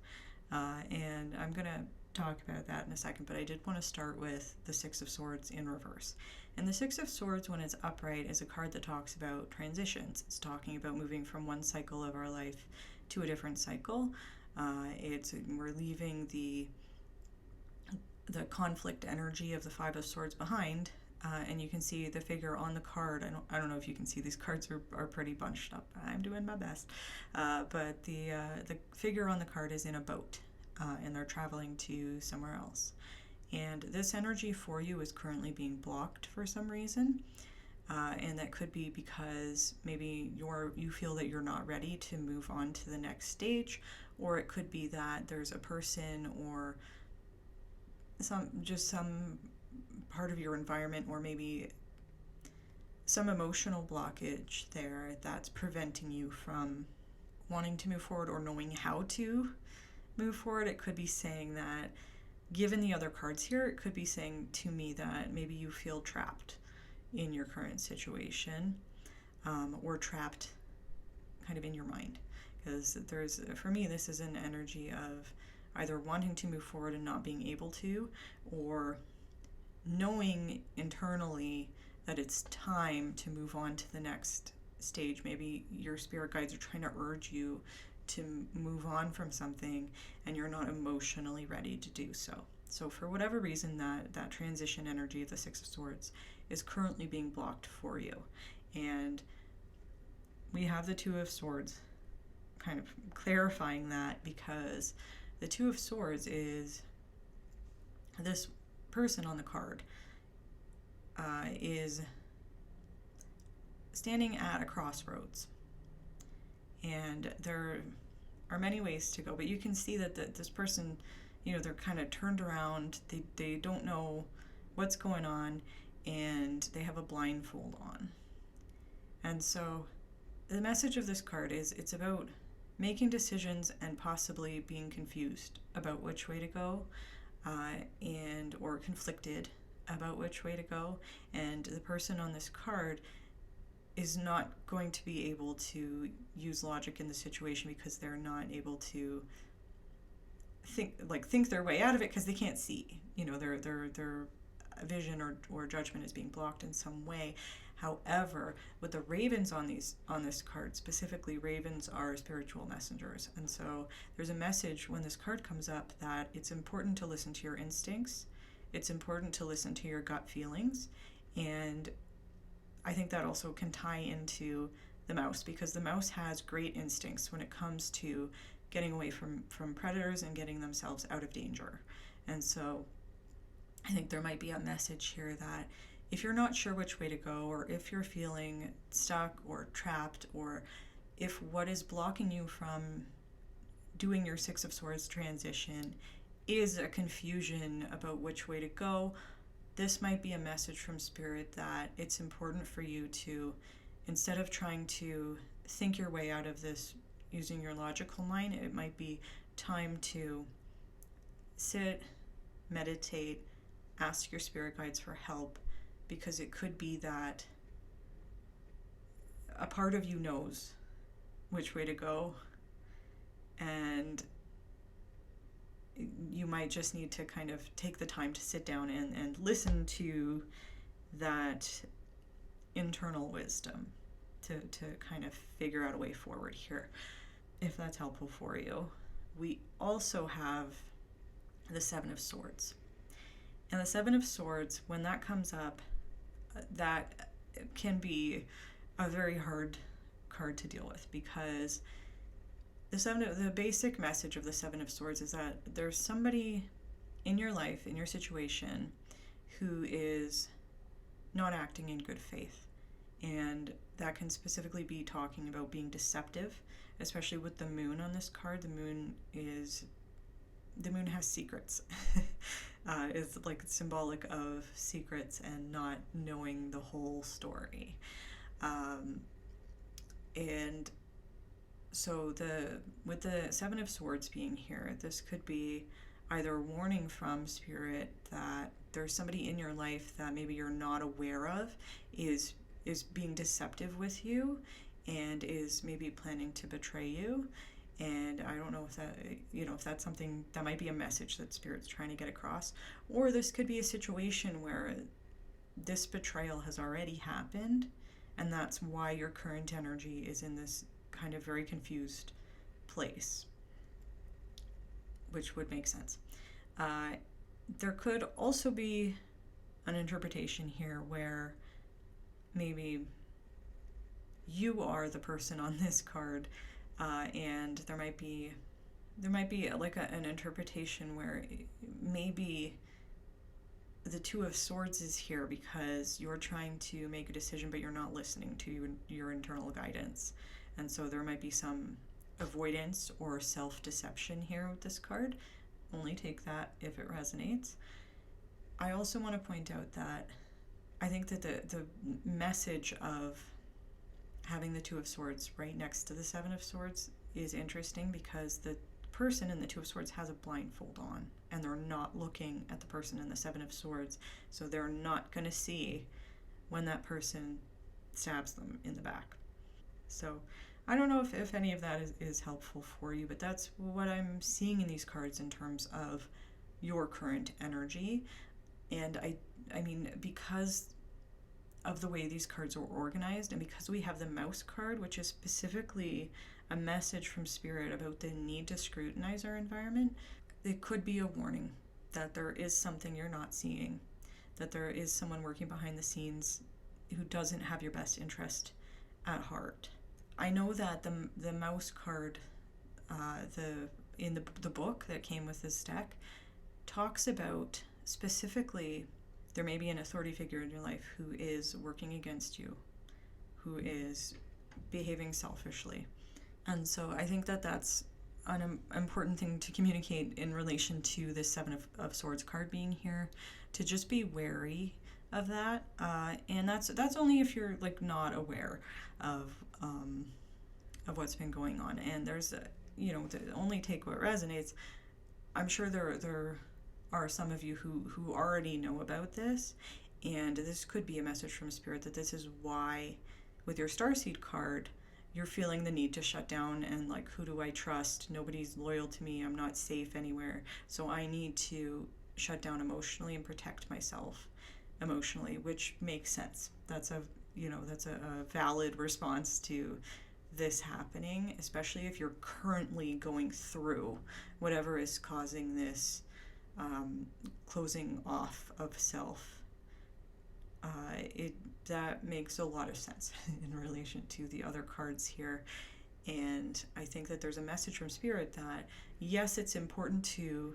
And I'm going to talk about that in a second, but I did want to start with the Six of Swords in reverse. And the Six of Swords, when it's upright, is a card that talks about transitions. It's talking about moving from one cycle of our life to a different cycle. We're leaving the conflict energy of the Five of Swords behind, and you can see the figure on the card. I don't know if you can see, these cards are pretty bunched up. I'm doing my best, but the figure on the card is in a boat, and they're traveling to somewhere else. And this energy for you is currently being blocked for some reason, and that could be because maybe you feel that you're not ready to move on to the next stage, or it could be that there's a person or some part of your environment, or maybe some emotional blockage there that's preventing you from wanting to move forward or knowing how to move forward. It could be saying that, given the other cards here, it could be saying to me that maybe you feel trapped in your current situation, or trapped kind of in your mind, because for me, this is an energy of either wanting to move forward and not being able to, or knowing internally that it's time to move on to the next stage. Maybe your spirit guides are trying to urge you to move on from something, and you're not emotionally ready to do so. So for whatever reason, that transition energy of the Six of Swords is currently being blocked for you. And we have the Two of Swords kind of clarifying that, because the Two of Swords is this person on the card is standing at a crossroads, and there are many ways to go, but you can see that this person, they're kind of turned around, they don't know what's going on, and they have a blindfold on. And so the message of this card is, it's about making decisions and possibly being confused about which way to go, and or conflicted about which way to go. And the person on this card is not going to be able to use logic in the situation because they're not able to think their way out of it because they can't see. Their vision or judgment is being blocked in some way. However, with the ravens on this card specifically, ravens are spiritual messengers, and so there's a message when this card comes up that it's important to listen to your instincts. It's important to listen to your gut feelings, and I think that also can tie into the mouse, because the mouse has great instincts when it comes to getting away from predators and getting themselves out of danger. And so I think there might be a message here that if you're not sure which way to go, or if you're feeling stuck or trapped, or if what is blocking you from doing your Six of Swords transition is a confusion about which way to go, this might be a message from Spirit that it's important for you to, instead of trying to think your way out of this using your logical mind, it might be time to sit, meditate, ask your spirit guides for help, because it could be that a part of you knows which way to go, and you might just need to kind of take the time to sit down and listen to that internal wisdom to kind of figure out a way forward here, if that's helpful for you. We also have the Seven of Swords. And the Seven of Swords, when that comes up, that can be a very hard card to deal with, because the basic message of the Seven of Swords is that there's somebody in your life, in your situation, who is not acting in good faith. And that can specifically be talking about being deceptive, especially with the moon on this card. The moon has secrets. It's like symbolic of secrets and not knowing the whole story. And so with the Seven of Swords being here, this could be either a warning from Spirit that there's somebody in your life that maybe you're not aware of is being deceptive with you and is maybe planning to betray you. And I don't know if that's something that might be a message that Spirit's trying to get across. Or this could be a situation where this betrayal has already happened, and that's why your current energy is in this kind of very confused place, which would make sense. There could also be an interpretation here where maybe you are the person on this card, and there might be like an interpretation where maybe the Two of Swords is here because you're trying to make a decision but you're not listening to your internal guidance, and so there might be some avoidance or self-deception here with this card. Only take that if it resonates. I also want to point out that I think that the message of having the Two of Swords right next to the Seven of Swords is interesting, because the person in the Two of Swords has a blindfold on and they're not looking at the person in the Seven of Swords, so they're not going to see when that person stabs them in the back. So I don't know if any of that is helpful for you, but that's what I'm seeing in these cards in terms of your current energy. And I mean, because of the way these cards are organized, and because we have the mouse card, which is specifically a message from Spirit about the need to scrutinize our environment, it could be a warning that there is something you're not seeing, that there is someone working behind the scenes who doesn't have your best interest at heart. I know that the mouse card, in the book that came with this deck, talks about specifically there may be an authority figure in your life who is working against you, who is behaving selfishly. And so I think that that's an important thing to communicate in relation to this Seven of Swords card being here, to just be wary of that. And that's only if you're like not aware of of what's been going on. And there's, to only take what resonates. I'm sure there are some of you who already know about this, and this could be a message from Spirit that this is why, with your Starseed card, you're feeling the need to shut down and like, who do I trust? Nobody's loyal to me. I'm not safe anywhere. So I need to shut down emotionally and protect myself emotionally, which makes sense. That's a valid response to this happening, especially if you're currently going through whatever is causing this closing off of self. That makes a lot of sense in relation to the other cards here. And I think that there's a message from Spirit that, yes, it's important to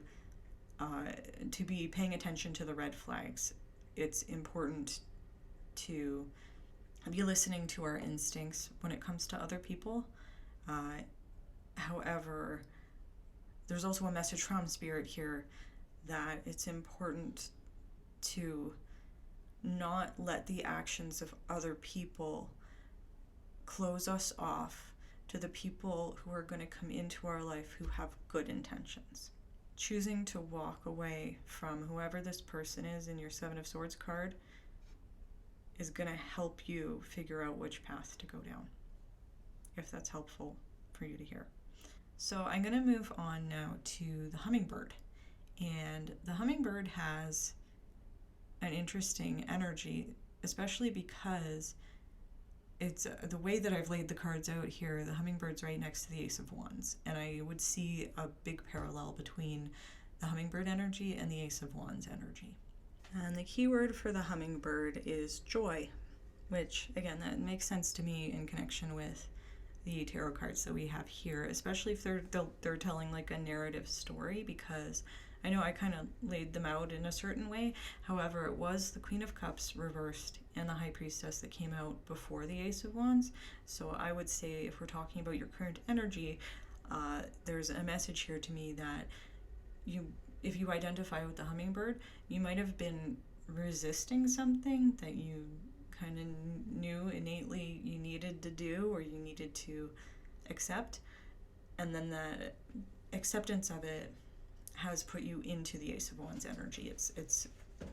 be paying attention to the red flags. It's important to be listening to our instincts when it comes to other people. However, there's also a message from Spirit here that it's important to not let the actions of other people close us off to the people who are going to come into our life who have good intentions. Choosing to walk away from whoever this person is in your Seven of Swords card is going to help you figure out which path to go down, if that's helpful for you to hear. So I'm going to move on now to the hummingbird. And the hummingbird has an interesting energy, especially because it's the way that I've laid the cards out here. The hummingbird's right next to the Ace of Wands, and I would see a big parallel between the hummingbird energy and the Ace of Wands energy. And the key word for the hummingbird is joy, which, again, that makes sense to me in connection with the tarot cards that we have here, especially if they're telling like a narrative story, because I know I kind of laid them out in a certain way. However, it was the Queen of Cups reversed and the High Priestess that came out before the Ace of Wands. So I would say, if we're talking about your current energy, there's a message here to me that if you identify with the hummingbird, you might have been resisting something that you kind of knew innately you needed to do or you needed to accept. And then the acceptance of it has put you into the Ace of Wands energy. It's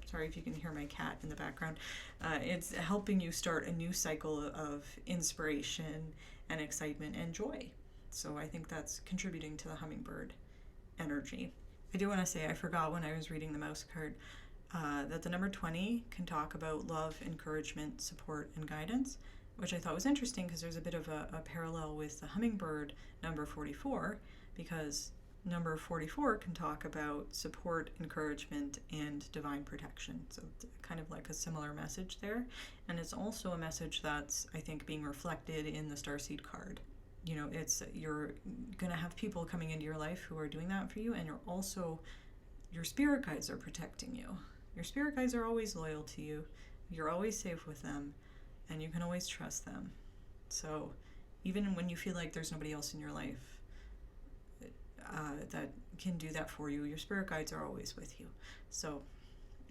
sorry if you can hear my cat in the background. It's helping you start a new cycle of inspiration and excitement and joy. So I think that's contributing to the hummingbird energy. I do want to say, I forgot when I was reading the mouse card, that the number 20 can talk about love, encouragement, support, and guidance, which I thought was interesting because there's a bit of a parallel with the hummingbird number 44, because number 44 can talk about support, encouragement, and divine protection. So kind of like a similar message there. And it's also a message that's, I think, being reflected in the Starseed card. You're going to have people coming into your life who are doing that for you, and your spirit guides are protecting you. Your spirit guides are always loyal to you. You're always safe with them, and you can always trust them. So even when you feel like there's nobody else in your life that can do that for you, your spirit guides are always with you. So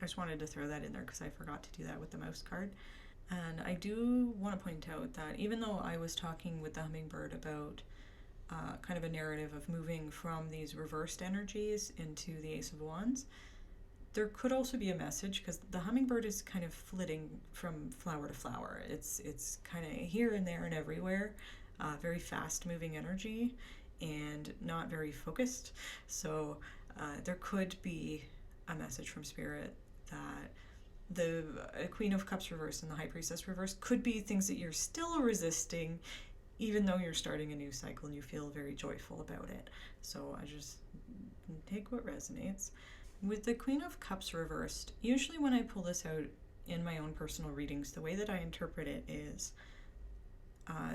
I just wanted to throw that in there because I forgot to do that with the mouse card. And I do want to point out that even though I was talking with the hummingbird about kind of a narrative of moving from these reversed energies into the Ace of Wands, there could also be a message, because the hummingbird is kind of flitting from flower to flower. It's kind of here and there and everywhere, very fast moving energy and not very focused. So there could be a message from Spirit that the Queen of Cups reverse and the High Priestess reverse could be things that you're still resisting, even though you're starting a new cycle and you feel very joyful about it. So I just take what resonates. With the Queen of Cups reversed, usually when I pull this out in my own personal readings, the way that I interpret it is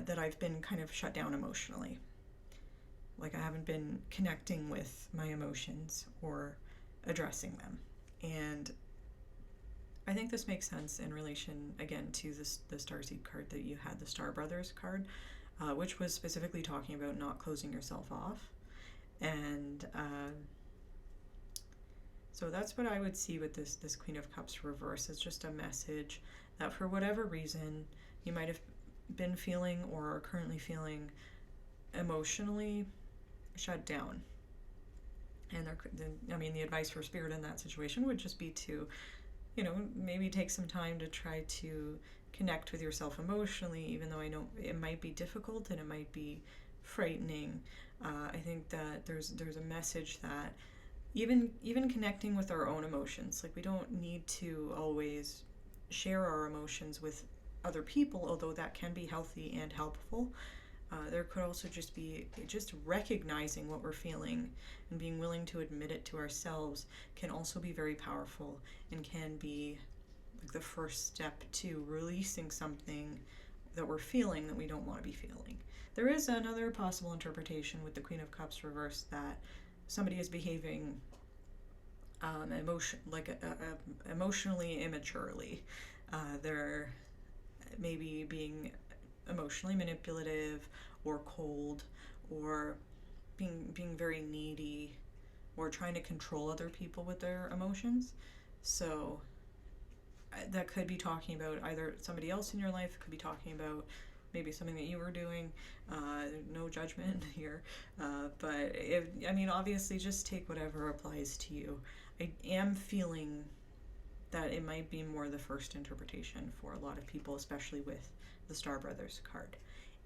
that I've been kind of shut down emotionally. Like I haven't been connecting with my emotions or addressing them. And I think this makes sense in relation, again, to the Starseed card that you had, the Star Brothers card, which was specifically talking about not closing yourself off. And so that's what I would see with this Queen of Cups reverse, is just a message that for whatever reason you might have been feeling or are currently feeling emotionally shut down. And the advice for spirit in that situation would just be to, maybe take some time to try to connect with yourself emotionally, even though I know it might be difficult and it might be frightening. I think that there's a message that even connecting with our own emotions, like we don't need to always share our emotions with other people, although that can be healthy and helpful. There could also just be just recognizing what we're feeling and being willing to admit it to ourselves can also be very powerful and can be like the first step to releasing something that we're feeling that we don't want to be feeling. There is another possible interpretation with the Queen of Cups reversed that somebody is behaving emotionally immaturely. They're maybe being emotionally manipulative or cold or being very needy or trying to control other people with their emotions. So that could be talking about either somebody else in your life, could be talking about maybe something that you were doing. No judgment here, but obviously just take whatever applies to you. I am feeling that it might be more the first interpretation for a lot of people, especially with the Star Brothers card.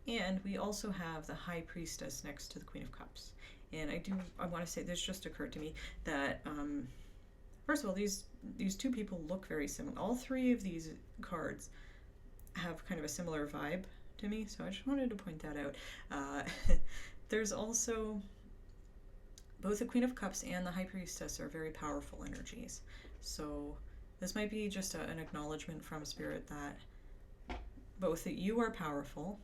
And we also have the High Priestess next to the Queen of Cups. And I want to say, this just occurred to me that, first of all, these two people look very similar. All three of these cards have kind of a similar vibe to me, so I just wanted to point that out. There's also, both the Queen of Cups and the High Priestess are very powerful energies. So this might be just an acknowledgement from Spirit that both that you are powerful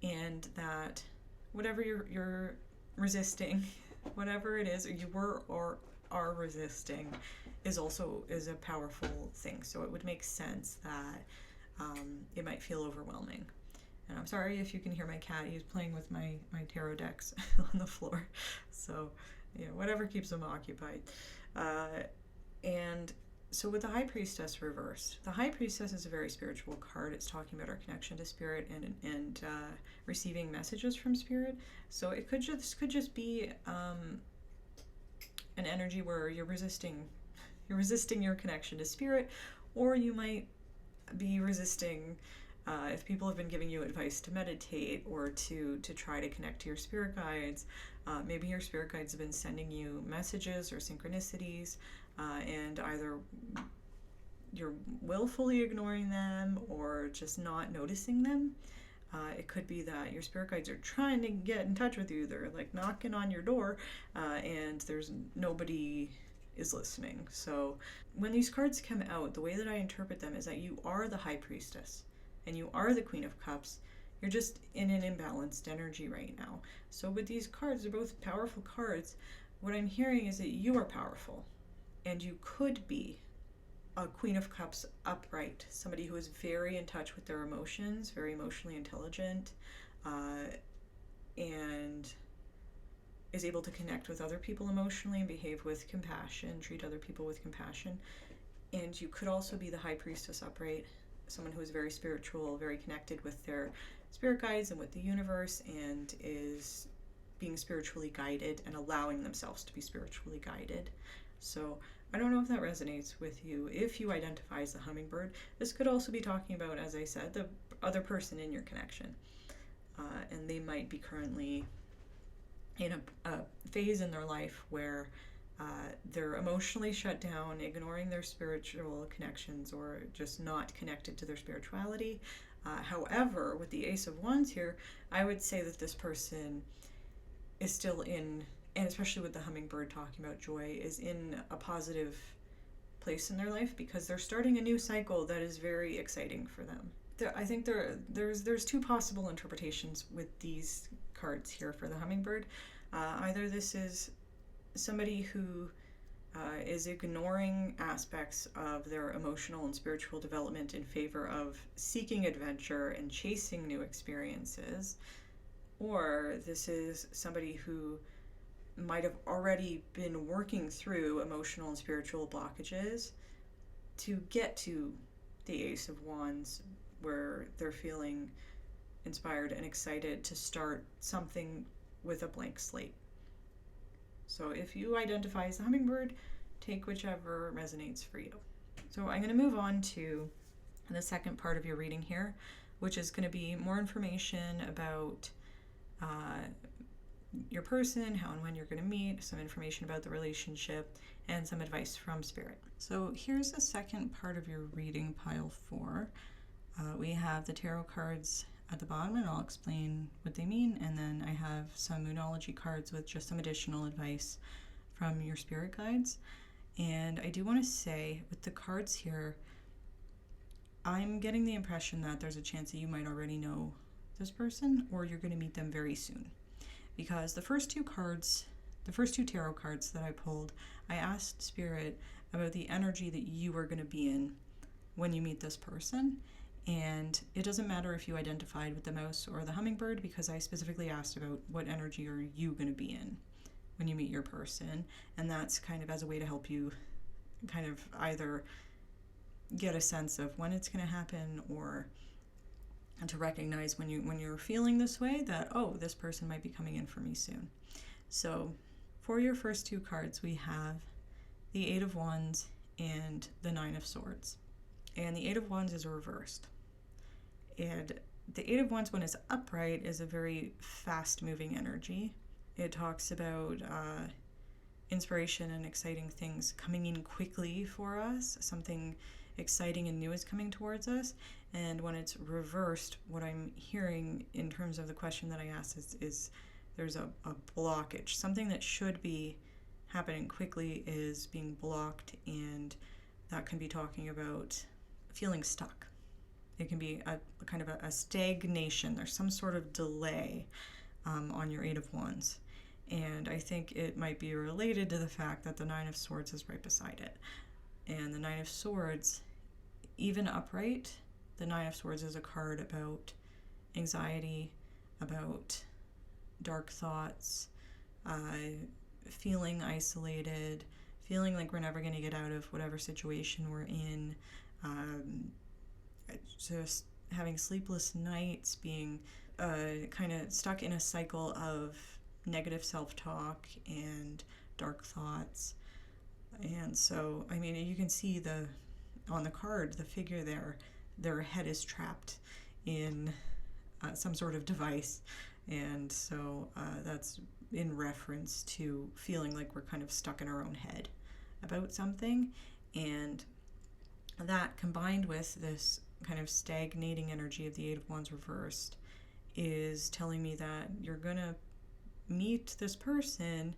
and that whatever you're resisting, whatever it is, or you were or are resisting, is a powerful thing. So it would make sense that it might feel overwhelming. And I'm sorry if you can hear my cat. He's playing with my tarot decks on the floor. So, whatever keeps him occupied. And so with the High Priestess reversed, the High Priestess is a very spiritual card. It's talking about our connection to Spirit and receiving messages from Spirit. So it could just be an energy where you're resisting your connection to Spirit, or you might be resisting if people have been giving you advice to meditate or to try to connect to your spirit guides. Maybe your spirit guides have been sending you messages or synchronicities, and either you're willfully ignoring them or just not noticing them. It could be that your spirit guides are trying to get in touch with you. They're like knocking on your door, and there's nobody is listening. So when these cards come out, the way that I interpret them is that you are the High Priestess and you are the Queen of Cups. You're just in an imbalanced energy right now. So with these cards, they're both powerful cards. What I'm hearing is that you are powerful and you could be a Queen of Cups upright, somebody who is very in touch with their emotions, very emotionally intelligent, and is able to connect with other people emotionally and behave with compassion, treat other people with compassion. And you could also be the High Priestess upright, someone who is very spiritual, very connected with their spirit guides and with the universe, and is being spiritually guided and allowing themselves to be spiritually guided. So I don't know if that resonates with you. If you identify as the hummingbird, this could also be talking about, as I said, the other person in your connection. And they might be currently in a phase in their life where they're emotionally shut down, ignoring their spiritual connections, or just not connected to their spirituality. However, with the Ace of Wands here, I would say that this person is still in, and especially with the hummingbird talking about joy, is in a positive place in their life because they're starting a new cycle that is very exciting for them. I think there's two possible interpretations with these cards here for the hummingbird. Either this is somebody who is ignoring aspects of their emotional and spiritual development in favor of seeking adventure and chasing new experiences, or this is somebody who might have already been working through emotional and spiritual blockages to get to the Ace of Wands, where they're feeling inspired and excited to start something with a blank slate. So if you identify as a hummingbird, take whichever resonates for you. So I'm going to move on to the second part of your reading here, which is going to be more information about your person, how and when you're going to meet, some information about the relationship, and some advice from Spirit. So here's the second part of your reading, pile 4. We have the tarot cards at the bottom, and I'll explain what they mean, and then I have some Moonology cards with just some additional advice from your spirit guides. And I do want to say, with the cards here, I'm getting the impression that there's a chance that you might already know this person, or you're going to meet them very soon. Because the first two tarot cards that I pulled, I asked Spirit about the energy that you are going to be in when you meet this person. And it doesn't matter if you identified with the mouse or the hummingbird, because I specifically asked about what energy are you going to be in when you meet your person. And that's kind of as a way to help you kind of either get a sense of when it's going to happen, or to recognize when you're feeling this way that, oh, this person might be coming in for me soon. So for your first two cards, we have the Eight of Wands and the Nine of Swords. And the Eight of Wands is reversed. And the Eight of Wands, when it's upright, is a very fast-moving energy. It talks about inspiration and exciting things coming in quickly for us. Something exciting and new is coming towards us. And when it's reversed, what I'm hearing in terms of the question that I asked is there's a blockage. Something that should be happening quickly is being blocked, and that can be talking about feeling stuck. It can be a kind of a stagnation. There's some sort of delay on your Eight of Wands. And I think it might be related to the fact that the Nine of Swords is right beside it. And the Nine of Swords, even upright, the Nine of Swords is a card about anxiety, about dark thoughts, feeling isolated, feeling like we're never going to get out of whatever situation we're in, just having sleepless nights, being kind of stuck in a cycle of negative self-talk and dark thoughts. And so, I mean, you can see on the card, the figure there, their head is trapped in some sort of device. And so that's in reference to feeling like we're kind of stuck in our own head about something. And that, combined with this kind of stagnating energy of the Eight of Wands reversed, is telling me that you're going to meet this person,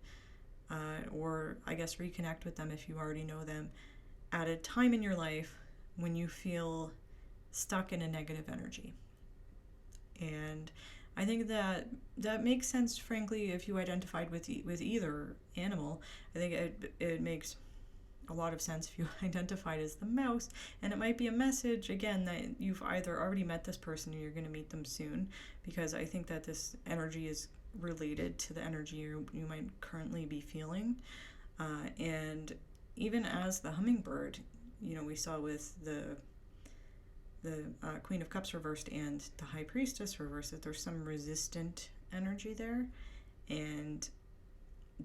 or I guess reconnect with them if you already know them, at a time in your life when you feel stuck in a negative energy. And I think that makes sense, frankly, if you identified with either animal. I think it makes a lot of sense if you identified as the mouse, and it might be a message, again, that you've either already met this person or you're going to meet them soon, because I think that this energy is related to the energy you might currently be feeling. And even as the hummingbird, we saw with the Queen of Cups reversed and the High Priestess reversed, that there's some resistant energy there, and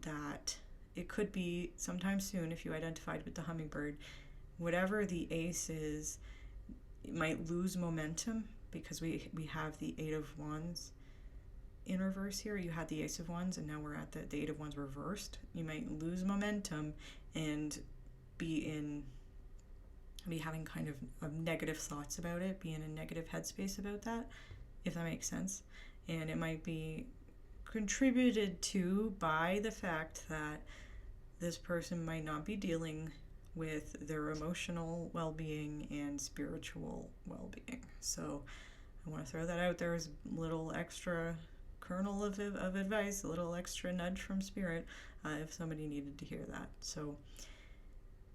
that it could be sometime soon, if you identified with the hummingbird, whatever the ace is, it might lose momentum, because we have the Eight of Wands in reverse here. You had the Ace of Wands, and now we're at the Eight of Wands reversed. You might lose momentum and be having kind of negative thoughts about it, be in a negative headspace about that, if that makes sense. And it might be contributed to by the fact that this person might not be dealing with their emotional well-being and spiritual well-being. So I want to throw that out there as a little extra kernel of advice, a little extra nudge from Spirit, if somebody needed to hear that. So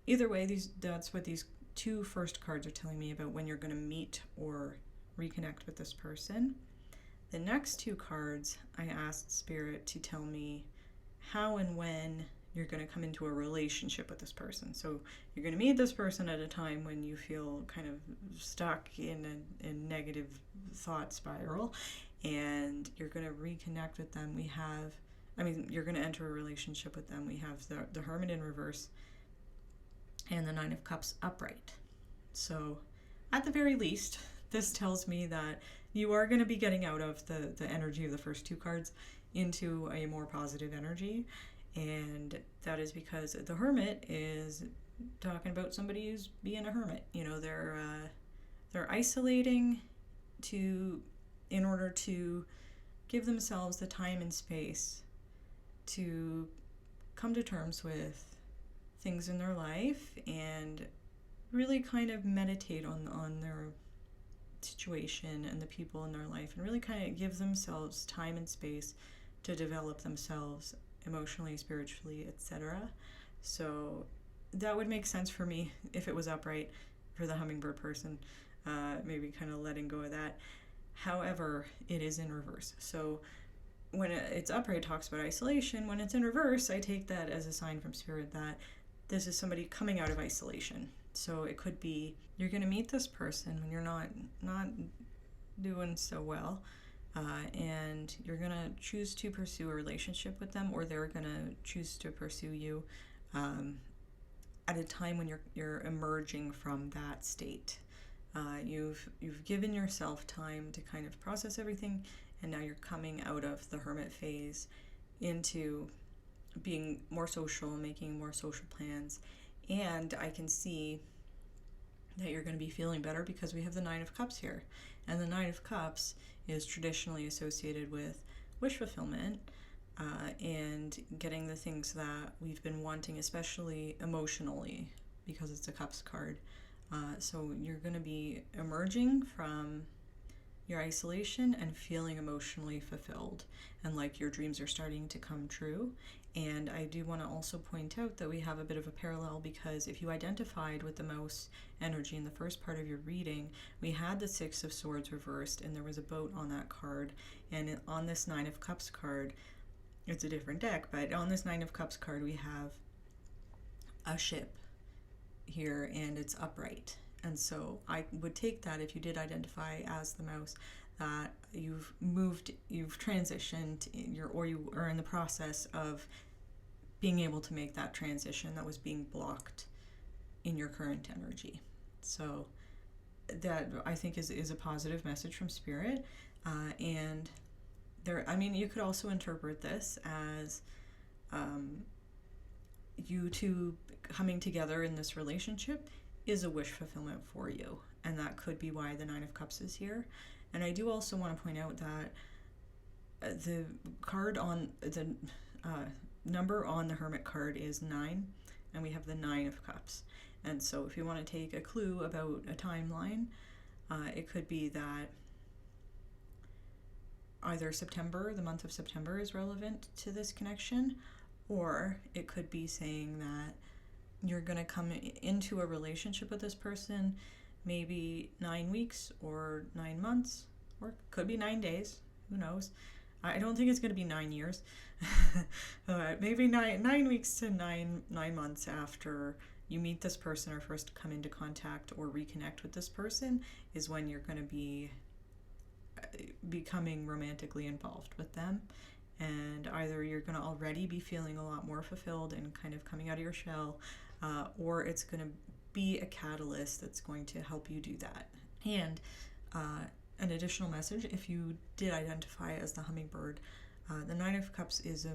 either way, that's what these two first cards are telling me about when you're going to meet or reconnect with this person. The next two cards, I asked Spirit to tell me how and when you're going to come into a relationship with this person. So you're going to meet this person at a time when you feel kind of stuck in a negative thought spiral, and you're going to reconnect with them. You're going to enter a relationship with them. We have the Hermit in reverse and the Nine of Cups upright. So at the very least, this tells me that you are going to be getting out of the energy of the first two cards into a more positive energy. And that is because the Hermit is talking about somebody who's being a hermit. They're isolating in order to give themselves the time and space to come to terms with things in their life and really kind of meditate on their situation and the people in their life, and really kind of give themselves time and space to develop themselves emotionally, spiritually, etc. So that would make sense for me if it was upright for the hummingbird person, maybe kind of letting go of that. However, it is in reverse. So when it's upright, it talks about isolation. When it's in reverse, I take that as a sign from Spirit that this is somebody coming out of isolation. So it could be you're going to meet this person when you're not doing so well, and you're going to choose to pursue a relationship with them, or they're going to choose to pursue you at a time when you're emerging from that state. You've given yourself time to kind of process everything, and now you're coming out of the hermit phase into being more social, making more social plans. And I can see that you're going to be feeling better because we have the Nine of Cups here. And the Nine of Cups is traditionally associated with wish fulfillment, and getting the things that we've been wanting, especially emotionally, because it's a Cups card. So you're going to be emerging from your isolation and feeling emotionally fulfilled, and like your dreams are starting to come true. And I do want to also point out that we have a bit of a parallel, because if you identified with the mouse energy in the first part of your reading, we had the Six of Swords reversed, and there was a boat on that card. And on this Nine of Cups card, it's a different deck, but on this Nine of Cups card, we have a ship here, and it's upright. And so I would take that, if you did identify as the mouse, that you've transitioned, or you are in the process of being able to make that transition that was being blocked in your current energy. So that, I think, is a positive message from Spirit. And you could also interpret this as you two coming together in this relationship is a wish fulfillment for you, and that could be why the Nine of Cups is here. And I do also want to point out that the card on the number on the Hermit card is 9, and we have the Nine of Cups. And so if you want to take a clue about a timeline, it could be that either the month of September is relevant to this connection, or it could be saying that you're going to come into a relationship with this person maybe 9 weeks or 9 months, or could be 9 days, who knows. I don't think it's going to be 9 years. Maybe 9 weeks to 9 months after you meet this person or first come into contact or reconnect with this person is when you're going to be becoming romantically involved with them. And either you're going to already be feeling a lot more fulfilled and kind of coming out of your shell, or it's going to be a catalyst that's going to help you do that. And an additional message, if you did identify as the hummingbird, the Nine of Cups is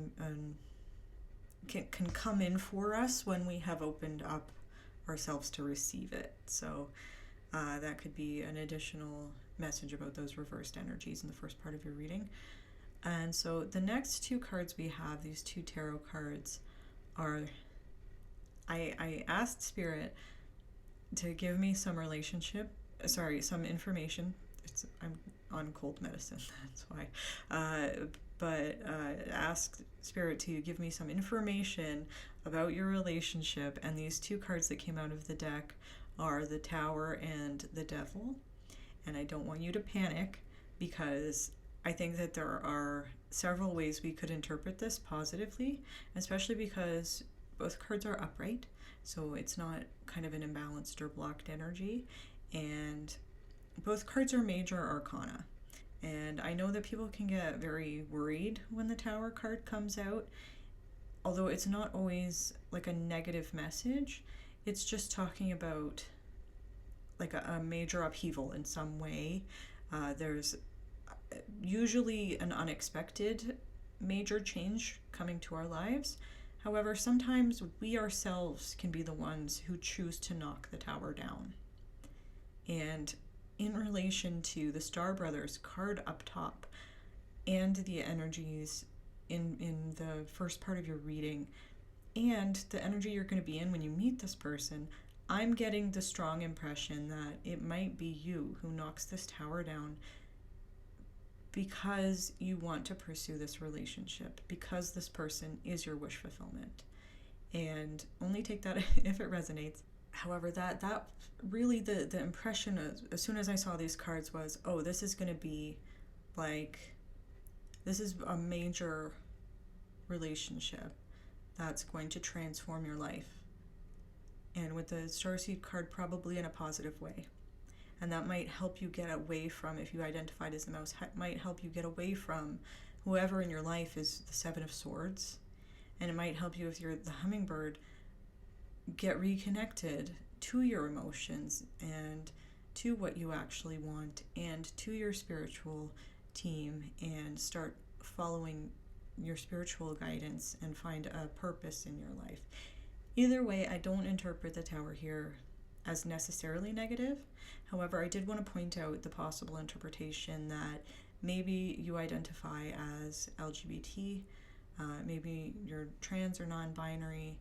can come in for us when we have opened up ourselves to receive it. So that could be an additional message about those reversed energies in the first part of your reading. And so the next two cards we have, these two tarot cards, are, I asked Spirit to give me some information. I'm on cold medicine, that's why. But asked Spirit to give me some information about your relationship, and these two cards that came out of the deck are the Tower and the Devil. And I don't want you to panic, because I think that there are several ways we could interpret this positively, especially because both cards are upright, so it's not kind of an imbalanced or blocked energy, and both cards are major arcana. And I know that people can get very worried when the Tower card comes out, although it's not always like a negative message. It's just talking about like a major upheaval in some way. There's usually an unexpected major change coming to our lives. However, sometimes we ourselves can be the ones who choose to knock the tower down. And in relation to the Star Brothers card up top and the energies in the first part of your reading and the energy you're going to be in when you meet this person, I'm getting the strong impression that it might be you who knocks this tower down because you want to pursue this relationship, because this person is your wish fulfillment. And only take that if it resonates. However, that really the impression as soon as I saw these cards was, oh, this is going to be like, this is a major relationship that's going to transform your life. And with the Starseed card, probably in a positive way. And that might help you get away from, if you identified as the mouse, might help you get away from whoever in your life is the Seven of Swords. And it might help you, if you're the hummingbird, get reconnected to your emotions and to what you actually want and to your spiritual team, and start following your spiritual guidance and find a purpose in your life. Either way, I don't interpret the tower here as necessarily negative. However, I did want to point out the possible interpretation that maybe you identify as LGBT, maybe you're trans or non-binary,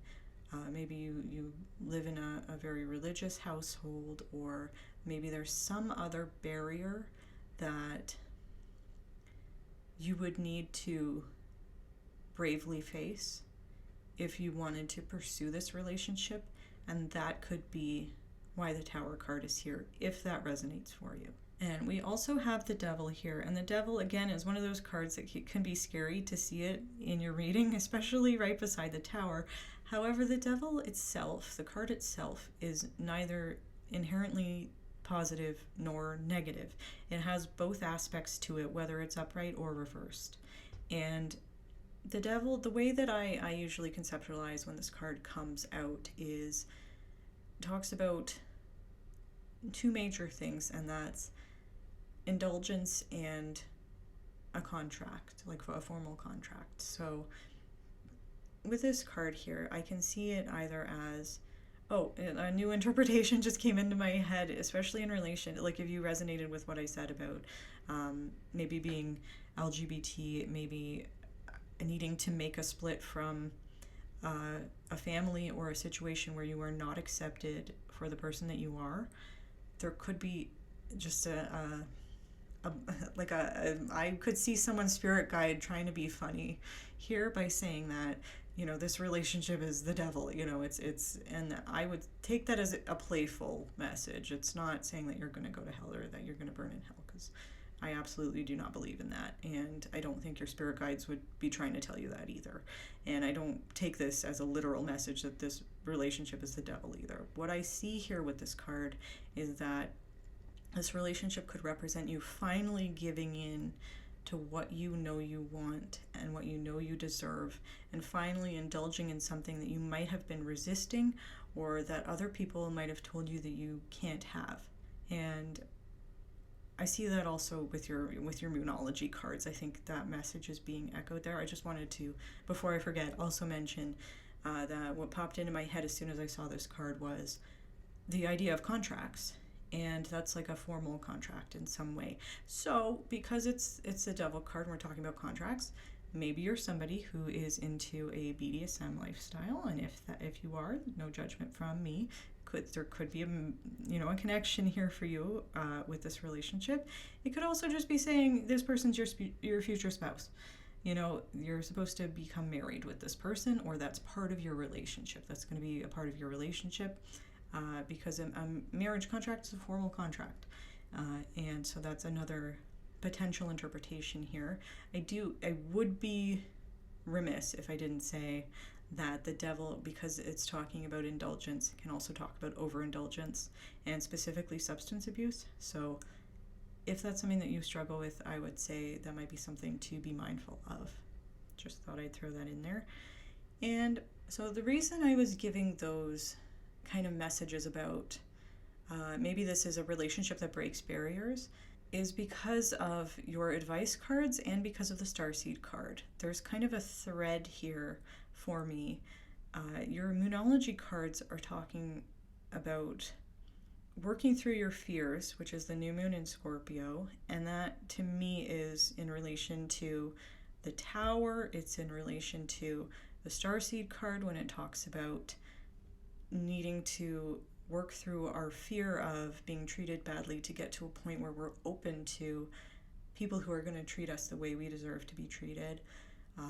maybe you live in a very religious household, or maybe there's some other barrier that you would need to bravely face if you wanted to pursue this relationship, and that could be why the Tower card is here, if that resonates for you. And we also have the Devil here, and the Devil, again, is one of those cards that can be scary to see it in your reading, especially right beside the Tower. However, the Devil itself, the card itself, is neither inherently positive nor negative. It has both aspects to it, whether it's upright or reversed. And the Devil, the way that I usually conceptualize when this card comes out is talks about two major things, and that's indulgence and a contract, like a formal contract. So with this card here, I can see it either as, oh, a new interpretation just came into my head, especially in relation, like if you resonated with what I said about maybe being LGBT, maybe needing to make a split from a family or a situation where you are not accepted for the person that you are. There could be just I could see someone's spirit guide trying to be funny here by saying that, you know, this relationship is the devil, you know, it's and I would take that as a playful message. It's not saying that you're going to go to hell or that you're going to burn in hell, because I absolutely do not believe in that, and I don't think your spirit guides would be trying to tell you that either. And I don't take this as a literal message that this relationship is the devil either. What I see here with this card is that this relationship could represent you finally giving in to what you know you want and what you know you deserve, and finally indulging in something that you might have been resisting or that other people might have told you that you can't have. And I see that also with your Moonology cards. I think that message is being echoed there. I just wanted to, before I forget, also mention that what popped into my head as soon as I saw this card was the idea of contracts. And that's like a formal contract in some way. So because it's a devil card and we're talking about contracts, maybe you're somebody who is into a BDSM lifestyle, and if you are, no judgment from me. There could be a connection here for you with this relationship. It could also just be saying this person's your future spouse. You know, you're supposed to become married with this person, or that's part of your relationship. That's going to be a part of your relationship. Because a marriage contract is a formal contract. And so that's another potential interpretation here. I would be remiss if I didn't say that the devil, because it's talking about indulgence, can also talk about overindulgence and specifically substance abuse. So if that's something that you struggle with, I would say that might be something to be mindful of. Just thought I'd throw that in there. And so the reason I was giving those kind of messages about maybe this is a relationship that breaks barriers is because of your advice cards and because of the Starseed card. There's kind of a thread here for me. Your Moonology cards are talking about working through your fears, which is the new moon in Scorpio, and that to me is in relation to the Tower. It's in relation to the Starseed card when it talks about needing to work through our fear of being treated badly to get to a point where we're open to people who are going to treat us the way we deserve to be treated.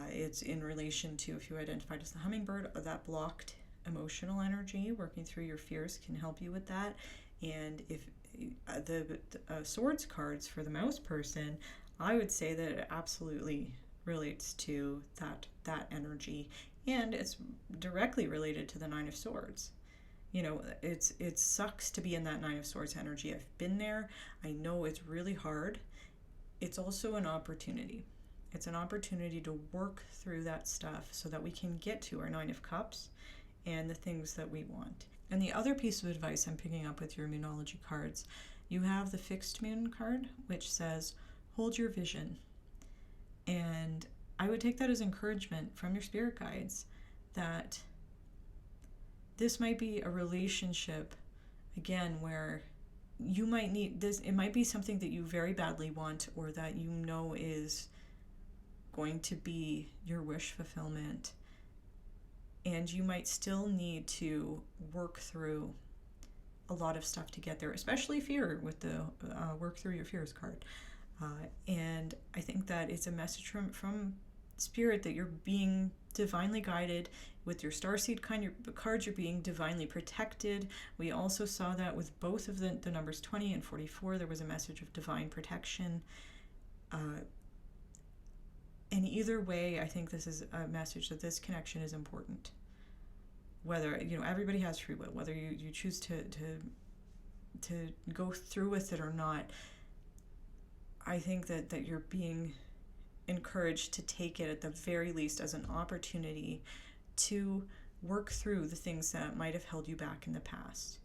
It's in relation to, if you identified as the hummingbird, that blocked emotional energy. Working through your fears can help you with that. And if the swords cards for the mouse person, I would say that it absolutely relates to that energy, and it's directly related to the Nine of Swords. You know, it sucks to be in that Nine of Swords energy. I've been there. I know it's really hard. It's also an opportunity. It's an opportunity to work through that stuff so that we can get to our Nine of Cups and the things that we want. And the other piece of advice I'm picking up with your Moonology cards, you have the Fixed Moon card, which says, hold your vision. And I would take that as encouragement from your spirit guides that this might be a relationship, again, where you might need this. It might be something that you very badly want, or that you know is going to be your wish fulfillment. And you might still need to work through a lot of stuff to get there, especially fear with the work through your fears card. And I think that it's a message from Spirit that you're being divinely guided. With your Starseed cards, you're being divinely protected. We also saw that with both of the numbers 20 and 44. There was a message of divine protection. And either way, I think this is a message that this connection is important. Whether, everybody has free will, whether you choose to go through with it or not, I think that you're being encouraged to take it at the very least as an opportunity to work through the things that might have held you back in the past.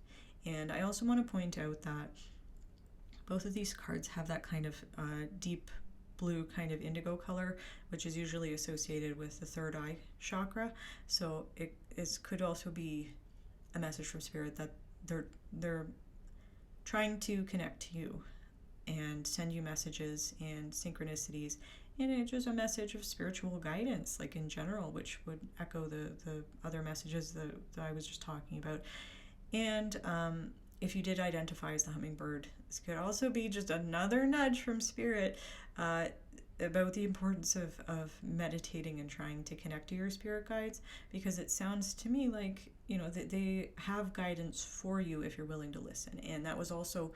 And I also want to point out that both of these cards have that kind of deep blue kind of indigo color, which is usually associated with the third eye chakra. So it could also be a message from Spirit that they're trying to connect to you and send you messages and synchronicities, and it's just a message of spiritual guidance, like in general, which would echo the other messages that I was just talking about. And if you did identify as the hummingbird, this could also be just another nudge from Spirit about the importance of meditating and trying to connect to your spirit guides, because it sounds to me like, that they have guidance for you if you're willing to listen. And that was also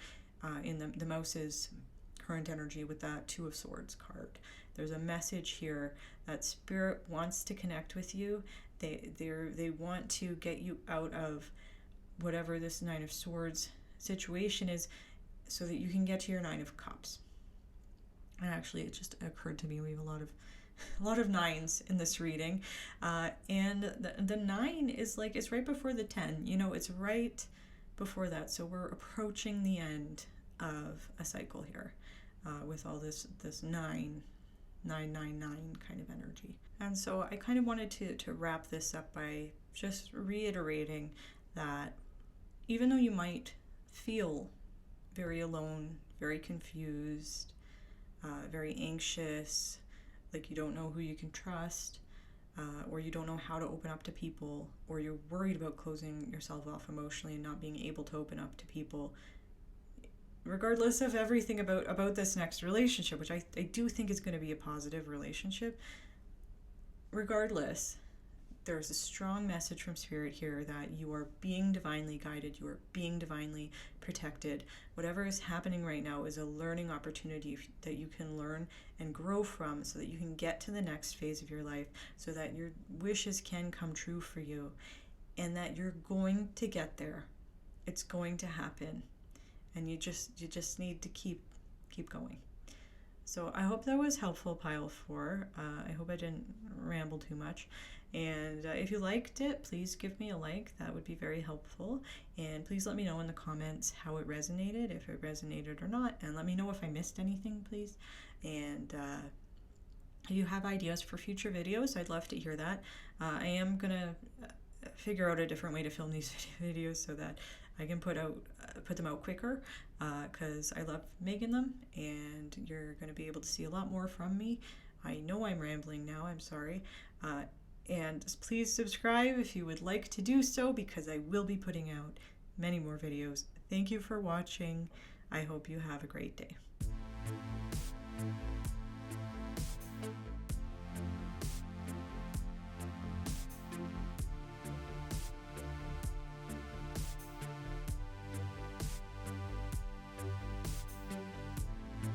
in the mouse's current energy with that Two of Swords card. There's a message here that Spirit wants to connect with you. They want to get you out of whatever this Nine of Swords situation is, so that you can get to your Nine of Cups. And actually, it just occurred to me we have a lot of nines in this reading, and the 9 is like, it's right before the 10. It's right before that. So we're approaching the end of a cycle here with all this 9 kind of energy. And so I kind of wanted to wrap this up by just reiterating that even though you might feel very alone, very confused, very anxious, like you don't know who you can trust, or you don't know how to open up to people, or you're worried about closing yourself off emotionally and not being able to open up to people, regardless of everything about this next relationship, which I do think is going to be a positive relationship, regardless, there's a strong message from Spirit here that you are being divinely guided, you are being divinely protected. Whatever is happening right now is a learning opportunity that you can learn and grow from, so that you can get to the next phase of your life, so that your wishes can come true for you, and that you're going to get there. It's going to happen, and you just need to keep going. So I hope that was helpful, Pile 4. I hope I didn't ramble too much. And if you liked it, please give me a like. That would be very helpful. And please let me know in the comments how it resonated, if it resonated or not. And let me know if I missed anything, please. And if you have ideas for future videos, I'd love to hear that. I am going to figure out a different way to film these videos so that I can put them out quicker, because I love making them, and you're going to be able to see a lot more from me. I know I'm rambling now, I'm sorry. And please subscribe if you would like to do so, because I will be putting out many more videos. Thank you for watching. I hope you have a great day.